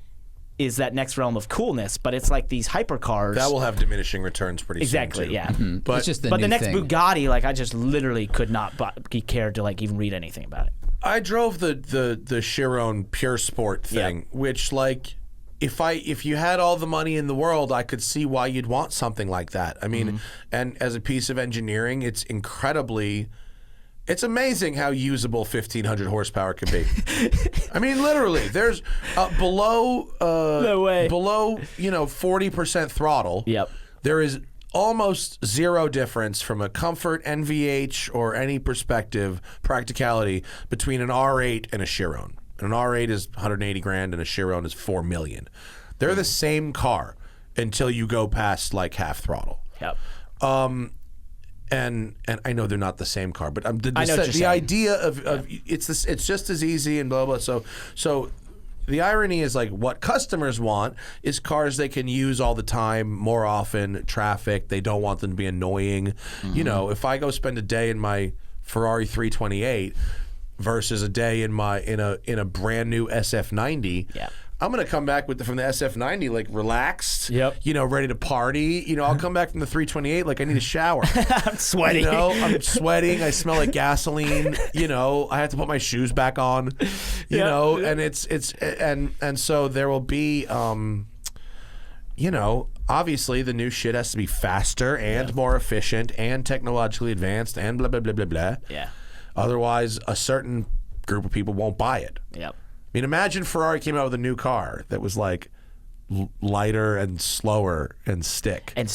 [SPEAKER 2] is that next realm of coolness, but it's like these hypercars.
[SPEAKER 1] That will have diminishing returns pretty soon, too.
[SPEAKER 2] Yeah.
[SPEAKER 1] But
[SPEAKER 3] it's just the
[SPEAKER 2] next
[SPEAKER 3] thing.
[SPEAKER 2] Bugatti, like, I just literally could not be cared to, like, even read anything about it.
[SPEAKER 1] I drove the Chiron Pure Sport thing, which, like, if you had all the money in the world, I could see why you'd want something like that. I mean, and as a piece of engineering, it's amazing how usable 1,500 horsepower can be. I mean, literally, there's below 40% throttle.
[SPEAKER 2] Yep.
[SPEAKER 1] There is almost zero difference from a comfort, NVH, or any perspective, practicality between an R8 and a Chiron. An R8 is 180 grand and a Chiron is 4 million. They're the same car until you go past like half throttle.
[SPEAKER 2] Yep.
[SPEAKER 1] And I know they're not the same car, but
[SPEAKER 2] the
[SPEAKER 1] idea of it's just as easy and blah blah. So the irony is, like, what customers want is cars they can use all the time, more often. Traffic, they don't want them to be annoying. You know, if I go spend a day in my Ferrari 328 versus a day in a brand new SF90.
[SPEAKER 2] Yeah.
[SPEAKER 1] I'm gonna come back from the SF90 like relaxed,
[SPEAKER 2] Yep.
[SPEAKER 1] you know, ready to party. You know, I'll come back from the 328 like I need a shower.
[SPEAKER 2] I'm sweating.
[SPEAKER 1] You know, I'm sweating. I smell like gasoline. You know, I have to put my shoes back on. You know, and and so there will be, you know, obviously the new shit has to be faster and more efficient and technologically advanced and blah blah blah blah blah.
[SPEAKER 2] Yeah.
[SPEAKER 1] Otherwise, a certain group of people won't buy it.
[SPEAKER 2] Yep.
[SPEAKER 1] I mean, imagine Ferrari came out with a new car that was like lighter and slower and stick.
[SPEAKER 2] And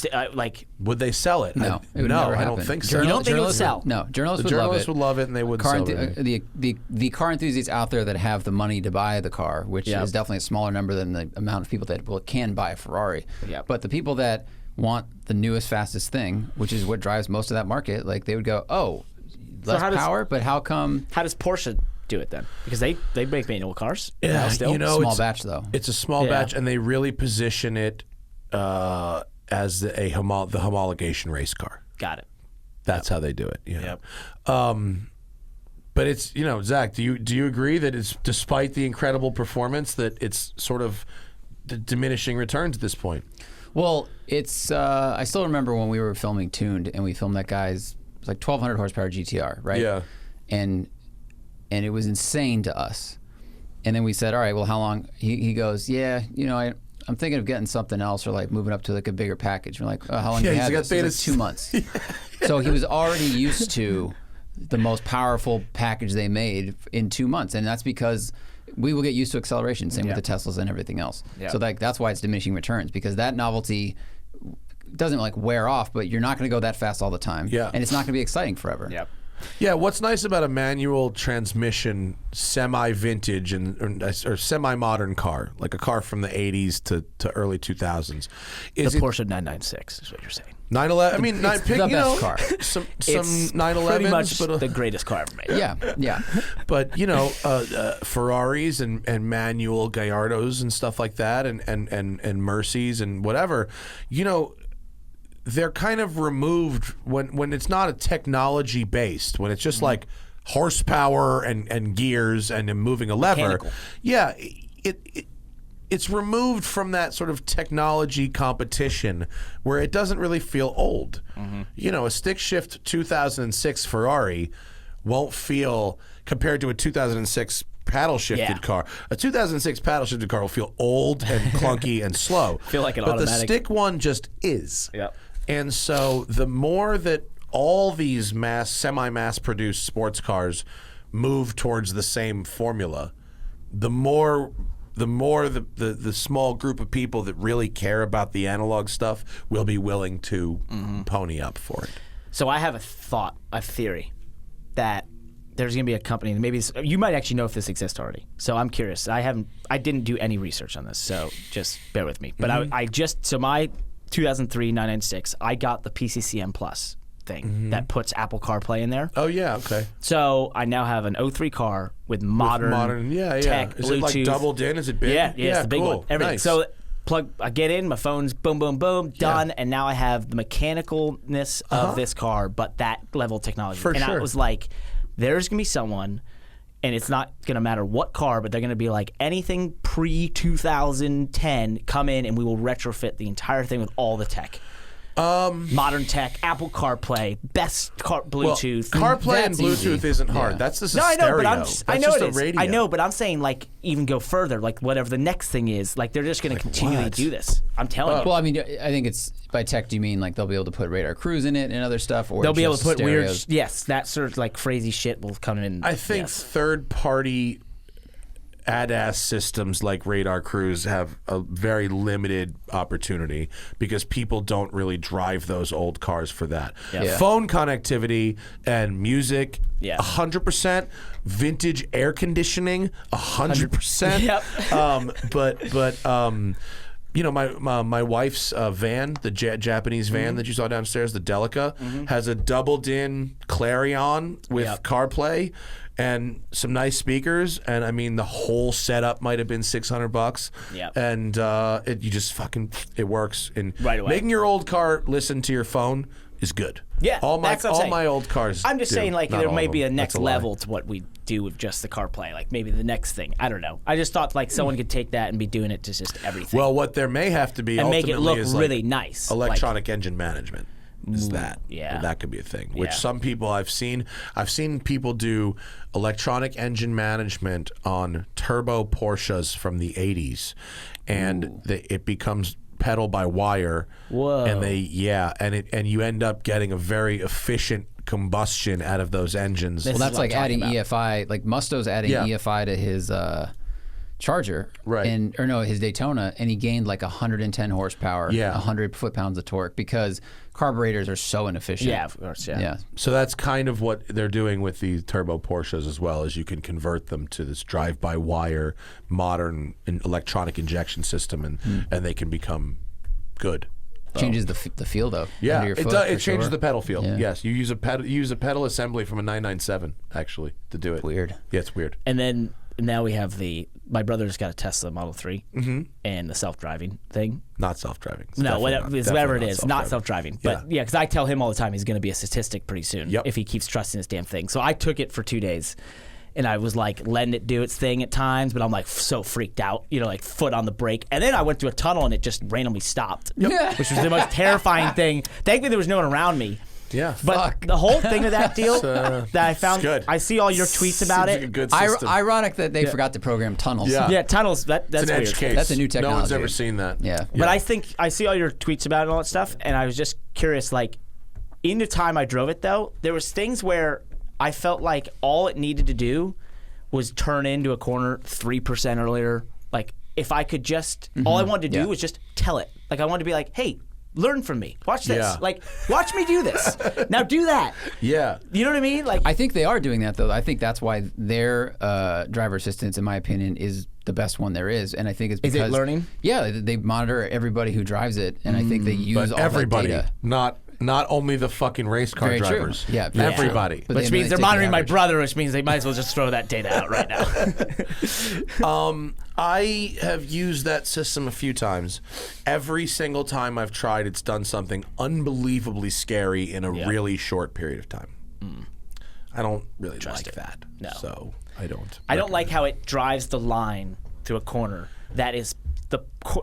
[SPEAKER 1] would they sell it?
[SPEAKER 3] No, it would never
[SPEAKER 1] I don't
[SPEAKER 3] happen.
[SPEAKER 1] think so.
[SPEAKER 2] You don't think it would sell?
[SPEAKER 3] No, journalists
[SPEAKER 1] would love it, and they wouldn't sell it.
[SPEAKER 3] The car enthusiasts out there that have the money to buy the car, which is definitely a smaller number than the amount of people that can buy a Ferrari.
[SPEAKER 2] Yep.
[SPEAKER 3] But the people that want the newest, fastest thing, which is what drives most of that market, like they would go, oh, less power, but how come?
[SPEAKER 2] How does Porsche do it then? Because they make manual cars.
[SPEAKER 1] Yeah,
[SPEAKER 2] still.
[SPEAKER 3] Small batch though.
[SPEAKER 1] It's a small batch, and they really position it as the homologation race car.
[SPEAKER 2] Got it.
[SPEAKER 1] That's how they do it. Yeah.
[SPEAKER 2] Yep.
[SPEAKER 1] But it's, Zach, do you agree that it's, despite the incredible performance, that it's sort of the diminishing returns at this point?
[SPEAKER 3] Well, it's I still remember when we were filming Tuned, and we filmed that guy's, it was like 1,200 horsepower GTR, right?
[SPEAKER 1] Yeah.
[SPEAKER 3] And it was insane to us. And then we said, all right, well, how long? He goes, yeah, I'm thinking of getting something else, or like moving up to like a bigger package. We're like, oh, how long do you have this? Like 2 months. So he was already used to the most powerful package they made in 2 months, and that's because we will get used to acceleration. Same with the Teslas and everything else. Yeah. So that's why it's diminishing returns, because that novelty doesn't like wear off, but you're not going to go that fast all the time.
[SPEAKER 1] Yeah.
[SPEAKER 3] And it's not going to be exciting forever.
[SPEAKER 2] Yep.
[SPEAKER 1] Yeah, what's nice about a manual transmission, semi-vintage or semi-modern car, like a car from the 80s to early 2000s, is
[SPEAKER 2] the Porsche 996 is what you're saying.
[SPEAKER 1] 911. I mean,
[SPEAKER 3] it's the best car.
[SPEAKER 1] Some
[SPEAKER 2] It's
[SPEAKER 1] 911s,
[SPEAKER 2] pretty much
[SPEAKER 1] but
[SPEAKER 2] the greatest car ever made.
[SPEAKER 3] Yeah.
[SPEAKER 1] But Ferraris and manual Gallardos and stuff like that, and Mercies and whatever, they're kind of removed when it's not a technology based, when it's just like horsepower and gears and moving a lever.
[SPEAKER 2] Mechanical.
[SPEAKER 1] Yeah, it's removed from that sort of technology competition where it doesn't really feel old. A stick shift 2006 Ferrari won't feel, compared to a 2006 paddle shifted car. A 2006 paddle shifted car will feel old and clunky and slow.
[SPEAKER 2] Feel like an
[SPEAKER 1] automatic. But the stick one just is.
[SPEAKER 2] Yep.
[SPEAKER 1] And so the more that all these semi-mass produced sports cars move towards the same formula, the more the small group of people that really care about the analog stuff will be willing to pony up for it.
[SPEAKER 2] So I have a theory that there's going to be a company, maybe you might actually know if this exists already. So I'm curious. I didn't do any research on this, so just bear with me. But my 2003 996, I got the PCCM Plus thing that puts Apple CarPlay in there.
[SPEAKER 1] Oh yeah, okay.
[SPEAKER 2] So I now have an 03 car with modern tech,
[SPEAKER 1] Is
[SPEAKER 2] Bluetooth.
[SPEAKER 1] it like doubled in? Is it big?
[SPEAKER 2] Yeah, it's the big one. Everything.
[SPEAKER 1] Nice.
[SPEAKER 2] So I get in, my phone's boom, boom, boom, done, and now I have the mechanicalness of this car, but that level of technology. I was like, there's gonna be someone, and it's not going to matter what car, but they're going to be like, anything pre-2010, come in and we will retrofit the entire thing with all the tech. Modern tech, Apple CarPlay, best Bluetooth.
[SPEAKER 1] Well, CarPlay and Bluetooth isn't hard. That's just a stereo.
[SPEAKER 2] I know it is. Radio. I know, but I'm saying like even go further, like whatever the next thing is, like they're just going to continually do this. I'm telling you.
[SPEAKER 3] Well, I mean, I think it's by tech. Do you mean like they'll be able to put radar cruise in it and other stuff, or
[SPEAKER 2] they'll be able to put
[SPEAKER 3] stereos?
[SPEAKER 2] that sort of like crazy shit will come in.
[SPEAKER 1] I think third-party ADAS systems like radar cruise have a very limited opportunity because people don't really drive those old cars for that.
[SPEAKER 3] Yeah.
[SPEAKER 1] Phone connectivity and music, 100%. Vintage air conditioning, 100%.
[SPEAKER 2] Yep.
[SPEAKER 1] My wife's van, the Japanese van that you saw downstairs, the Delica, has a doubled-in Clarion with CarPlay and some nice speakers, and I mean the whole setup might have been $600.
[SPEAKER 2] Yep.
[SPEAKER 1] And it works. And
[SPEAKER 2] right away.
[SPEAKER 1] Making your old car listen to your phone is good.
[SPEAKER 2] Yeah,
[SPEAKER 1] all my
[SPEAKER 2] that's what I'm saying.
[SPEAKER 1] my old cars.
[SPEAKER 2] I'm just saying, like, there may be a next
[SPEAKER 1] lie.
[SPEAKER 2] level to what we do with just the CarPlay. Like maybe the next thing. I don't know. I just thought like someone could take that and be doing it to just everything.
[SPEAKER 1] Well, what there may have to be
[SPEAKER 2] and make it look
[SPEAKER 1] is
[SPEAKER 2] really
[SPEAKER 1] like
[SPEAKER 2] nice.
[SPEAKER 1] Electronic engine management. Is that?
[SPEAKER 2] Yeah.
[SPEAKER 1] That could be a thing. Which some people I've seen people do electronic engine management on turbo Porsches from the 80s, and it becomes pedal by wire.
[SPEAKER 2] Whoa.
[SPEAKER 1] And and you end up getting a very efficient combustion out of those engines.
[SPEAKER 3] Well, that's like adding EFI. Like Musto's adding EFI to his Charger,
[SPEAKER 1] right?
[SPEAKER 3] His Daytona, and he gained like 110 horsepower, 100 foot-pounds of torque because carburetors are so inefficient.
[SPEAKER 2] Yeah, of course, yeah.
[SPEAKER 1] So that's kind of what they're doing with the turbo Porsches as well, is you can convert them to this drive-by-wire, modern electronic injection system, and they can become good.
[SPEAKER 3] Changes the feel though.
[SPEAKER 1] Yeah,
[SPEAKER 3] under your foot,
[SPEAKER 1] it changes the pedal feel.
[SPEAKER 3] Yeah.
[SPEAKER 1] Yes, you use a pedal assembly from a 997 actually to do it.
[SPEAKER 3] Weird.
[SPEAKER 1] Yeah, it's weird.
[SPEAKER 2] And then now we have my brother's got a Tesla Model 3 and the self-driving thing.
[SPEAKER 1] Not self-driving.
[SPEAKER 2] No, whatever it is, not self-driving. But yeah, because I tell him all the time he's going to be a statistic pretty soon if he keeps trusting this damn thing. So I took it for 2 days. And I was like letting it do its thing at times, but I'm like so freaked out, like foot on the brake. And then I went through a tunnel and it just randomly stopped, which was the most terrifying thing. Thankfully, there was no one around me.
[SPEAKER 1] Yeah,
[SPEAKER 2] but the whole thing of that deal that I found, I see all your tweets about it.
[SPEAKER 1] Like a good system.
[SPEAKER 3] Ironic that they forgot to program tunnels.
[SPEAKER 2] Yeah, tunnels. That's
[SPEAKER 1] an
[SPEAKER 2] weird.
[SPEAKER 1] edge case.
[SPEAKER 3] That's a new technology.
[SPEAKER 1] No one's ever seen that.
[SPEAKER 3] Yeah.
[SPEAKER 2] But I think I see all your tweets about it and all that stuff, and I was just curious. Like, in the time I drove it, though, there was things where I felt like all it needed to do was turn into a corner 3% earlier. Like, if I could just, all I wanted to do was just tell it. Like, I wanted to be like, hey, learn from me. Watch this.
[SPEAKER 1] Yeah.
[SPEAKER 2] Like, watch me do this. Now do that.
[SPEAKER 1] Yeah.
[SPEAKER 2] You know what I mean? Like,
[SPEAKER 3] I think they are doing that, though. I think that's why their driver assistance, in my opinion, is the best one there is. And I think it's because...
[SPEAKER 2] Is it learning?
[SPEAKER 3] Yeah, they monitor everybody who drives it, and I think they use all
[SPEAKER 1] everybody,
[SPEAKER 3] that data.
[SPEAKER 1] Not only the fucking race car
[SPEAKER 3] Very
[SPEAKER 1] drivers.
[SPEAKER 3] True. Yeah,
[SPEAKER 1] everybody.
[SPEAKER 3] But
[SPEAKER 2] which means they're monitoring my brother, which means they might as well just throw that data out right now.
[SPEAKER 1] I have used that system a few times. Every single time I've tried, it's done something unbelievably scary in a really short period of time. I don't really like that.
[SPEAKER 2] No.
[SPEAKER 1] So I don't.
[SPEAKER 2] I don't like how it drives the line through a corner that is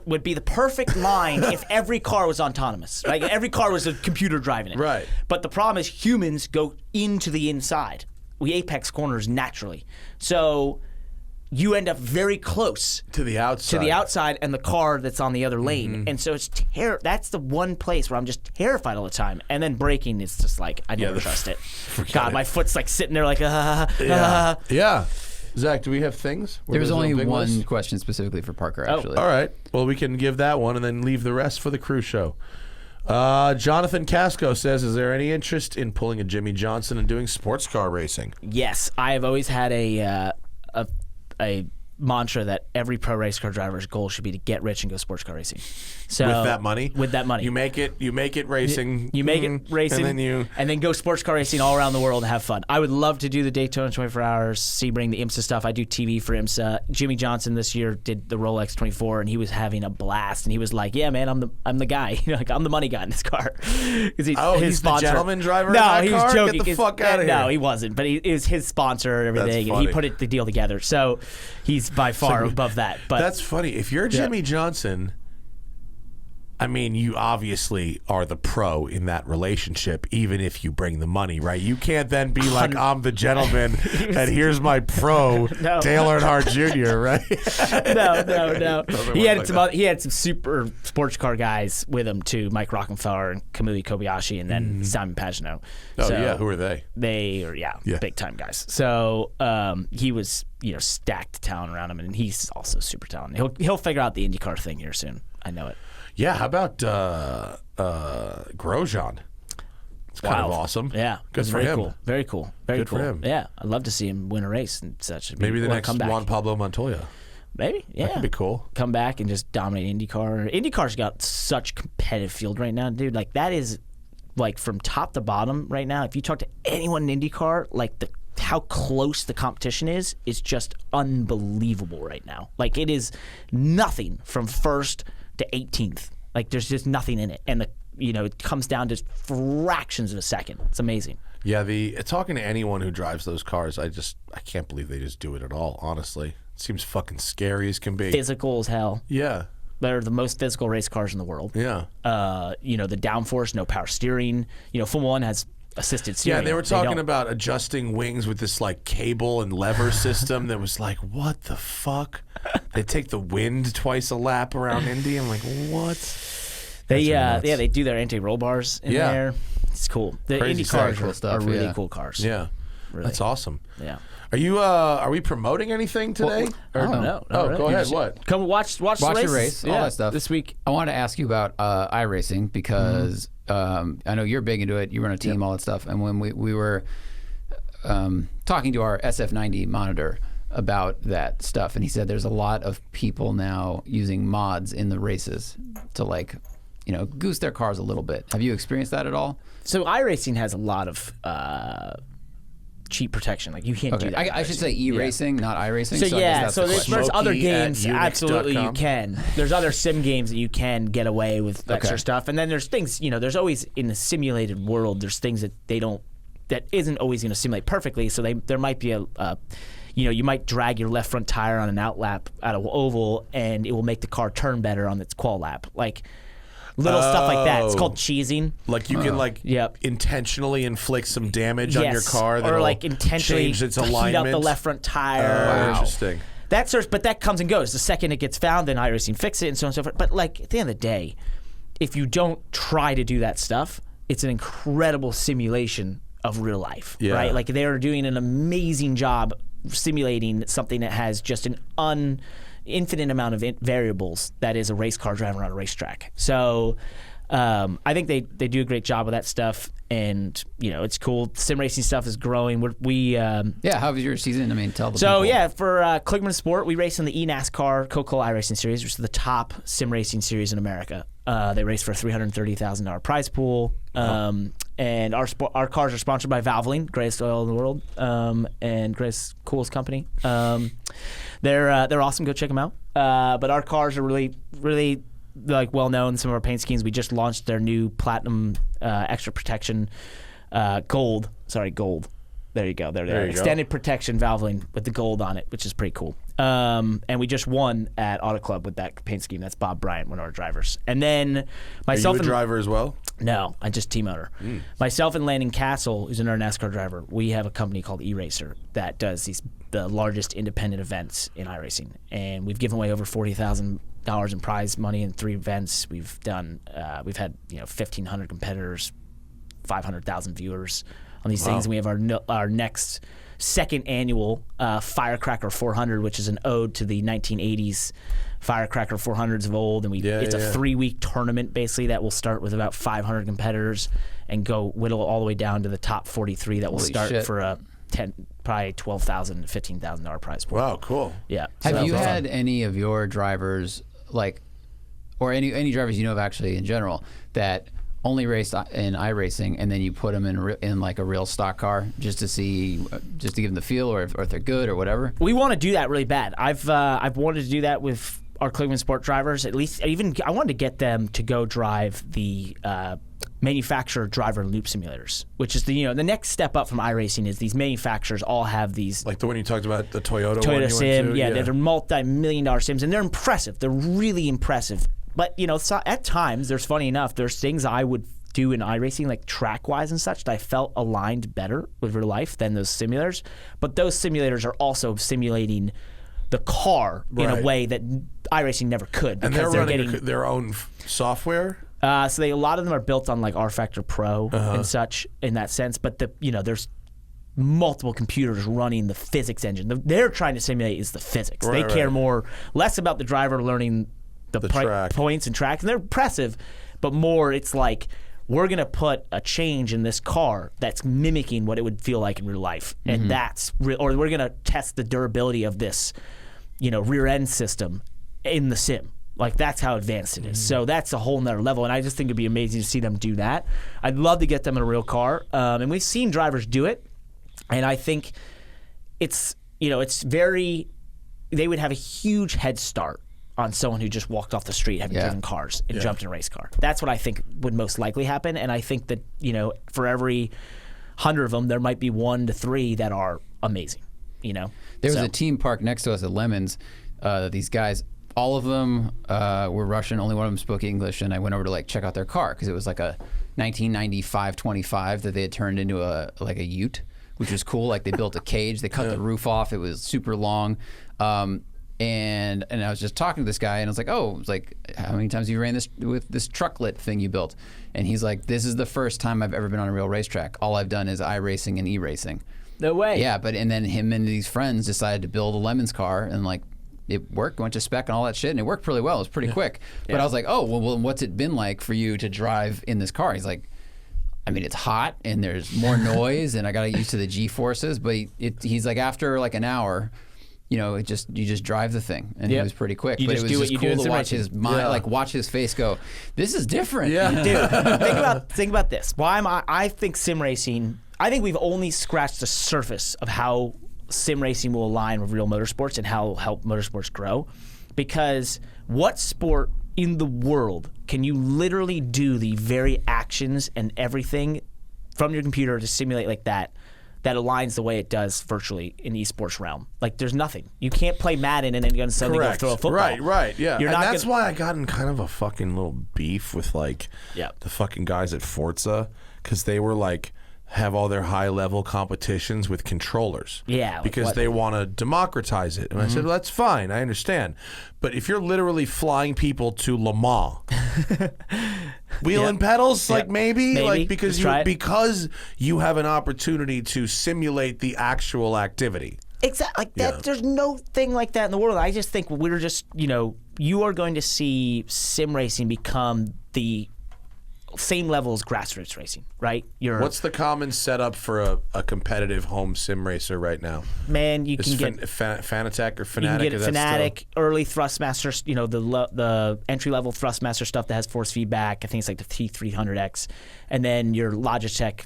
[SPEAKER 2] would be the perfect line if every car was autonomous. Like every car was a computer driving it.
[SPEAKER 1] Right.
[SPEAKER 2] But the problem is humans go into the inside. We apex corners naturally. So you end up very close
[SPEAKER 1] to the outside.
[SPEAKER 2] And the car that's on the other lane. And so it's that's the one place where I'm just terrified all the time. And then braking, it's just like I never trust it. God, my foot's like sitting there like
[SPEAKER 1] Yeah. Zach, do we have things?
[SPEAKER 3] There was only one question specifically for Parker, actually.
[SPEAKER 1] All right. Well, we can give that one and then leave the rest for the crew show. Jonathan Casco says, is there any interest in pulling a Jimmy Johnson and doing sports car racing?
[SPEAKER 2] Yes. I have always had a mantra that every pro race car driver's goal should be to get rich and go sports car racing. So
[SPEAKER 1] with that money?
[SPEAKER 2] With that money.
[SPEAKER 1] You make it racing.
[SPEAKER 2] You make it racing and then go sports car racing all around the world and have fun. I would love to do the Daytona 24 Hours, Sebring, the IMSA stuff. I do TV for IMSA. Jimmy Johnson this year did the Rolex 24 and he was having a blast and he was like, yeah, man, I'm the guy. Like I'm the money guy in this car.
[SPEAKER 1] He's the gentleman driver in that
[SPEAKER 2] he
[SPEAKER 1] car?
[SPEAKER 2] was joking.
[SPEAKER 1] Get the fuck out of here.
[SPEAKER 2] No, he wasn't. But it was his sponsor and everything.
[SPEAKER 1] That's
[SPEAKER 2] and he
[SPEAKER 1] funny.
[SPEAKER 2] put the deal together. So he's by far above that. But
[SPEAKER 1] that's funny. If you're Jimmy Johnson, I mean, you obviously are the pro in that relationship, even if you bring the money, right? You can't then be like, I'm the gentleman, and here's my pro, Dale Earnhardt Jr., right?
[SPEAKER 2] No. He had some super sports car guys with him, too, Mike Rockenfeller and Kamui Kobayashi, and then Simon Pagino.
[SPEAKER 1] Who are they?
[SPEAKER 2] They are, big-time guys. So he was, stacked talent around him, and he's also super talented. He'll figure out the IndyCar thing here soon. I know it.
[SPEAKER 1] Yeah, how about Grosjean? It's kind of awesome.
[SPEAKER 2] Yeah,
[SPEAKER 1] good for him.
[SPEAKER 2] Cool. Very cool. Very
[SPEAKER 1] good
[SPEAKER 2] cool.
[SPEAKER 1] for him.
[SPEAKER 2] Yeah, I'd love to see him win a race and such.
[SPEAKER 1] Maybe the next Juan Pablo Montoya.
[SPEAKER 2] Maybe, yeah.
[SPEAKER 1] That could be cool.
[SPEAKER 2] Come back and just dominate IndyCar. IndyCar's got such competitive field right now, dude. Like that is, like from top to bottom right now. If you talk to anyone in IndyCar, like how close the competition is just unbelievable right now. Like it is nothing from first to 18th. Like there's just nothing in it, and it comes down to fractions of a second. It's amazing.
[SPEAKER 1] Yeah, talking to anyone who drives those cars, I can't believe they just do it at all. Honestly, it seems fucking scary as can be.
[SPEAKER 2] Physical as hell.
[SPEAKER 1] Yeah,
[SPEAKER 2] they're the most physical race cars in the world.
[SPEAKER 1] Yeah.
[SPEAKER 2] The downforce, no power steering. Formula One has assisted steering.
[SPEAKER 1] Yeah, they were talking about adjusting wings with this like cable and lever system that was like, what the fuck? They take the wind twice a lap around Indy. I'm like, what?
[SPEAKER 2] They do their anti-roll bars in there. It's cool. The Indy cars are really cool cars.
[SPEAKER 1] Yeah, really. That's awesome.
[SPEAKER 2] Yeah.
[SPEAKER 1] Are we promoting anything today?
[SPEAKER 2] No.
[SPEAKER 1] Oh, go ahead. What?
[SPEAKER 2] Come watch the
[SPEAKER 3] race, all that stuff
[SPEAKER 2] this week.
[SPEAKER 3] I wanted to ask you about iRacing because I know you're big into it. You run a team, all that stuff. And when we were talking to our SF90 monitor about that stuff, and he said there's a lot of people now using mods in the races to goose their cars a little bit. Have you experienced that at all?
[SPEAKER 2] So iRacing has a lot of cheap protection. Like you can't do that.
[SPEAKER 3] I should say e-racing, not iRacing.
[SPEAKER 2] So there's other games. Absolutely, you can. There's other sim games that you can get away with extra stuff, and then there's things. There's always in the simulated world. There's things that that isn't always going to simulate perfectly. So there might be you might drag your left front tire on an outlap at an oval, and it will make the car turn better on its qual lap. Like. Little stuff like that. It's called cheesing.
[SPEAKER 1] Like you can intentionally inflict some damage on your car,
[SPEAKER 2] or intentionally
[SPEAKER 1] change its alignment.
[SPEAKER 2] Heat up the left front tire.
[SPEAKER 1] Interesting.
[SPEAKER 2] But that comes and goes. The second it gets found, then iRacing fix it and so on and so forth. But at the end of the day, if you don't try to do that stuff, it's an incredible simulation of real life, right? Like they are doing an amazing job simulating something that has just an infinite amount of variables that is a race car driving on a racetrack. So I think they do a great job with that stuff, and it's cool. Sim racing stuff is growing.
[SPEAKER 3] How was your season? I mean, tell the people.
[SPEAKER 2] For Kligerman Sport, we race in the NASCAR Coca-Cola iRacing Series, which is the top sim racing series in America. They race for a $330,000 prize pool, and our cars are sponsored by Valvoline, greatest oil in the world, and greatest coolest company. They're awesome. Go check them out. But our cars are really, really well known. Some of our paint schemes. We just launched their new platinum extra protection gold. Sorry, gold. There you go. There extended protection Valvoline with the gold on it, which is pretty cool. And we just won at Auto Club with that paint scheme. That's Bob Bryant, one of our drivers. And then myself.
[SPEAKER 1] Are you a driver as well?
[SPEAKER 2] No, I just team owner. Myself and Landon Castle, who's another NASCAR driver, we have a company called eRacer that does the largest independent events in iRacing, and we've given away over $40,000 in prize money in 3 events. We've had 1,500 competitors, 500,000 viewers on these things, and we have our next second annual Firecracker 400, which is an ode to the 1980s Firecracker 400s of old, and it's a 3-week tournament basically that will start with about 500 competitors and go whittle all the way down to the top 43 that will start for a probably $12,000 to $15,000 prize pool.
[SPEAKER 1] Wow, cool.
[SPEAKER 2] Yeah.
[SPEAKER 3] Have you had any of your drivers or any drivers of actually in general that only raced in iRacing and then you put them in a real stock car just to give them the feel or if they're good or whatever?
[SPEAKER 2] We want to do that really bad. I've wanted to do that with our Kligerman Sport drivers. At least I wanted to get them to go drive the manufacturer driver loop simulators, which is the next step up from iRacing. Is these manufacturers all have these,
[SPEAKER 1] like the one you talked about, the Toyota
[SPEAKER 2] sim, they're multi-million-dollar sims, and they're impressive. They're really impressive. But at times, there's things I would do in iRacing, like track-wise and such, that I felt aligned better with real life than those simulators. But those simulators are also simulating the car in a way that iRacing never could, because
[SPEAKER 1] they're running their own software.
[SPEAKER 2] So a lot of them are built on like R-Factor Pro and such in that sense. But there's multiple computers running the physics engine. They're trying to simulate is the physics. They care less about the driver learning the points and tracks, and they're impressive, but more it's like, we're going to put a change in this car that's mimicking what it would feel like in real life, and or we're going to test the durability of this rear end system in the sim. Like, that's how advanced it is. So that's a whole nother level, and I just think it'd be amazing to see them do that. I'd love to get them in a real car, and we've seen drivers do it, and I think it's they would have a huge head start on someone who just walked off the street having driven cars and jumped in a race car. That's what I think would most likely happen, and I think that for every 100 of them, there might be 1 to 3 that are amazing. There
[SPEAKER 3] was a team park next to us at Lemons. These guys, all of them were Russian. Only one of them spoke English, and I went over to check out their car because it was like a 1995 25 that they had turned into a Ute, which was cool. Like, they built a cage, they cut the roof off. It was super long. And I was just talking to this guy, and I was like, how many times have you ran this with this trucklet thing you built? And he's like, this is the first time I've ever been on a real racetrack. All I've done is iRacing and e-racing.
[SPEAKER 2] No way.
[SPEAKER 3] Yeah, and then him and these friends decided to build a Lemons car, and like it worked, went to spec and all that shit, and it worked really well. It was pretty quick. But I was like, oh, well, what's it been like for you to drive in this car? He's like, I mean, it's hot and there's more noise, and I got to get used to the G-forces. But he's like, after like an hour, you know, you just drive the thing, and it was pretty quick. But it was just cool to watch his mind, like watch his face go, "This is different."
[SPEAKER 1] Yeah,
[SPEAKER 2] dude. Think about this. Why I think sim racing. I think we've only scratched the surface of how sim racing will align with real motorsports and how help motorsports grow. Because what sport in the world can you literally do the very actions and everything from your computer to simulate like that aligns the way it does virtually in the esports realm? Like, there's nothing. You can't play Madden and then you're going to suddenly go throw a football.
[SPEAKER 1] Right, yeah. And that's why I got in kind of a fucking little beef with, like, the fucking guys at Forza, because they were, like, have all their high-level competitions with controllers.
[SPEAKER 2] Yeah.
[SPEAKER 1] Because they want to democratize it. And I said, well, that's fine. I understand. But if you're literally flying people to Le Mans, wheel and pedals, like maybe, like because you have an opportunity to simulate the actual activity.
[SPEAKER 2] Exactly. Like that. There's no thing like that in the world. I just think we're just, you are going to see sim racing become the same level as grassroots racing, right?
[SPEAKER 1] What's the common setup for a competitive home sim racer right now?
[SPEAKER 2] Man, you can get
[SPEAKER 1] Fanatec or Fanatic.
[SPEAKER 2] You can get Fanatic, early Thrustmaster, the entry level Thrustmaster stuff that has force feedback. I think it's like the T300X, and then your Logitech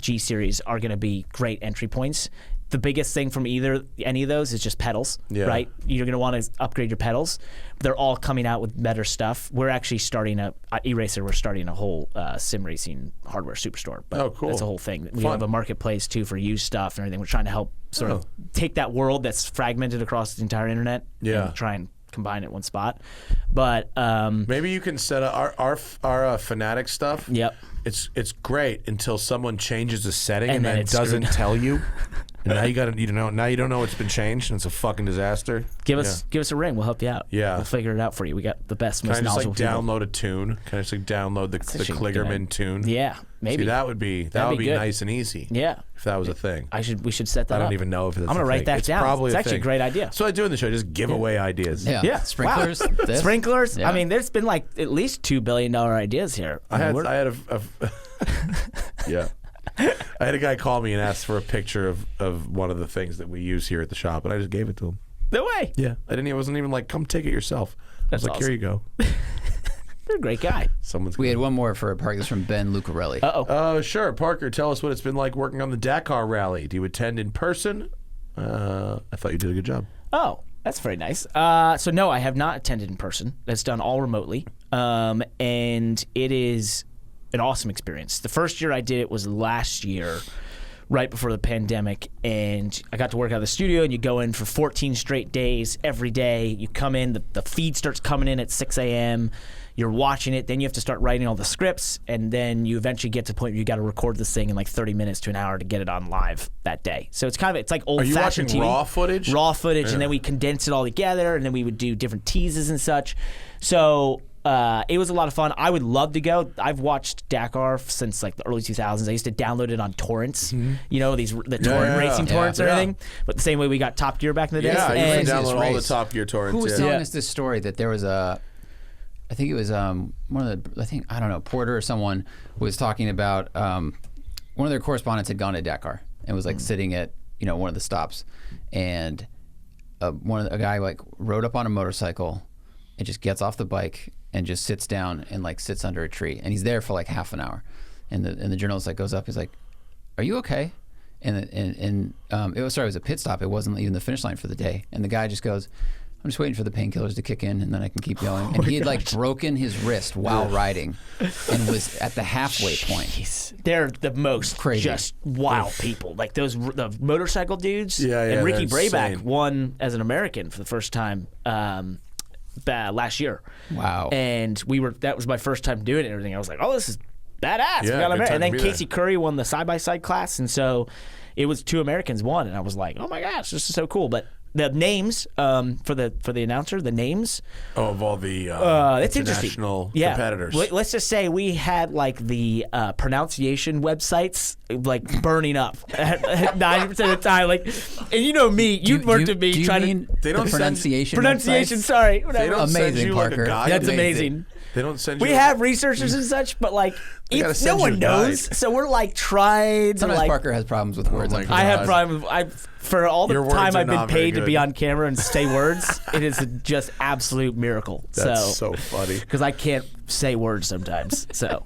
[SPEAKER 2] G series are going to be great entry points. The biggest thing from any of those is just pedals, right? You're going to want to upgrade your pedals. They're all coming out with better stuff. We're actually starting E-Racer, we're starting a whole sim racing hardware superstore. But
[SPEAKER 1] cool.
[SPEAKER 2] That's a whole thing. We have a marketplace, too, for used stuff and everything. We're trying to help sort of take that world that's fragmented across the entire internet and try and combine it in one spot. But
[SPEAKER 1] maybe you can set up our Fanatic stuff.
[SPEAKER 2] Yep.
[SPEAKER 1] It's great until someone changes a setting and then it doesn't tell you. And now you don't know it's been changed, and it's a fucking disaster.
[SPEAKER 2] Give us a ring. We'll help you out.
[SPEAKER 1] Yeah,
[SPEAKER 2] we'll figure it out for you. We got the best, most knowledgeable people.
[SPEAKER 1] Can I just download a tune? Can I just download the Kligerman tune?
[SPEAKER 2] Yeah, maybe.
[SPEAKER 1] See, that would be nice and easy.
[SPEAKER 2] Yeah,
[SPEAKER 1] if that was a thing.
[SPEAKER 2] We should set that up.
[SPEAKER 1] I don't even know if that's.
[SPEAKER 2] I'm gonna write that down. It's actually a great idea.
[SPEAKER 1] So I do in the show, just give away ideas.
[SPEAKER 3] Yeah. Sprinklers.
[SPEAKER 2] Wow. Sprinklers. Yeah. I mean, there's been like at least $2 billion ideas here.
[SPEAKER 1] I had yeah. I had a guy call me and ask for a picture of one of the things that we use here at the shop, and I just gave it to him.
[SPEAKER 2] No way.
[SPEAKER 1] Yeah. I wasn't even like, come take it yourself. I was like, awesome. Here you go.
[SPEAKER 2] You're a great guy.
[SPEAKER 3] We had one more for Parker. This from Ben Lucarelli.
[SPEAKER 1] Sure. Parker, tell us what it's been like working on the Dakar Rally. Do you attend in person? I thought you did a good job.
[SPEAKER 2] Oh, that's very nice. So no, I have not attended in person. That's done all remotely. And it is an awesome experience. The first year I did it was last year, right before the pandemic, and I got to work out of the studio, and you go in for 14 straight days every day. You come in, the feed starts coming in at 6 a.m., you're watching it, then you have to start writing all the scripts, and then you eventually get to the point where you got to record this thing in like 30 minutes to an hour to get it on live that day. So it's like old-fashioned TV.
[SPEAKER 1] Are you watching raw footage?
[SPEAKER 2] Raw footage, and then we condense it all together, and then we would do different teases and such. So it was a lot of fun. I would love to go. I've watched Dakar since like the early 2000s. I used to download it on torrents, the torrent racing torrents and everything. But the same way we got Top Gear back in the day.
[SPEAKER 1] Yeah, I used to download all the Top Gear torrents.
[SPEAKER 3] Who was telling us this story that there was I think it was Porter or someone was talking about one of their correspondents had gone to Dakar and was like sitting at one of the stops, and a guy like rode up on a motorcycle and just gets off the bike and just sits down and like sits under a tree, and he's there for like half an hour, and the journalist like goes up, he's like, "Are you okay?" And it was a pit stop. It wasn't even the finish line for the day, and the guy just goes, "I'm just waiting for the painkillers to kick in, and then I can keep going." And he had like broken his wrist while riding, and was at the halfway point.
[SPEAKER 2] Jeez. They're the most crazy, just wild people. Like the motorcycle dudes. And Ricky Brayback won as an American for the first time last year.
[SPEAKER 3] Wow.
[SPEAKER 2] And that was my first time doing it and everything. I was like, oh, this is badass.
[SPEAKER 1] Yeah,
[SPEAKER 2] and then Casey Curry won the side-by-side class, and so it was 2 Americans won, and I was like, oh my gosh, this is so cool. But the names for the announcer, the names.
[SPEAKER 1] Oh, of all the
[SPEAKER 2] it's
[SPEAKER 1] international competitors.
[SPEAKER 2] Let's just say we had like the pronunciation websites like burning up 90% of the time. Like, and you know me, you'd worked with me trying to.
[SPEAKER 3] They don't pronunciation.
[SPEAKER 2] Pronunciation. Sorry. Whatever.
[SPEAKER 1] They don't
[SPEAKER 3] amazing,
[SPEAKER 1] send you
[SPEAKER 3] Parker.
[SPEAKER 1] Like a guide.
[SPEAKER 2] That's amazing.
[SPEAKER 1] They don't send you.
[SPEAKER 2] We have researchers and such, but like no one knows. So we're like trying to
[SPEAKER 3] Sometimes
[SPEAKER 2] like.
[SPEAKER 3] Parker has problems with words.
[SPEAKER 1] my God.
[SPEAKER 2] I have problems. For all the time I've been paid to be on camera and say words, it is just absolute miracle.
[SPEAKER 1] That's so funny.
[SPEAKER 2] Because I can't say words sometimes. So.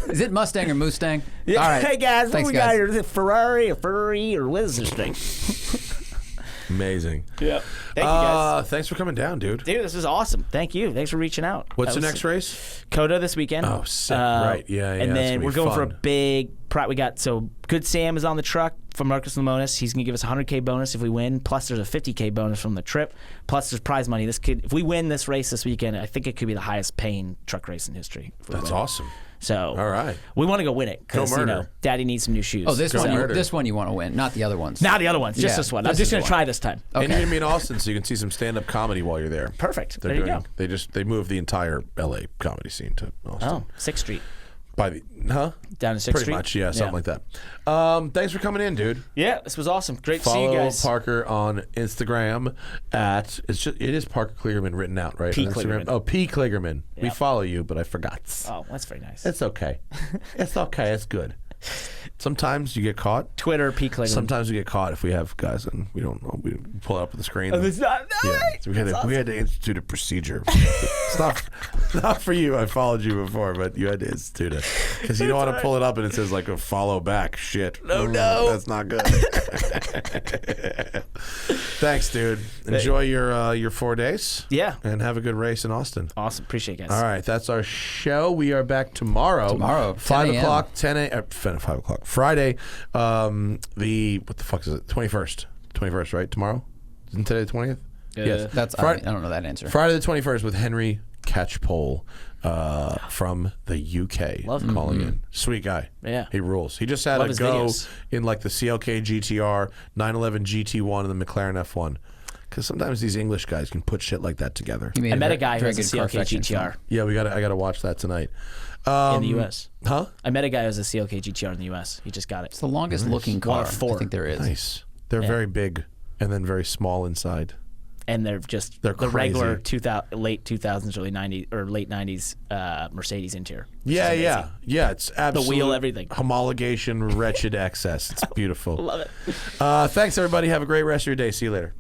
[SPEAKER 3] Is it Mustang or Mustang?
[SPEAKER 2] Yeah.
[SPEAKER 3] All right.
[SPEAKER 2] Hey guys,
[SPEAKER 3] Thanks,
[SPEAKER 2] what we got here? Is it Ferrari, a Ferrari, or what is this thing?
[SPEAKER 1] Amazing.
[SPEAKER 2] Yeah. Thank you guys.
[SPEAKER 1] Thanks for coming down, dude.
[SPEAKER 2] Dude, this is awesome. Thank you. Thanks for reaching out.
[SPEAKER 1] What's the next race?
[SPEAKER 2] Coda this weekend.
[SPEAKER 1] Oh, sick. Right. Yeah.
[SPEAKER 2] And then we're going for a big we got Good Sam is on the truck from Marcus Lemonis. He's going to give us a $100K bonus if we win. Plus there's a $50K bonus from the trip. Plus there's prize money. If we win this race this weekend, I think it could be the highest paying truck race in history.
[SPEAKER 1] That's awesome.
[SPEAKER 2] So
[SPEAKER 1] all right,
[SPEAKER 2] we want to go win it because Daddy needs some new shoes.
[SPEAKER 3] Oh, this one you want to win, not the other ones.
[SPEAKER 2] Not the other ones, just this one. I'm just going to try this time.
[SPEAKER 1] Okay. And you're going to be in Austin, so you can see some stand-up comedy while you're there.
[SPEAKER 2] Perfect. There you go.
[SPEAKER 1] They moved the entire LA comedy scene to Austin.
[SPEAKER 2] Oh, 6th Street.
[SPEAKER 1] Down to 6th Street?
[SPEAKER 2] Pretty
[SPEAKER 1] much, yeah, something like that. Thanks for coming in, dude.
[SPEAKER 2] Yeah, this was awesome. Great to see
[SPEAKER 1] Follow
[SPEAKER 2] you guys.
[SPEAKER 1] Parker on Instagram it is Parker Kligerman written out, right?
[SPEAKER 2] P.
[SPEAKER 1] On Instagram.
[SPEAKER 2] Kligerman.
[SPEAKER 1] Oh, P. Kligerman.
[SPEAKER 2] Yep.
[SPEAKER 1] We follow you, but I forgot.
[SPEAKER 2] Oh, that's very nice.
[SPEAKER 1] It's okay. It's okay. It's good. Sometimes you get caught.
[SPEAKER 2] Twitter, P. Kligerman.
[SPEAKER 1] Sometimes we get caught if we have guys and we don't know. We pull it up on the screen.
[SPEAKER 2] It's not,
[SPEAKER 1] So we had to institute a procedure. It's not for you. I followed you before, but you had to institute it because you don't want to pull it up and it says like a follow back. Shit.
[SPEAKER 2] No,
[SPEAKER 1] that's not good. Thanks, dude. Enjoy your 4 days.
[SPEAKER 2] Yeah.
[SPEAKER 1] And have a good race in Austin.
[SPEAKER 2] Awesome. Appreciate it, guys.
[SPEAKER 1] All right, that's our show. We are back tomorrow. 5 o'clock, 10 a.m. 5 o'clock. Friday. What the fuck is it? 21st. 21st, right? Tomorrow? Isn't today the 20th? Yes.
[SPEAKER 3] That's
[SPEAKER 1] Friday,
[SPEAKER 3] I don't know that answer.
[SPEAKER 1] Friday the 21st with Henry Catchpole from the UK.
[SPEAKER 2] Love him.
[SPEAKER 1] Calling in. Sweet guy.
[SPEAKER 2] Yeah.
[SPEAKER 1] He rules. He just had
[SPEAKER 2] Love
[SPEAKER 1] a
[SPEAKER 2] his
[SPEAKER 1] go
[SPEAKER 2] videos.
[SPEAKER 1] in like the CLK GTR, 911 GT1, and the McLaren F1. Because sometimes these English guys can put shit like that together.
[SPEAKER 2] I met a guy who has a CLK GTR.
[SPEAKER 1] Yeah, I got to watch that tonight.
[SPEAKER 2] In the U.S.
[SPEAKER 1] Huh?
[SPEAKER 2] I met a guy who has a CLK GTR in the U.S. He just got it.
[SPEAKER 3] It's the longest looking car
[SPEAKER 2] One of four.
[SPEAKER 3] I think there is.
[SPEAKER 1] Nice. They're very big and then very small inside.
[SPEAKER 2] And they're just
[SPEAKER 1] They're
[SPEAKER 2] the regular
[SPEAKER 1] crazy.
[SPEAKER 2] late 2000s, early 90s, or late 90s Mercedes interior.
[SPEAKER 1] Yeah. It's absolute
[SPEAKER 2] The wheel, everything.
[SPEAKER 1] homologation, wretched excess. It's beautiful.
[SPEAKER 2] Love it.
[SPEAKER 1] Thanks, everybody. Have a great rest of your day. See you later.